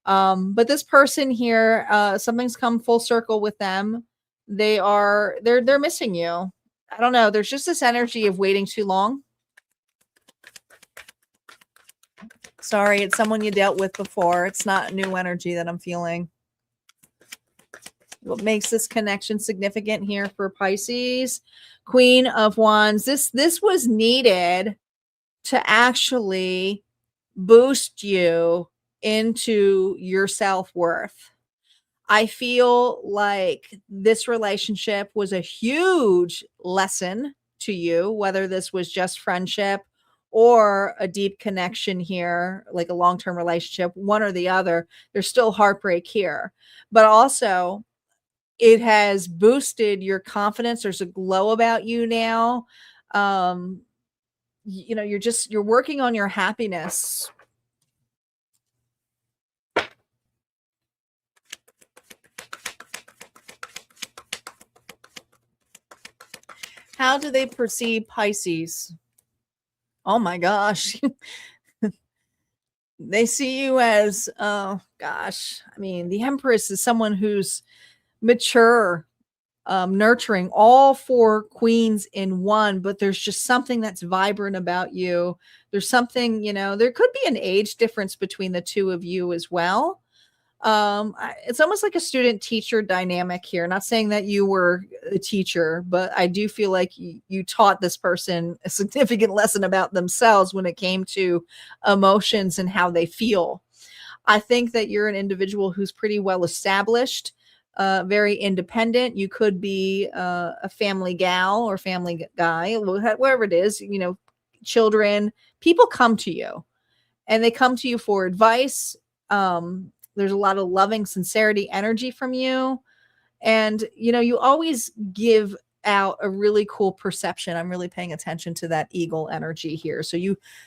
But this person here, something's come full circle with them. They're missing you. I don't know. There's just this energy of waiting too long. Sorry, it's someone you dealt with before. It's not new energy that I'm feeling. What makes this connection significant here for Pisces? Queen of Wands. This was needed to actually boost you into your self-worth. I feel like this relationship was a huge lesson to you, whether this was just friendship or a deep connection here, like a long-term relationship, one or the other. There's still heartbreak here, but also it has boosted your confidence. There's a glow about you now. You're working on your happiness. How do they perceive Pisces? Oh my gosh. They see you as, oh gosh. I mean, the Empress is someone who's mature, nurturing, all four queens in one, but there's just something that's vibrant about you. There's something, there could be an age difference between the two of you as well. It's almost like a student teacher dynamic here. Not saying that you were a teacher, but I do feel like you taught this person a significant lesson about themselves when it came to emotions and how they feel. I think that you're an individual who's pretty well established, very independent. You could be a family gal or family guy, wherever it is, children, people come to you and they come to you for advice. There's a lot of loving sincerity energy from you. And, you always give out a really cool perception. I'm really paying attention to that eagle energy here. So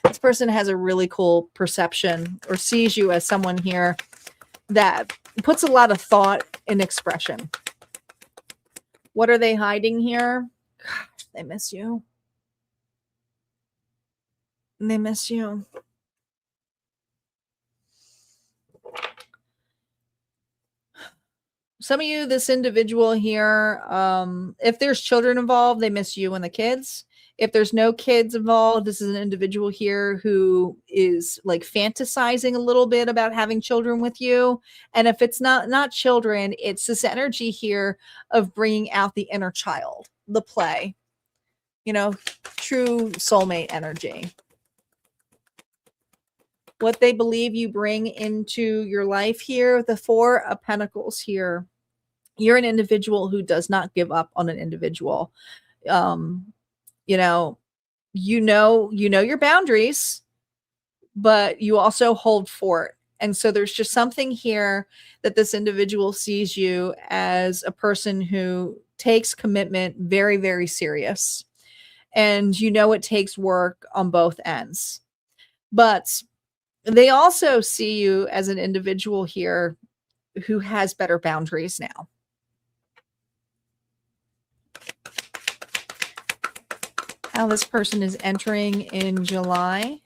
this person has a really cool perception or sees you as someone here that puts a lot of thought in expression. What are they hiding here? Gosh, they miss you. They miss you. Some of you, this individual here, if there's children involved, they miss you and the kids. If there's no kids involved, this is an individual here who is like fantasizing a little bit about having children with you. And if it's not children, it's this energy here of bringing out the inner child, the play, true soulmate energy. What they believe you bring into your life here, the Four of Pentacles here. You're an individual who does not give up on an individual. You know your boundaries, but you also hold fort. And so there's just something here that this individual sees you as a person who takes commitment very, very serious. And it takes work on both ends. But they also see you as an individual here who has better boundaries now. How this person is entering in July.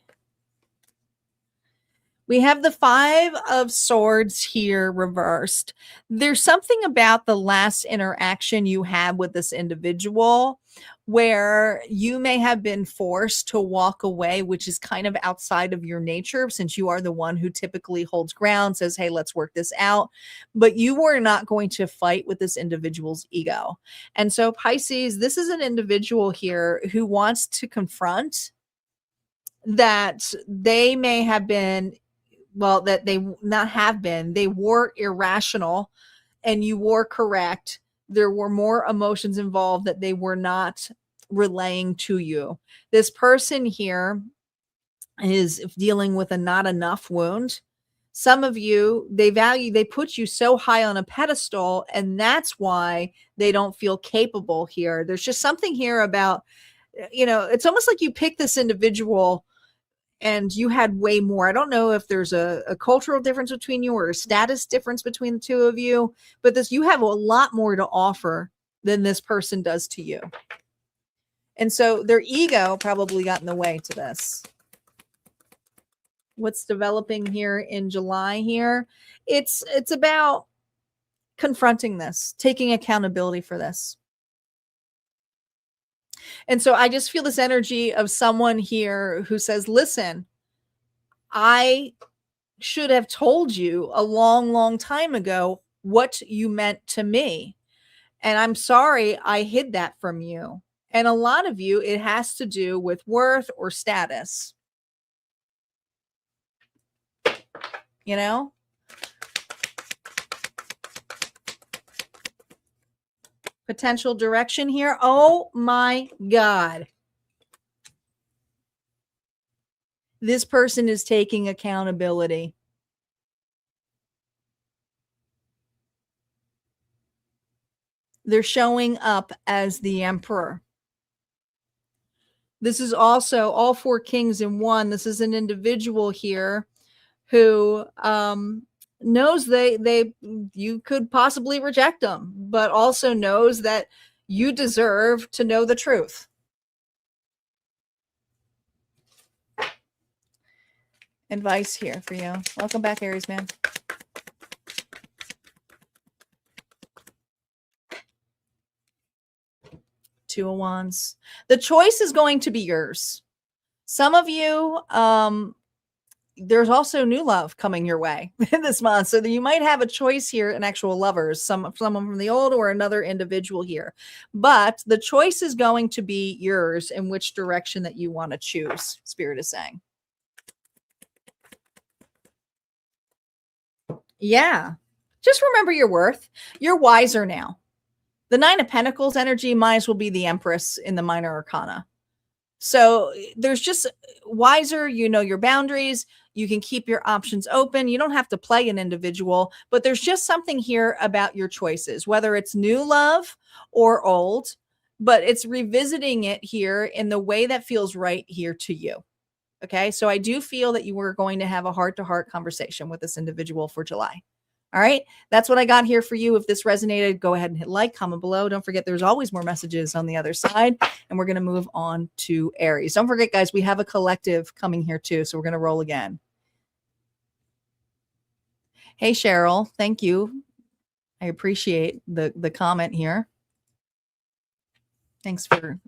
We have the Five of Swords here reversed. There's something about the last interaction you had with this individual where you may have been forced to walk away, which is kind of outside of your nature since you are the one who typically holds ground, says, hey, let's work this out. But you were not going to fight with this individual's ego. And so, Pisces, this is an individual here who wants to confront that they may have been, well, that they not have been, they were irrational and you were correct. There were more emotions involved that they were not relaying to you. This person here is dealing with a not enough wound. Some of you, they put you so high on a pedestal, and that's why they don't feel capable here. There's just something here about, it's almost like you pick this individual and you had way more. I don't know if there's a cultural difference between you or a status difference between the two of you, but you have a lot more to offer than this person does to you. And so their ego probably got in the way to this. What's developing here in July here? It's about confronting this, taking accountability for this. And so I just feel this energy of someone here who says, listen, I should have told you a long, long time ago what you meant to me. And I'm sorry I hid that from you. And a lot of you, it has to do with worth or status. You know? Potential direction here. Oh my God. This person is taking accountability. They're showing up as the Emperor. This is also all four kings in one. This is an individual here who knows you could possibly reject them, but also knows that you deserve to know the truth. Advice here for you. Welcome back, Aries man. Two of Wands. The choice is going to be yours. Some of you, there's also new love coming your way this month. So that you might have a choice here in actual lovers, someone from the old or another individual here. But the choice is going to be yours in which direction that you want to choose, Spirit is saying. Yeah. Just remember your worth. You're wiser now. The Nine of Pentacles energy might as well be the Empress in the Minor Arcana. So there's just wiser, you know your boundaries. You can keep your options open. You don't have to play an individual, but there's just something here about your choices, whether it's new love or old, but it's revisiting it here in the way that feels right here to you. Okay. So I do feel that you were going to have a heart-to-heart conversation with this individual for July. All right. That's what I got here for you. If this resonated, go ahead and hit like, comment below. Don't forget, there's always more messages on the other side. And we're going to move on to Aries. Don't forget, guys, we have a collective coming here too. So we're going to roll again. Hey, Cheryl. Thank you. I appreciate the comment here. Thanks for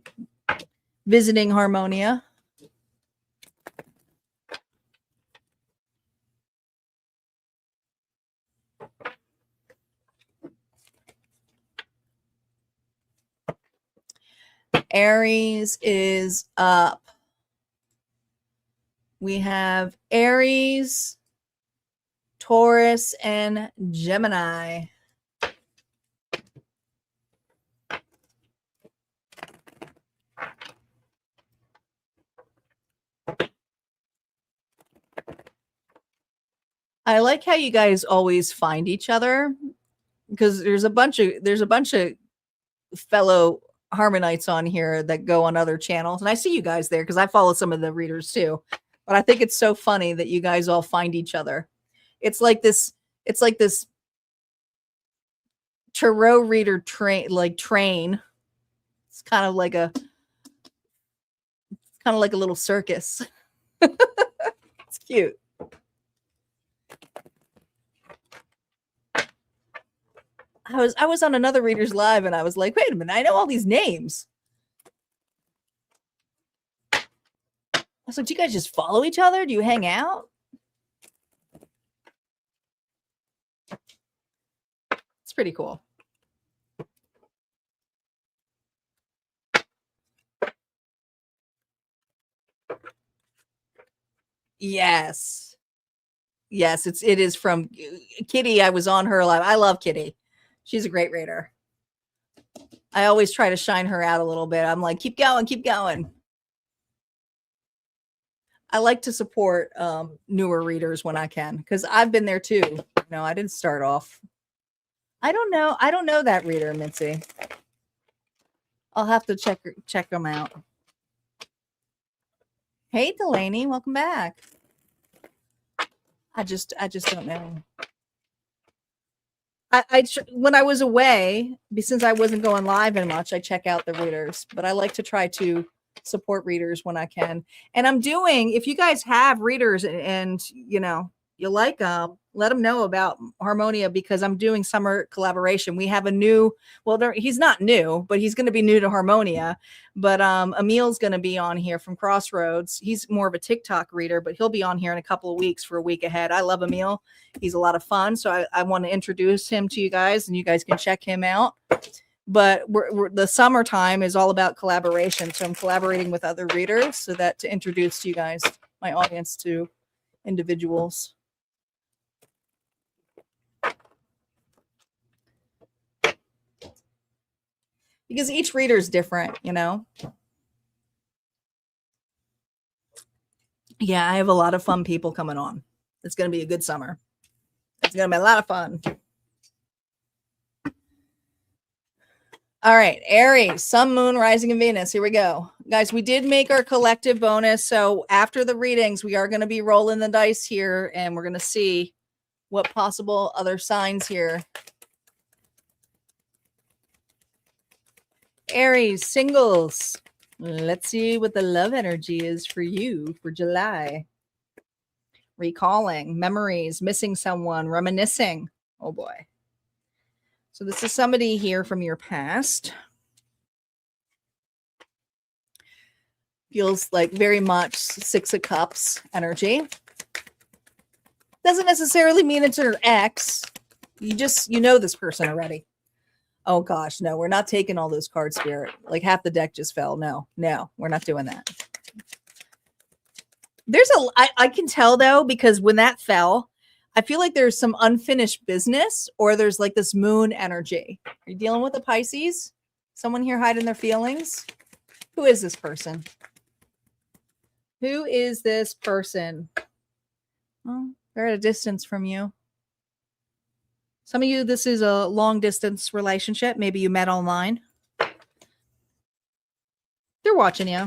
visiting Harmonia. Aries is up. We have Aries, Taurus, and Gemini. I like how you guys always find each other, because there's a bunch of fellow Harmonites on here that go on other channels, and I see you guys there because I follow some of the readers too. But I think it's so funny that you guys all find each other. It's like this tarot reader train. It's kind of like a little circus. It's cute. I was on another reader's live and I was like, wait a minute, I know all these names. I was like, do you guys just follow each other? Do you hang out? It's pretty cool. Yes. Yes, it is from Kitty. I was on her live. I love Kitty. She's a great reader. I always try to shine her out a little bit. I'm like, keep going, keep going. I like to support newer readers when I can, because I've been there too. No, I didn't start off. I don't know. I don't know that reader, Mitzi. I'll have to check them out. Hey, Delaney, welcome back. I just don't know. When I was away, since I wasn't going live and much, I check out the readers, but I like to try to support readers when I can. And I'm doing, if you guys have readers and you know, you like them, let them know about Harmonia, because I'm doing summer collaboration. We have a new, well, he's not new, but he's going to be new to Harmonia. But Emil's going to be on here from Crossroads. He's more of a TikTok reader, but he'll be on here in a couple of weeks for a week ahead. I love Emil. He's a lot of fun. So I want to introduce him to you guys, and you guys can check him out. But the summertime is all about collaboration. So I'm collaborating with other readers so that to introduce to you guys, my audience, to individuals. Because each reader is different, you know? Yeah, I have a lot of fun people coming on. It's going to be a good summer. It's going to be a lot of fun. All right, Aries, Sun, Moon, Rising, and Venus. Here we go. Guys, we did make our collective bonus. So after the readings, we are going to be rolling the dice here, and we're going to see what possible other signs here. Aries, singles. Let's see what the love energy is for you for July. Recalling, memories, missing someone, reminiscing. Oh boy. So this is somebody here from your past. Feels like very much Six of Cups energy. Doesn't necessarily mean it's your ex. You know this person already. Oh gosh, no, we're not taking all those cards, Spirit. Like half the deck just fell. No, we're not doing that. I can tell though, because when that fell, I feel like there's some unfinished business, or there's like this moon energy. Are you dealing with a Pisces? Someone here hiding their feelings? Who is this person? Who is this person? Well, they're at a distance from you. Some of you, this is a long distance relationship. Maybe you met online. They're watching you.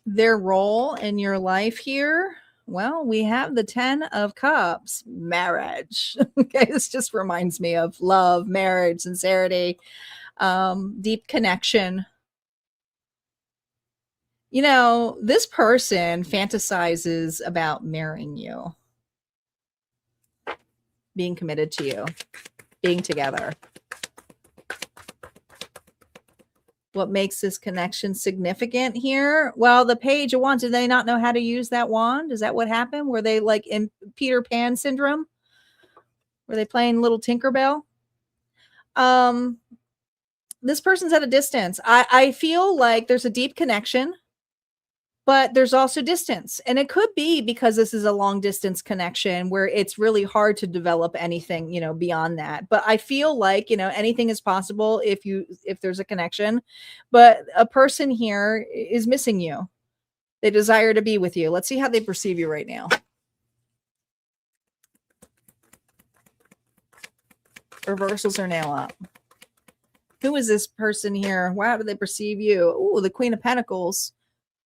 Their role in your life here. Well, we have the 10 of Cups, marriage. Okay, this just reminds me of love, marriage, sincerity, deep connection. You know, this person fantasizes about marrying you, being committed to you, being together. What makes this connection significant here? Well, the Page of Wands, did they not know how to use that wand? Is that what happened? Were they like in Peter Pan syndrome? Were they playing little Tinkerbell? This person's at a distance. I feel like there's a deep connection, but there's also distance. And it could be because this is a long distance connection where it's really hard to develop anything, you know, beyond that. But I feel like, you know, anything is possible if there's a connection. But a person here is missing you. They desire to be with you. Let's see how they perceive you right now. Reversals are now up. Who is this person here? How do they perceive you? Oh, the Queen of Pentacles.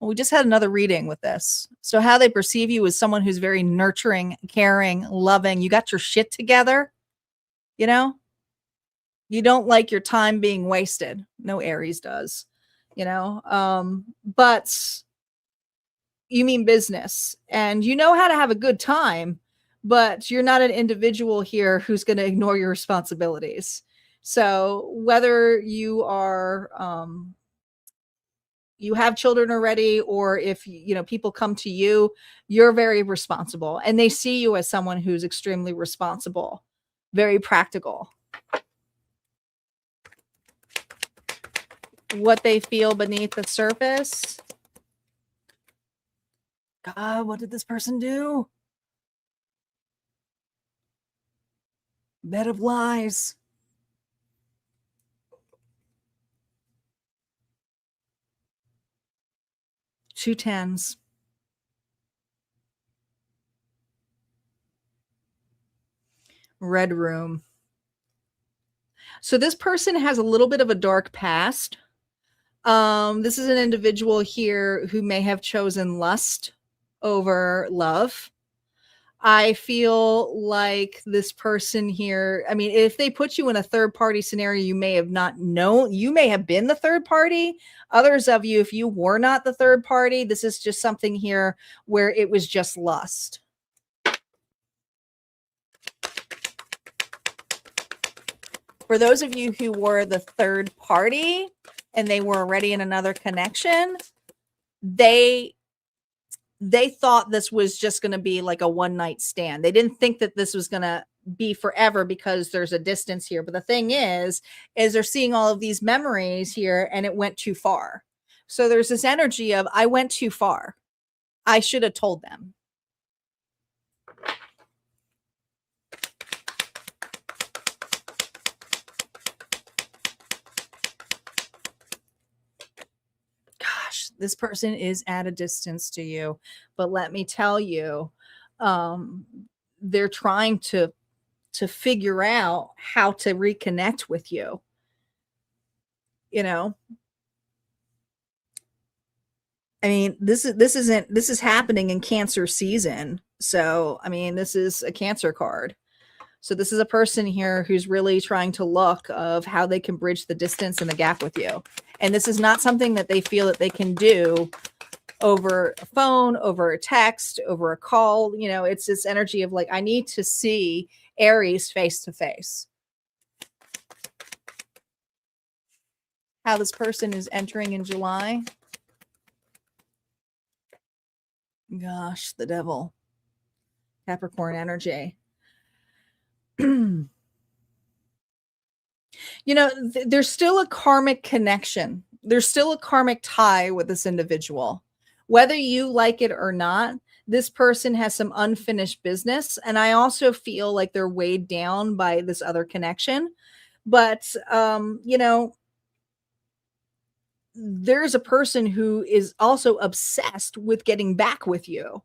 Well, we just had another reading with this. So how they perceive you is someone who's very nurturing, caring, loving. You got your shit together. You know, you don't like your time being wasted. No Aries does, you know, but you mean business and you know how to have a good time, but you're not an individual here who's going to ignore your responsibilities. So whether you are, you have children already, or if people come to you, you're very responsible, and they see you as someone who's extremely responsible, very practical. What they feel beneath the surface. God, what did this person do? Bed of lies. Two tens. Red room. So this person has a little bit of a dark past. This is an individual here who may have chosen lust over love. I feel like this person here, I mean, if they put you in a third party scenario, you may have not known, you may have been the third party. Others of you, if you were not the third party, this is just something here where it was just lust. For those of you who were the third party and they were already in another connection, they thought this was just going to be like a one night stand. They didn't think that this was going to be forever because there's a distance here. But the thing is they're seeing all of these memories here and it went too far. So there's this energy of, I went too far. I should have told them. This person is at a distance to you, but let me tell you, they're trying to figure out how to reconnect with you. I mean, this is happening in Cancer season. So, I mean, this is a Cancer card. So this is a person here who's really trying to look of how they can bridge the distance and the gap with you. And this is not something that they feel that they can do over a phone, over a text, over a call. It's this energy of like, I need to see Aries face to face. How this person is entering in July. Gosh, the devil. Capricorn energy. There's still a karmic connection. There's still a karmic tie with this individual. Whether you like it or not, this person has some unfinished business. And I also feel like they're weighed down by this other connection. But, there's a person who is also obsessed with getting back with you.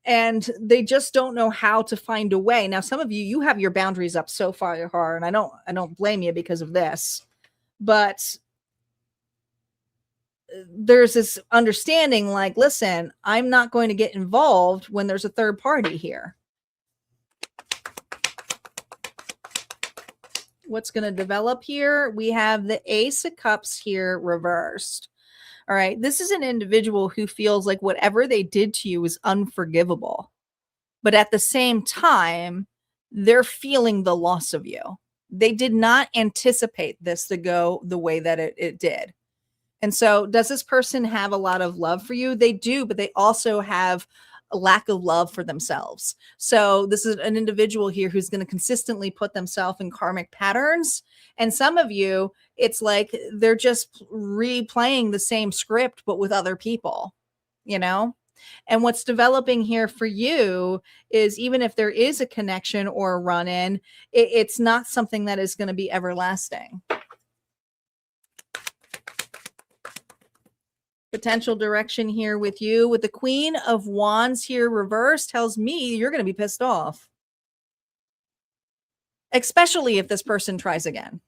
And they just don't know how to find a way. Now, some of you have your boundaries up so far, and I don't blame you because of this, but there's this understanding like, listen, I'm not going to get involved when there's a third party here. What's going to develop here? We have the Ace of Cups here reversed. All right. This is an individual who feels like whatever they did to you is unforgivable. But at the same time, they're feeling the loss of you. They did not anticipate this to go the way that it did. And so does this person have a lot of love for you? They do, but they also have a lack of love for themselves. So this is an individual here who's going to consistently put themselves in karmic patterns. And some of you, it's like they're just replaying the same script, but with other people, And what's developing here for you is even if there is a connection or a run-in, it's not something that is going to be everlasting. Potential direction here with you with the Queen of Wands here reversed tells me you're going to be pissed off. Especially if this person tries again.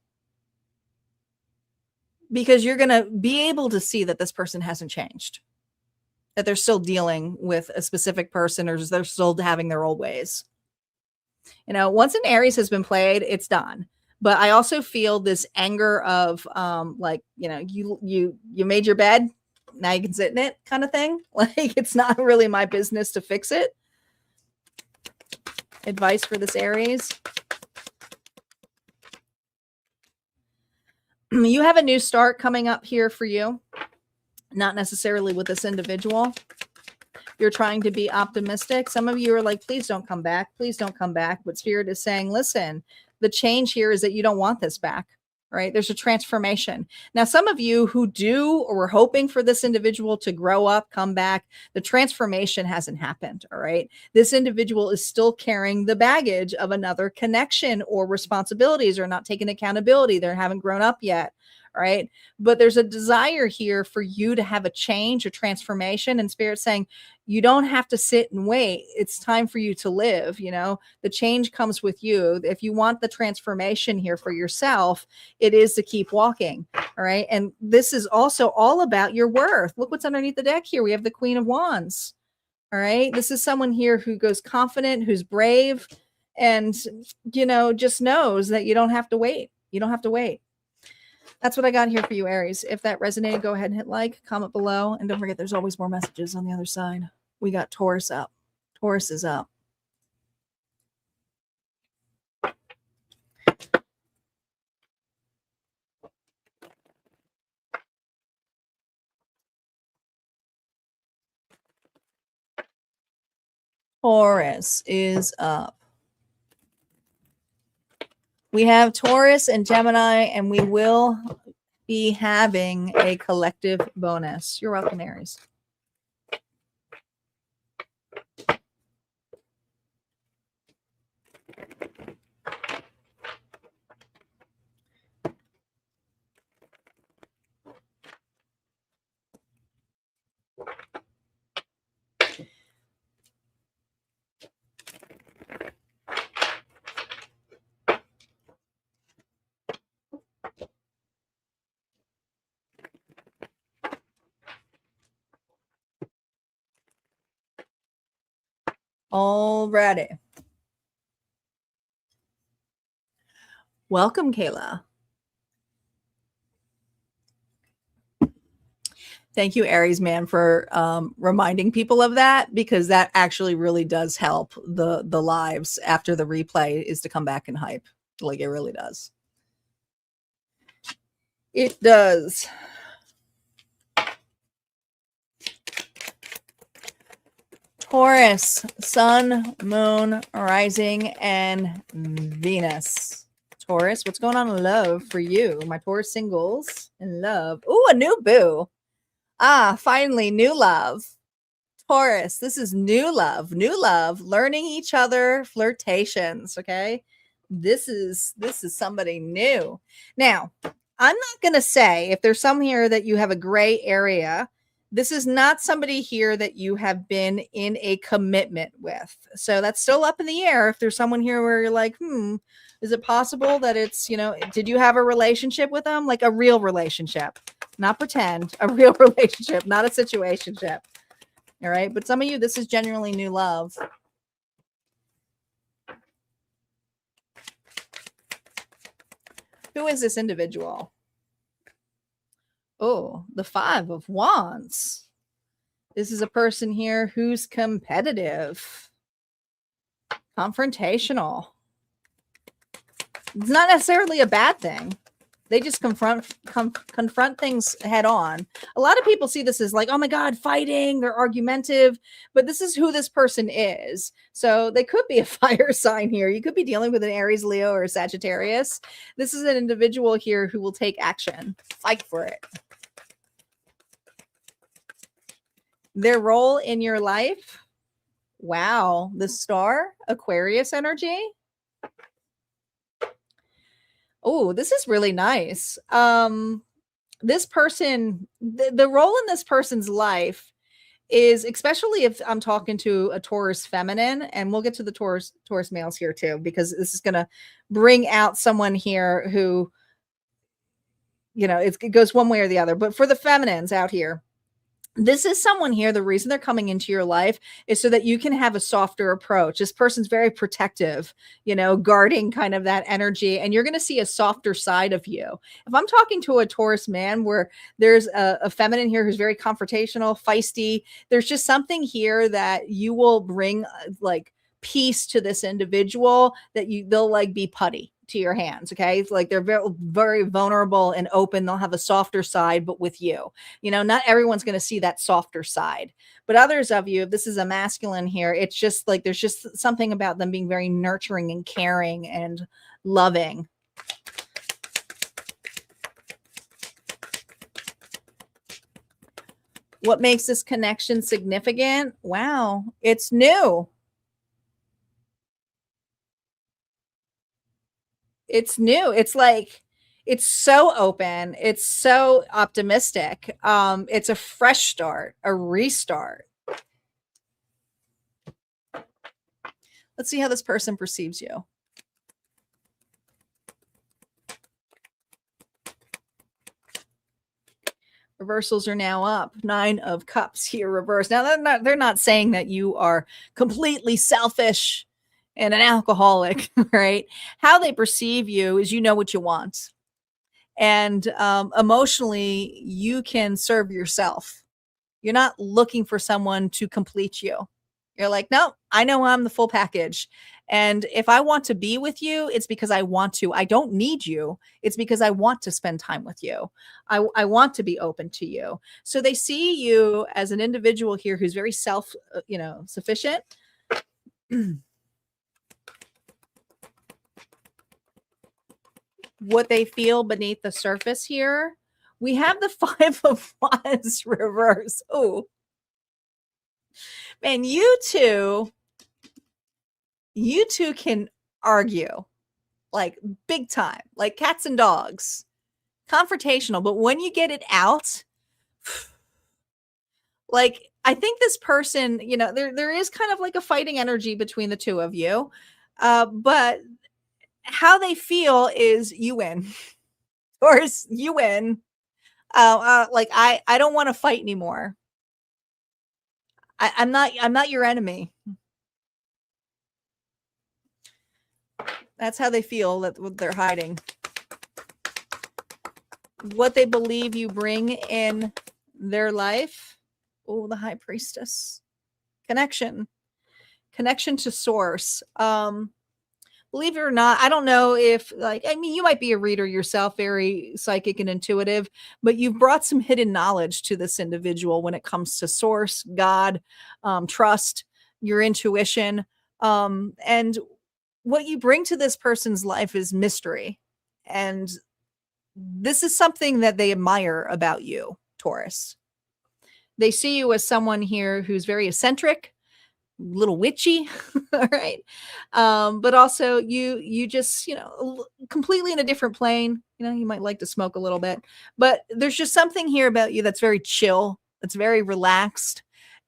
Because you're going to be able to see that this person hasn't changed. That they're still dealing with a specific person or they're still having their old ways. Once an Aries has been played, it's done. But I also feel this anger of you made your bed. Now you can sit in it, kind of thing. Like, it's not really my business to fix it. Advice for this Aries. You have a new start coming up here for you. Not necessarily with this individual. You're trying to be optimistic. Some of you are like, please don't come back. Please don't come back. But Spirit is saying, listen, the change here is that you don't want this back, right? There's a transformation. Now, some of you who do or were hoping for this individual to grow up, come back, the transformation hasn't happened, all right? This individual is still carrying the baggage of another connection or responsibilities or not taking accountability. They haven't grown up yet. Right. But there's a desire here for you to have a change, a transformation, and Spirit saying you don't have to sit and wait. It's time for you to live. You know, the change comes with you. If you want the transformation here for yourself, it is to keep walking. All right. And this is also all about your worth. Look what's underneath the deck here. We have the Queen of Wands. All right. This is someone here who goes confident, who's brave, and, you know, just knows that you don't have to wait. You don't have to wait. That's what I got here for you, Aries. If that resonated, go ahead and hit like, comment below. And don't forget, there's always more messages on the other side. We got Taurus up. Taurus is up. Taurus is up. We have Taurus and Gemini, and we will be having a collective bonus. You're welcome, Aries. Alrighty. Welcome, Kayla. Thank you, Aries man, for reminding people of that, because that actually really does help the lives after the replay is to come back and hype. Like, it really does. It does. Taurus, Sun, Moon, Rising, and Venus. Taurus, what's going on in love for you? My Taurus singles in love. Ooh, a new boo. Ah, finally, new love. Taurus, this is new love, learning each other, flirtations, okay? This is somebody new. Now, I'm not going to say if there's some here that you have a gray area. This is not somebody here that you have been in a commitment with. So that's still up in the air. If there's someone here where you're like, is it possible that it's, you know, did you have a relationship with them? Like a real relationship, not pretend, a real relationship, not a situationship. All right. But some of you, this is genuinely new love. Who is this individual? Oh, the Five of Wands. This is a person here who's competitive, confrontational. It's not necessarily a bad thing. They just confront things head on. A lot of people see this as like, oh my God, fighting, they're argumentative, but this is who this person is. So they could be a fire sign here. You could be dealing with an Aries, Leo, or a Sagittarius. This is an individual here who will take action, fight for it. Their role in your life. Wow. The Star, Aquarius energy. Oh, this is really nice. This person, the role in this person's life is, especially if I'm talking to a Taurus feminine, and we'll get to the Taurus males here too, because this is going to bring out someone here who, you know, it goes one way or the other. But for the feminines out here, this is someone here. The reason they're coming into your life is so that you can have a softer approach. This person's very protective, you know, guarding kind of that energy. And you're going to see a softer side of you. If I'm talking to a Taurus man where there's a feminine here who's very confrontational, feisty, there's just something here that you will bring like peace to this individual that they'll like be putty to your hands. Okay. It's like they're very, very vulnerable and open. They'll have a softer side, but with you, not everyone's going to see that softer side, but others of you, if this is a masculine here, it's just like, there's just something about them being very nurturing and caring and loving. What makes this connection significant? Wow. It's new. It's new. It's like, it's so open. It's so optimistic. It's a fresh start, a restart. Let's see how this person perceives you. Reversals are now up. 9 of Cups here reversed. Now they're not saying that you are completely selfish and an alcoholic, right? How they perceive you is what you want. And emotionally, you can serve yourself. You're not looking for someone to complete you. You're like, no, I know I'm the full package. And if I want to be with you, it's because I want to. I don't need you. It's because I want to spend time with you. I want to be open to you. So they see you as an individual here who's very sufficient. What they feel beneath the surface here. We have the 5 of Wands reverse. Oh, man, you two can argue like big time, like cats and dogs, confrontational. But when you get it out, like, I think this person, there is kind of like a fighting energy between the two of you. But how they feel is you win. Or you win. Like, I don't want to fight anymore. I'm not your enemy. That's how they feel, that what they're hiding. What they believe you bring in their life. Oh, the High Priestess. Connection to source. Believe it or not, I don't know if, you might be a reader yourself, very psychic and intuitive, but you've brought some hidden knowledge to this individual when it comes to source, God, trust, your intuition. And what you bring to this person's life is mystery. And this is something that they admire about you, Taurus. They see you as someone here who's very eccentric, little witchy, all right, but also you just completely in a different plane. You might like to smoke a little bit, but there's just something here about you that's very chill, that's very relaxed,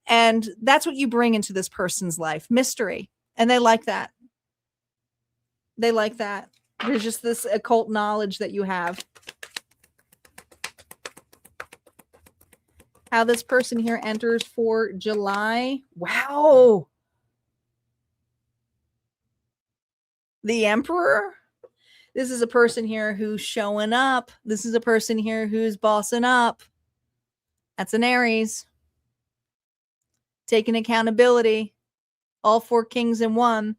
and that's what you bring into this person's life, mystery. And they like that. There's just this occult knowledge that you have. How this person here enters for July. Wow. The Emperor. This is a person here who's showing up. This is a person here who's bossing up. That's an Aries. Taking accountability. All 4 kings in one.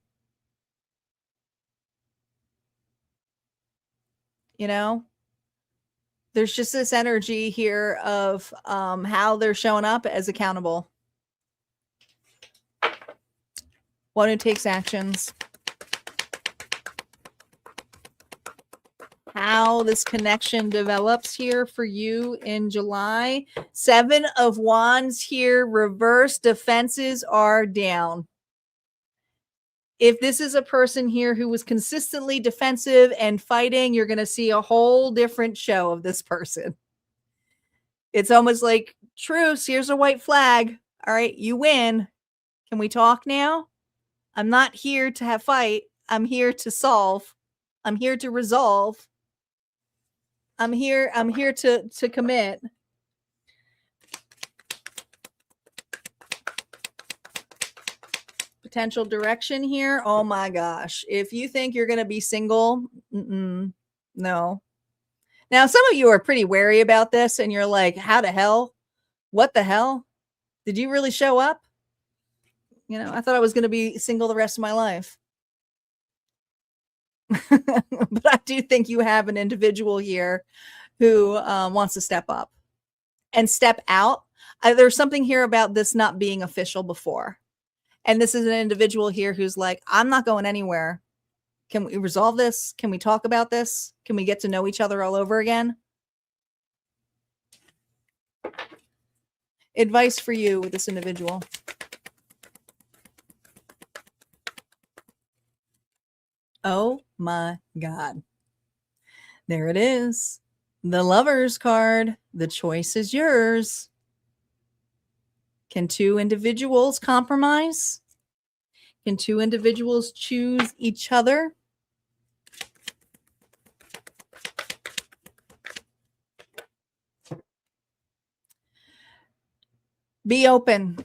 There's just this energy here of how they're showing up as accountable. One who takes actions. How this connection develops here for you in July. 7 of Wands here, reverse. Defenses are down. If this is a person here who was consistently defensive and fighting, you're going to see a whole different show of this person. It's almost like, truce, here's a white flag. All right, you win. Can we talk now? I'm not here to have fight. I'm here to solve. I'm here to resolve. I'm here to commit. Potential direction here. Oh my gosh. If you think you're going to be single, no. Now, some of you are pretty wary about this and you're like, how the hell? What the hell? Did you really show up? You know, I thought I was going to be single the rest of my life. But I do think you have an individual here who wants to step up and step out. There's something here about this not being official before. And this is an individual here who's like, I'm not going anywhere. Can we resolve this? Can we talk about this? Can we get to know each other all over again? Advice for you with this individual. Oh my God. There it is. The Lovers card. The choice is yours. Can two individuals compromise? Can two individuals choose each other? Be open.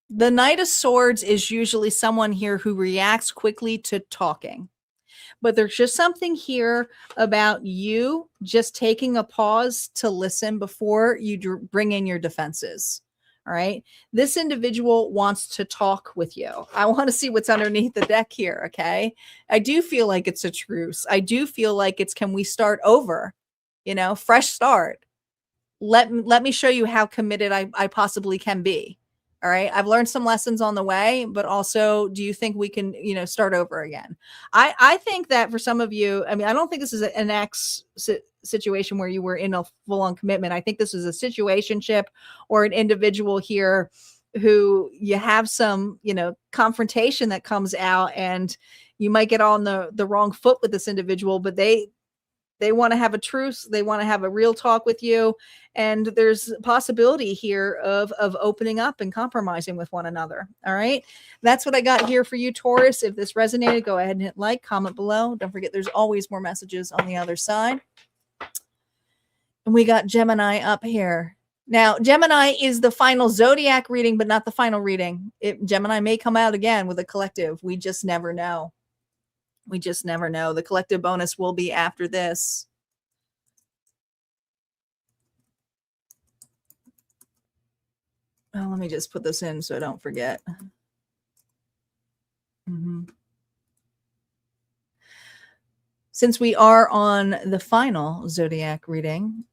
The Knight of Swords is usually someone here who reacts quickly to talking. But there's just something here about you just taking a pause to listen before you bring in your defenses. All right. This individual wants to talk with you. I want to see what's underneath the deck here. Okay. I do feel like it's a truce. I do feel like it's, can we start over? You know, fresh start. Let me show you how committed I possibly can be. All right. I've learned some lessons on the way, but also, do you think we can, you know, start over again? I think that for some of you, I mean, I don't think this is an ex situation where you were in a full-on commitment. I think this is a situationship or an individual here who you have some, you know, confrontation that comes out, and you might get on the wrong foot with this individual, but they want to have a truce. They want to have a real talk with you. And there's a possibility here of opening up and compromising with one another. All right. That's what I got here for you, Taurus. If this resonated, go ahead and hit like, comment below. Don't forget, there's always more messages on the other side. And we got Gemini up here. Now, Gemini is the final zodiac reading, but not the final reading. Gemini may come out again with a collective. We just never know. We just never know. The collective bonus will be after this. Oh, let me just put this in so I don't forget. Since we are on the final zodiac reading,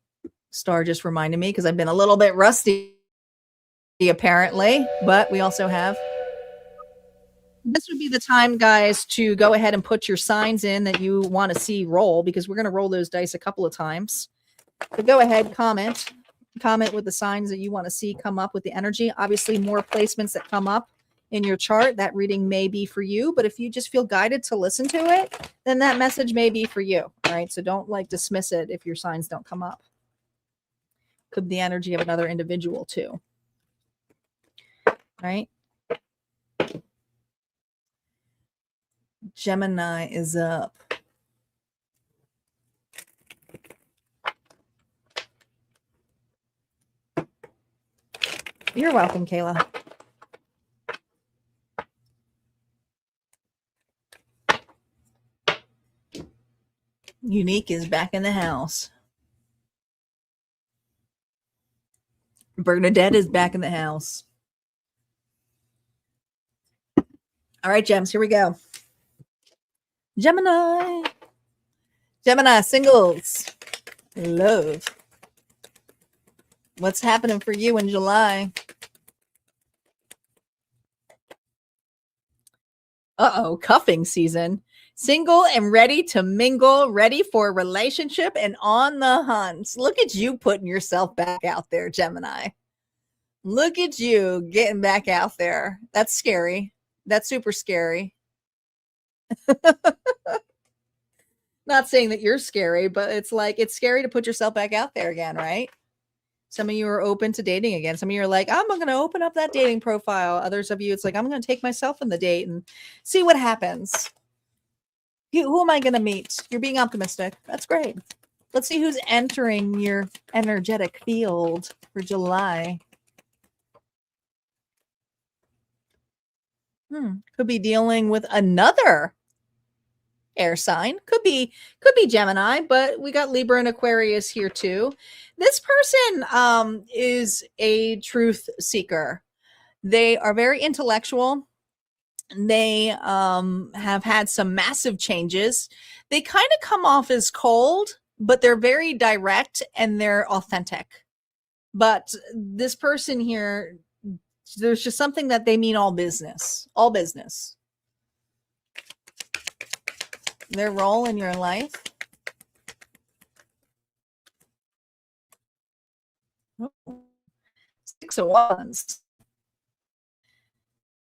Star just reminded me, because I've been a little bit rusty apparently, but we also have, this would be the time, guys, to go ahead and put your signs in that you want to see roll, because we're going to roll those dice a couple of times. So go ahead, comment with the signs that you want to see come up with the energy. Obviously, more placements that come up in your chart, that reading may be for you. But if you just feel guided to listen to it, then that message may be for you. All right. So don't like dismiss it if your signs don't come up. Could be the energy of another individual too. All right. Gemini is up. You're welcome, Kayla. Unique is back in the house. Bernadette is back in the house. All right, Gems, here we go. Gemini. Gemini singles. Love. What's happening for you in July? Uh-oh, cuffing season. Single and ready to mingle, ready for a relationship and on the hunt. Look at you putting yourself back out there, Gemini. Look at you getting back out there. That's scary. That's super scary. Not saying that you're scary, but it's like, it's scary to put yourself back out there again, right? Some of you are open to dating again. Some of you are like, I'm going to open up that dating profile. Others of you, it's like, I'm going to take myself in the date and see what happens. Who am I going to meet? You're being optimistic. That's great. Let's see who's entering your energetic field for July. Could be dealing with another air sign. Could be Gemini, but we got Libra and Aquarius here too. This person is a truth seeker. They are very intellectual. They have had some massive changes. They kind of come off as cold, but they're very direct and they're authentic. But this person here, there's just something that they mean all business, all business. Their role in your life. Six of Wands.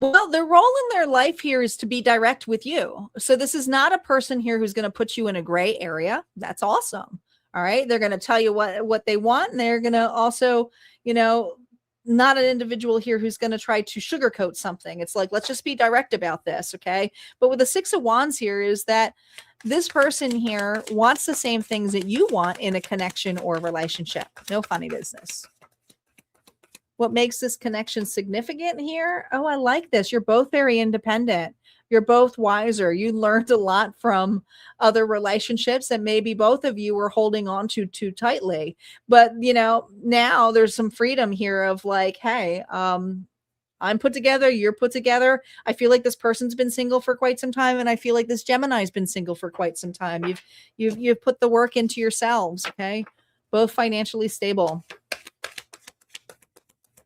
Well, their role in their life here is to be direct with you. So this is not a person here who's going to put you in a gray area. That's awesome. All right. They're going to tell you what they want. And they're going to also, not an individual here who's going to try to sugarcoat something. It's like, let's just be direct about this. Okay. But with the Six of Wands here is that this person here wants the same things that you want in a connection or a relationship. No funny business. What makes this connection significant here? Oh, I like this. You're both very independent. You're both wiser. You learned a lot from other relationships that maybe both of you were holding on to too tightly. But, now there's some freedom here of like, hey, I'm put together. You're put together. I feel like this person's been single for quite some time. And I feel like this Gemini's been single for quite some time. You've put the work into yourselves. Okay. Both financially stable.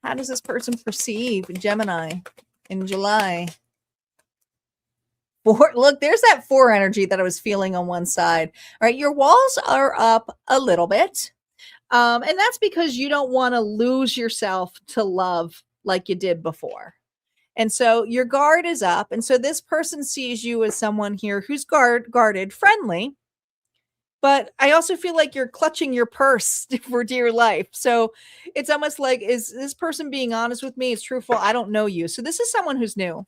How does this person perceive Gemini in July? Look, there's that 4 energy that I was feeling on one side. All right, your walls are up a little bit. And that's because you don't want to lose yourself to love like you did before. And so your guard is up. And so this person sees you as someone here who's guarded, friendly. But I also feel like you're clutching your purse for dear life. So it's almost like, is this person being honest with me? It's truthful. I don't know you. So this is someone who's new.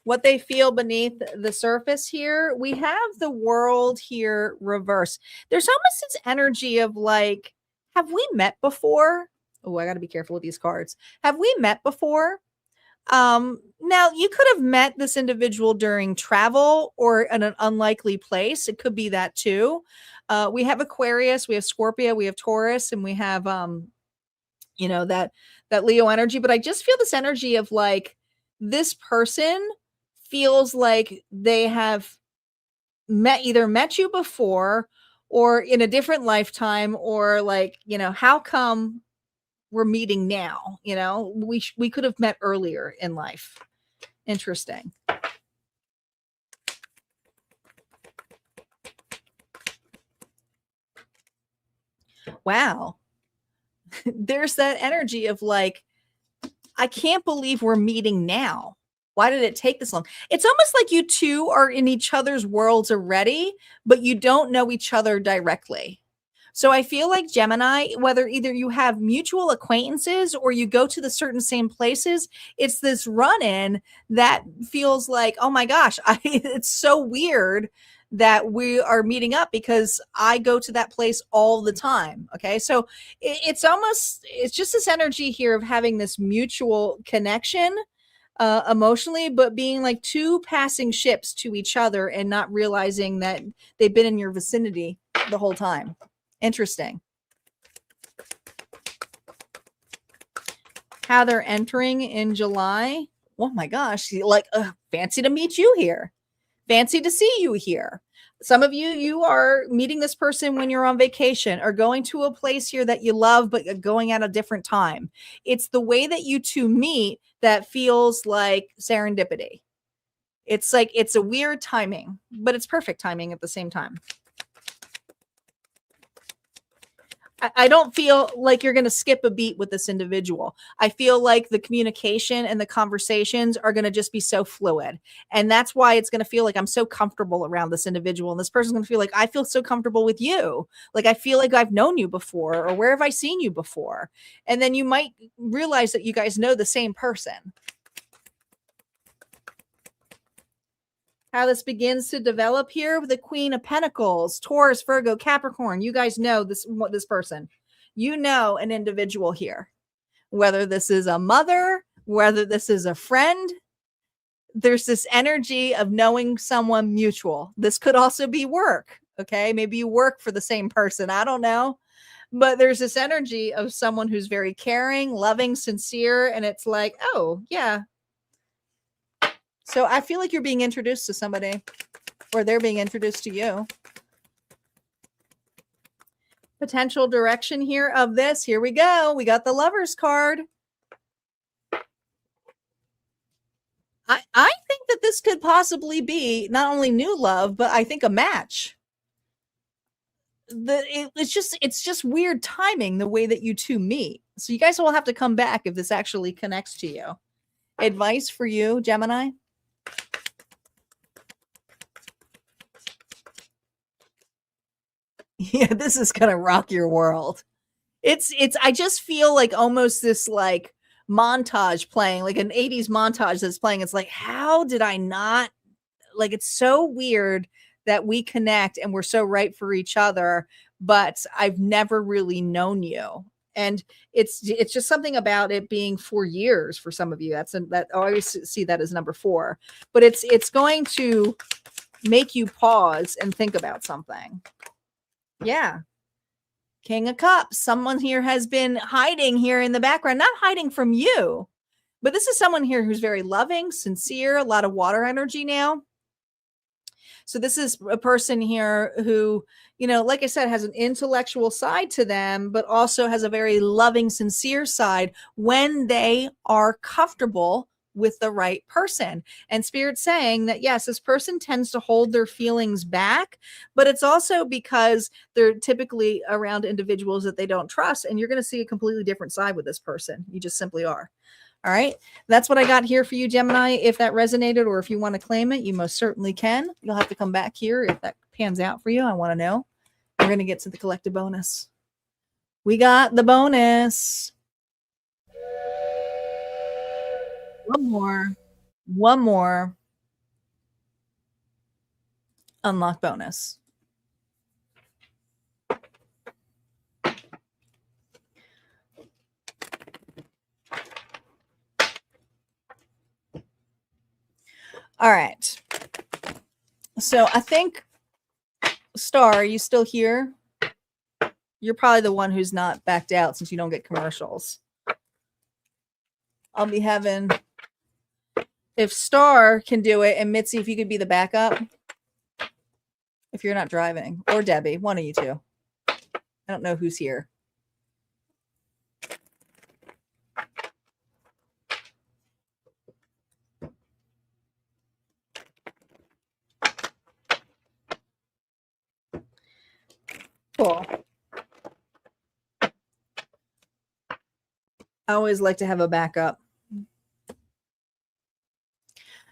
What they feel beneath the surface here, we have the World here reverse. There's almost this energy of like, have we met before? Oh, I got to be careful with these cards. Have we met before? Now you could have met this individual during travel or in an unlikely place. It could be that too. We have Aquarius, we have Scorpio, we have Taurus, and we have, that Leo energy. But I just feel this energy of like, this person feels like they have either met you before or in a different lifetime, or like, how come we're meeting now? We could have met earlier in life. Interesting. Wow. There's that energy of like, I can't believe we're meeting now. Why did it take this long? It's almost like you two are in each other's worlds already, but you don't know each other directly. So I feel like Gemini, whether either you have mutual acquaintances or you go to the certain same places, it's this run-in that feels like, oh my gosh, it's so weird that we are meeting up because I go to that place all the time. Okay. So it's just this energy here of having this mutual connection emotionally, but being like two passing ships to each other and not realizing that they've been in your vicinity the whole time. Interesting. How they're entering in July. Oh my gosh. Like, fancy to meet you here. Fancy to see you here. Some of you are meeting this person when you're on vacation or going to a place here that you love, but going at a different time. It's the way that you two meet that feels like serendipity. It's like, it's a weird timing, but it's perfect timing at the same time. I don't feel like you're going to skip a beat with this individual. I feel like the communication and the conversations are going to just be so fluid. And that's why it's going to feel like I'm so comfortable around this individual. And this person's going to feel like, I feel so comfortable with you. Like, I feel like I've known you before, or where have I seen you before? And then you might realize that you guys know the same person. How this begins to develop here with the Queen of Pentacles, Taurus, Virgo, Capricorn. You guys know this person. You know an individual here. Whether this is a mother, whether this is a friend, there's this energy of knowing someone mutual. This could also be work, okay? Maybe you work for the same person. I don't know. But there's this energy of someone who's very caring, loving, sincere, and it's like, oh, yeah. So I feel like you're being introduced to somebody, or they're being introduced to you. Potential direction here of this. Here we go. We got the Lovers card. I think that this could possibly be not only new love, but I think a match. It's just weird timing the way that you two meet. So you guys will have to come back if this actually connects to you. Advice for you, Gemini? Yeah, this is gonna rock your world. It's I just feel like almost this like montage playing, like an 80s montage that's playing. It's like, how did I not, like, it's so weird that we connect and we're so right for each other, but I've never really known you. And it's just something about it being 4 years for some of you. That I always see that as number 4. But it's going to make you pause and think about something. Yeah. King of Cups. Someone here has been hiding here in the background, not hiding from you, but this is someone here who's very loving, sincere, a lot of water energy now. So this is a person here who, you know, like I said, has an intellectual side to them, but also has a very loving, sincere side when they are comfortable with the right person. And Spirit's saying that, yes, this person tends to hold their feelings back, but it's also because they're typically around individuals that they don't trust. And you're going to see a completely different side with this person. You just simply are. All right. That's what I got here for you, Gemini. If that resonated or if you want to claim it, you most certainly can. You'll have to come back here if that pans out for you. I want to know. We're going to get to the collective bonus. We got the bonus. One more. Unlock bonus. All right. So I think, Star, are you still here? You're probably the one who's not backed out since you don't get commercials. I'll be having, if Star can do it, and Mitzi, if you could be the backup, if you're not driving, or Debbie, one of you two. I don't know who's here. Cool. I always like to have a backup.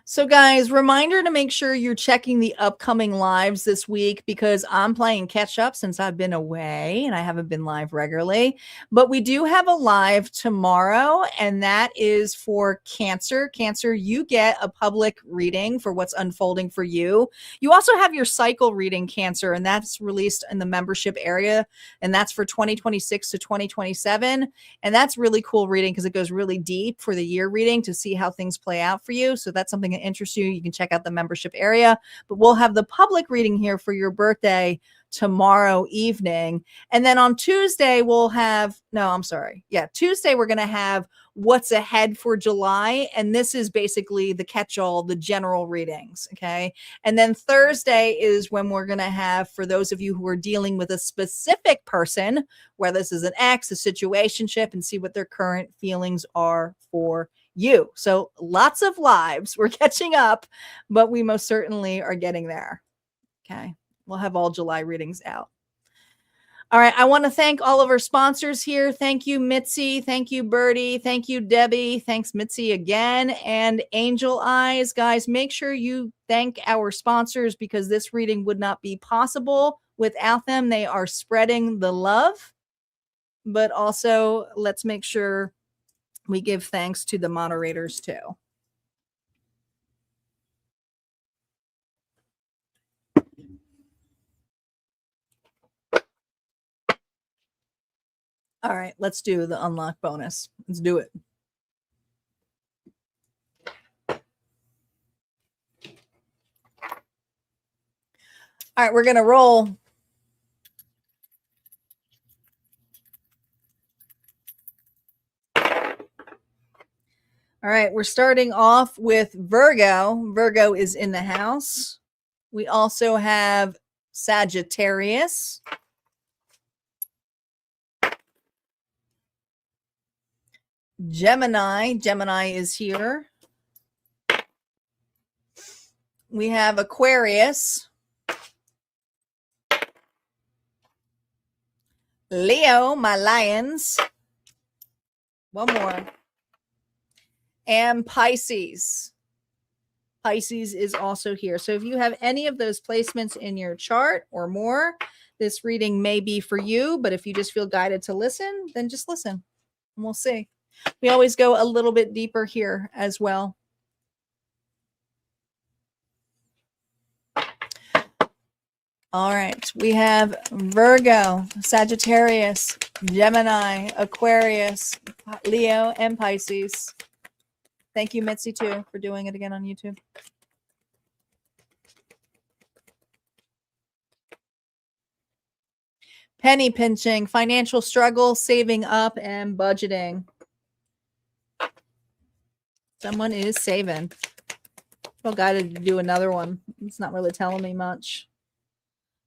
So guys, reminder to make sure you're checking the upcoming lives this week because I'm playing catch up since I've been away and I haven't been live regularly. But we do have a live tomorrow, and that is for Cancer. Cancer, you get a public reading for what's unfolding for you. You also have your cycle reading, Cancer, and that's released in the membership area, and that's for 2026 to 2027. And that's really cool reading because it goes really deep for the year reading to see how things play out for you. So that's something that interests you. You can check out the membership area, but we'll have the public reading here for your birthday tomorrow evening. And then on Tuesday, we'll have, no, I'm sorry. Yeah, Tuesday, we're going to have what's ahead for July. And this is basically the catch-all, the general readings. Okay. And then Thursday is when we're going to have, for those of you who are dealing with a specific person, whether this is an ex, a situationship, and see what their current feelings are for you. So lots of lives. We're catching up, but we most certainly are getting there. Okay. We'll have all July readings out. All right. I want to thank all of our sponsors here. Thank you, Mitzi. Thank you, Birdie. Thank you, Debbie. Thanks, Mitzi, again. And Angel Eyes. Guys, make sure you thank our sponsors because this reading would not be possible without them. They are spreading the love, but also let's make sure we give thanks to the moderators too. All right, let's do the unlock bonus. Let's do it. All right, we're going to roll. All right, we're starting off with Virgo. Virgo is in the house. We also have Sagittarius, Gemini. Gemini is here. We have Aquarius, Leo, my lions. One more. And Pisces. Pisces is also here. So if you have any of those placements in your chart or more, this reading may be for you. But if you just feel guided to listen, then just listen and we'll see. We always go a little bit deeper here as well. All right. We have Virgo, Sagittarius, Gemini, Aquarius, Leo, and Pisces. Thank you, Mitzi, too, for doing it again on YouTube. Penny pinching, financial struggle, saving up, and budgeting. Someone is saving. Feel guided to do another one. It's not really telling me much.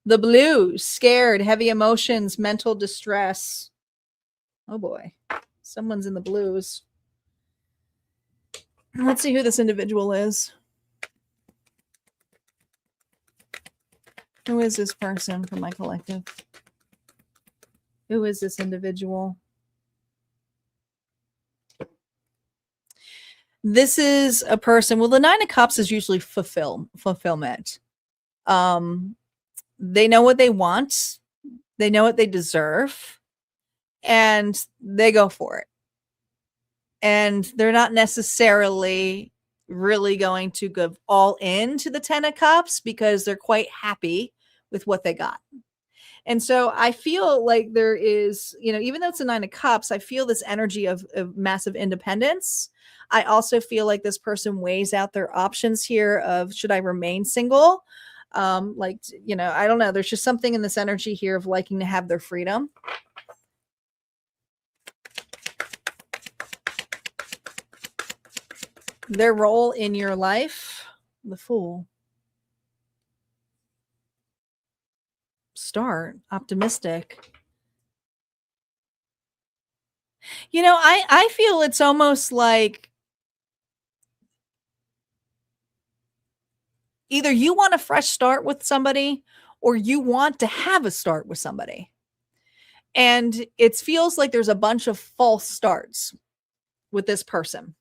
The blues, scared, heavy emotions, mental distress. Oh boy. Someone's in the blues. Let's see who this individual is. Who is this person from my collective? Who is this individual? This is a person. Well, the Nine of Cups is usually fulfillment. They know what they want. They know what they deserve. And they go for it. And they're not necessarily really going to go all in to the Ten of Cups because they're quite happy with what they got. And so I feel like there is, even though it's a Nine of Cups, I feel this energy of massive independence. I also feel like this person weighs out their options here of, should I remain single? I don't know. There's just something in this energy here of liking to have their freedom. Their role in your life, the Fool. Start optimistic. I feel it's almost like either you want a fresh start with somebody or you want to have a start with somebody. And it feels like there's a bunch of false starts with this person.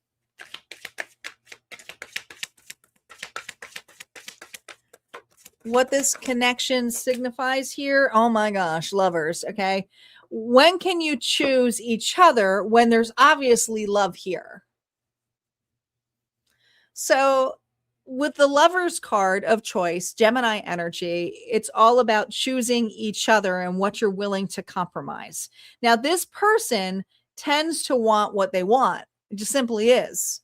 What this connection signifies here, oh my gosh, lovers, okay? When can you choose each other when there's obviously love here? So with the Lovers card of choice, Gemini energy, it's all about choosing each other and what you're willing to compromise. Now, this person tends to want what they want. It just simply is.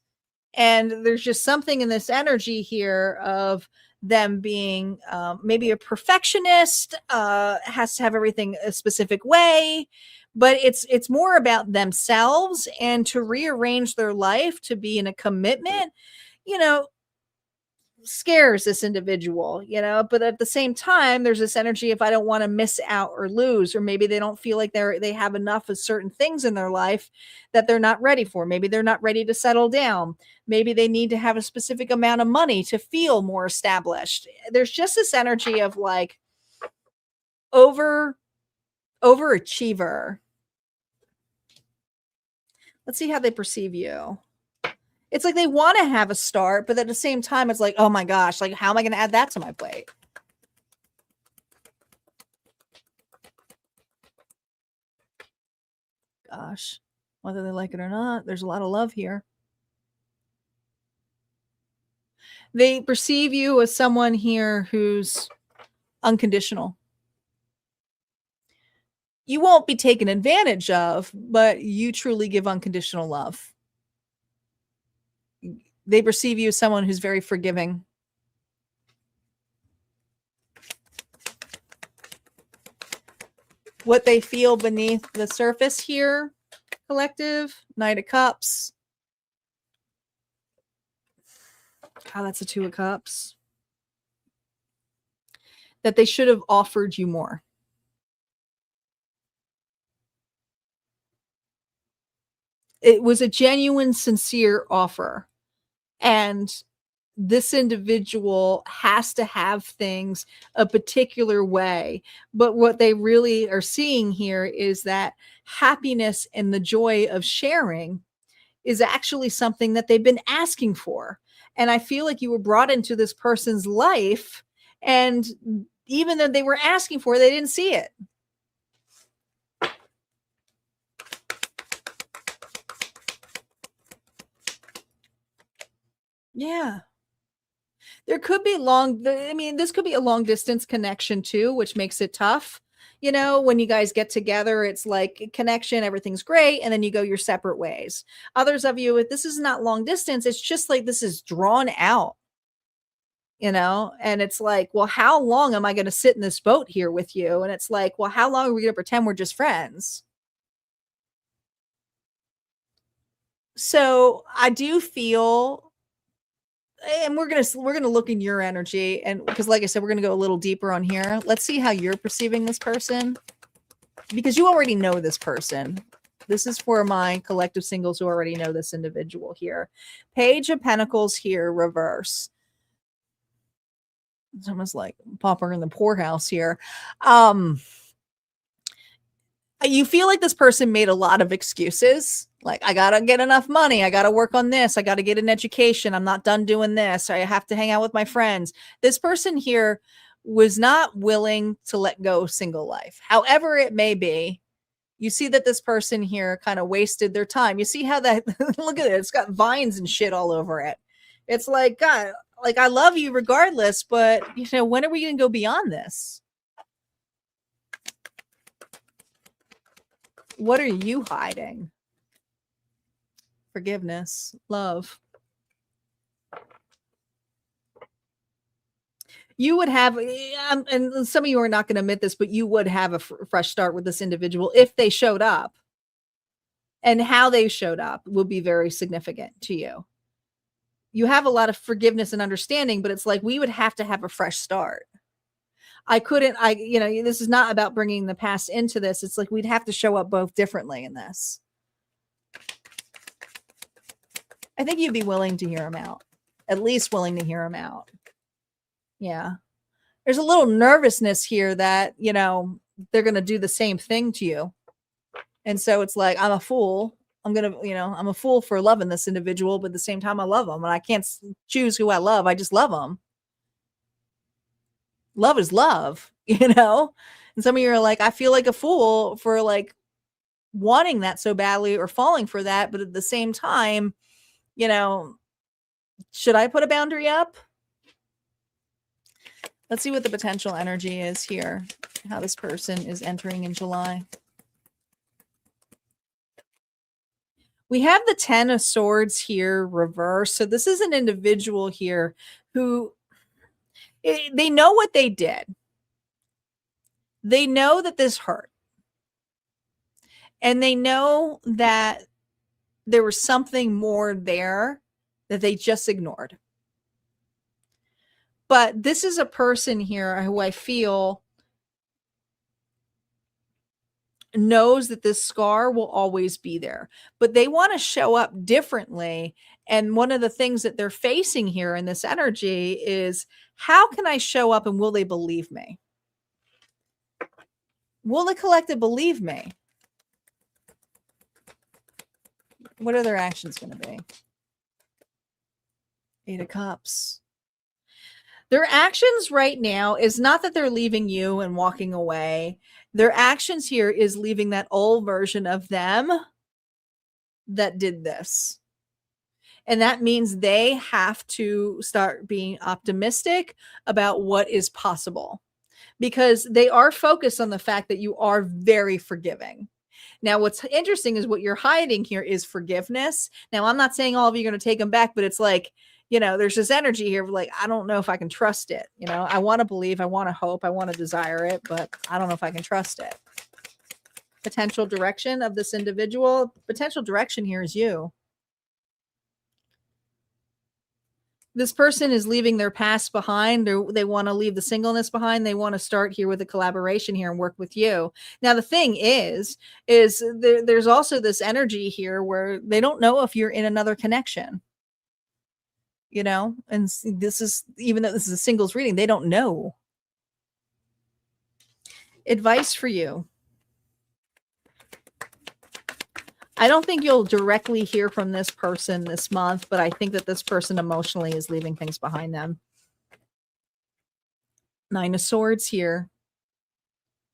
And there's just something in this energy here of them being maybe a perfectionist, has to have everything a specific way, but it's more about themselves and to rearrange their life to be in a commitment, scares this individual, but at the same time, there's this energy if I don't want to miss out or lose, or maybe they don't feel like they have enough of certain things in their life that they're not ready for. Maybe they're not ready to settle down. Maybe they need to have a specific amount of money to feel more established. There's just this energy of like overachiever. Let's see how they perceive you. It's like they want to have a start, but at the same time, it's like, oh my gosh, like, how am I going to add that to my plate? Gosh, whether they like it or not, there's a lot of love here. They perceive you as someone here who's unconditional. You won't be taken advantage of, but you truly give unconditional love. They perceive you as someone who's very forgiving. What they feel beneath the surface here, collective, Knight of Cups. Oh, that's a Two of Cups. That they should have offered you more. It was a genuine, sincere offer. And this individual has to have things a particular way. But what they really are seeing here is that happiness and the joy of sharing is actually something that they've been asking for. And I feel like you were brought into this person's life, and even though they were asking for it, they didn't see it. Yeah. There could be this could be a long distance connection too, which makes it tough. You know, when you guys get together, it's like connection, everything's great, and then you go your separate ways. Others of you, if this is not long distance, it's just like this is drawn out, you know, and it's like, well, how long am I going to sit in this boat here with you? And it's like, well, how long are we going to pretend we're just friends? So I do feel, and we're gonna look in your energy, and because like I said, we're gonna go a little deeper on here. Let's see how you're perceiving this person, because you already know this person. This is for my collective singles who already know this individual here. Page of Pentacles here, reverse. It's almost like pauper in the poorhouse here. You feel like this person made a lot of excuses. Like, I got to get enough money. I got to work on this. I got to get an education. I'm not done doing this. I have to hang out with my friends. This person here was not willing to let go of single life. However it may be, you see that this person here kind of wasted their time. You see how that, look at it. It's got vines and shit all over it. It's like, God, like, I love you regardless, but you know, when are we going to go beyond this? What are you hiding? Forgiveness, love. You would have, and some of you are not going to admit this, but you would have a fresh start with this individual if they showed up. And how they showed up will be very significant to you. You have a lot of forgiveness and understanding, but it's like we would have to have a fresh start. This is not about bringing the past into this. It's like we'd have to show up both differently in this. I think you'd be willing to hear him out, at least willing to hear him out. Yeah. There's a little nervousness here that, you know, they're going to do the same thing to you. And so it's like, I'm a fool. I'm a fool for loving this individual, but at the same time, I love them, and I can't choose who I love. I just love them. Love is love, you know? And some of you are like, I feel like a fool for like wanting that so badly or falling for that. But at the same time, you know, should I put a boundary up? Let's see what the potential energy is here, how this person is entering in July. We have the 10 of Swords here reversed. So this is an individual here who, they know what they did. They know that this hurt. And they know that there was something more there that they just ignored. But this is a person here who I feel knows that this scar will always be there, but they want to show up differently. And one of the things that they're facing here in this energy is, how can I show up and will they believe me? Will the collective believe me? What are their actions going to be? 8 of Cups. Their actions right now is not that they're leaving you and walking away. Their actions here is leaving that old version of them that did this. And that means they have to start being optimistic about what is possible, because they are focused on the fact that you are very forgiving. Now, what's interesting is what you're hiding here is forgiveness. Now, I'm not saying all of you are going to take them back, but it's like, you know, there's this energy here of like, I don't know if I can trust it. You know, I want to believe, I want to hope, I want to desire it, but I don't know if I can trust it. Potential direction of this individual. Potential direction here is you. This person is leaving their past behind. They want to leave the singleness behind. They want to start here with a collaboration here and work with you. Now, the thing is there's also this energy here where they don't know if you're in another connection, you know, and this is, even though this is a singles reading, they don't know. Advice for you. I don't think you'll directly hear from this person this month, but I think that this person emotionally is leaving things behind them. 9 of Swords here.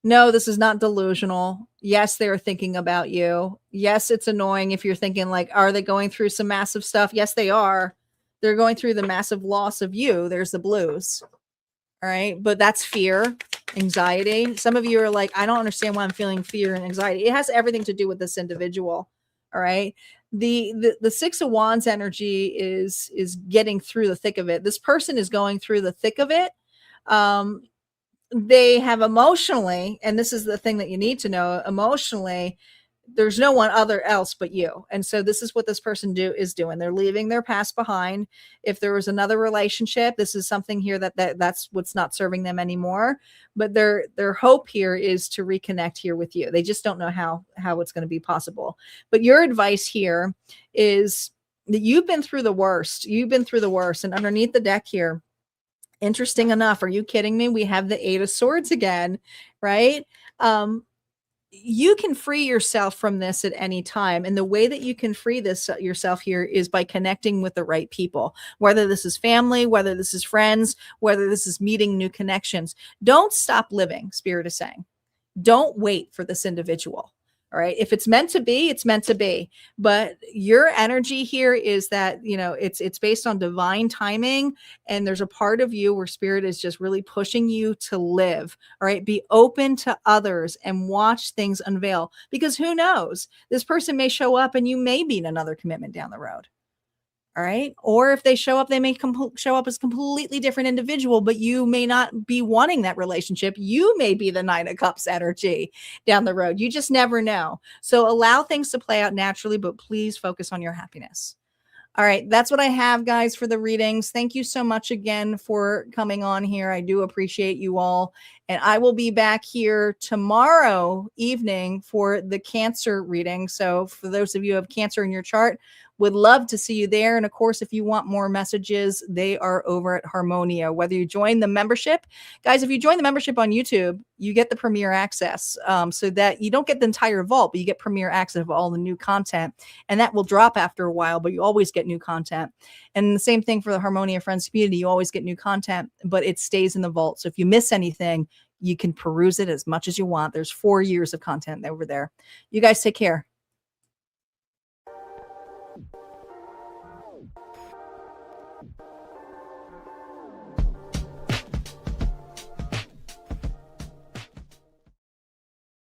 No, this is not delusional. Yes, they're thinking about you. Yes, it's annoying if you're thinking like, are they going through some massive stuff? Yes, they are. They're going through the massive loss of you. There's the blues. All right. But that's fear, anxiety. Some of you are like, I don't understand why I'm feeling fear and anxiety. It has everything to do with this individual. All right. The 6 of Wands energy is getting through the thick of it. This person is going through the thick of it. They have emotionally, and this is the thing that you need to know, emotionally, there's no one other else but you. And so this is what this person is doing. They're leaving their past behind. If there was another relationship, this is something here that's what's not serving them anymore. But their hope here is to reconnect here with you. They just don't know how it's going to be possible. But your advice here is that you've been through the worst. You've been through the worst. And underneath the deck here, interesting enough, are you kidding me? We have the 8 of Swords again, right? You can free yourself from this at any time. And the way that you can free this yourself here is by connecting with the right people, whether this is family, whether this is friends, whether this is meeting new connections. Don't stop living, Spirit is saying. Don't wait for this individual. All right. If it's meant to be, it's meant to be. But your energy here is that, you know, it's based on divine timing. And there's a part of you where Spirit is just really pushing you to live. All right. Be open to others and watch things unveil, because who knows? This person may show up and you may be in another commitment down the road. All right. Or if they show up, they may show up as a completely different individual, but you may not be wanting that relationship. You may be the 9 of Cups energy down the road. You just never know. So allow things to play out naturally, but please focus on your happiness. All right. That's what I have, guys, for the readings. Thank you so much again for coming on here. I do appreciate you all. And I will be back here tomorrow evening for the Cancer reading. So for those of you who have Cancer in your chart, would love to see you there. And of course, if you want more messages, they are over at Harmonia. Whether you join the membership, guys, if you join the membership on YouTube, you get the premiere access, so that you don't get the entire vault, but you get premiere access of all the new content. And that will drop after a while, but you always get new content. And the same thing for the Harmonia Friends community. You always get new content, but it stays in the vault. So if you miss anything, you can peruse it as much as you want. There's 4 years of content over there. You guys take care.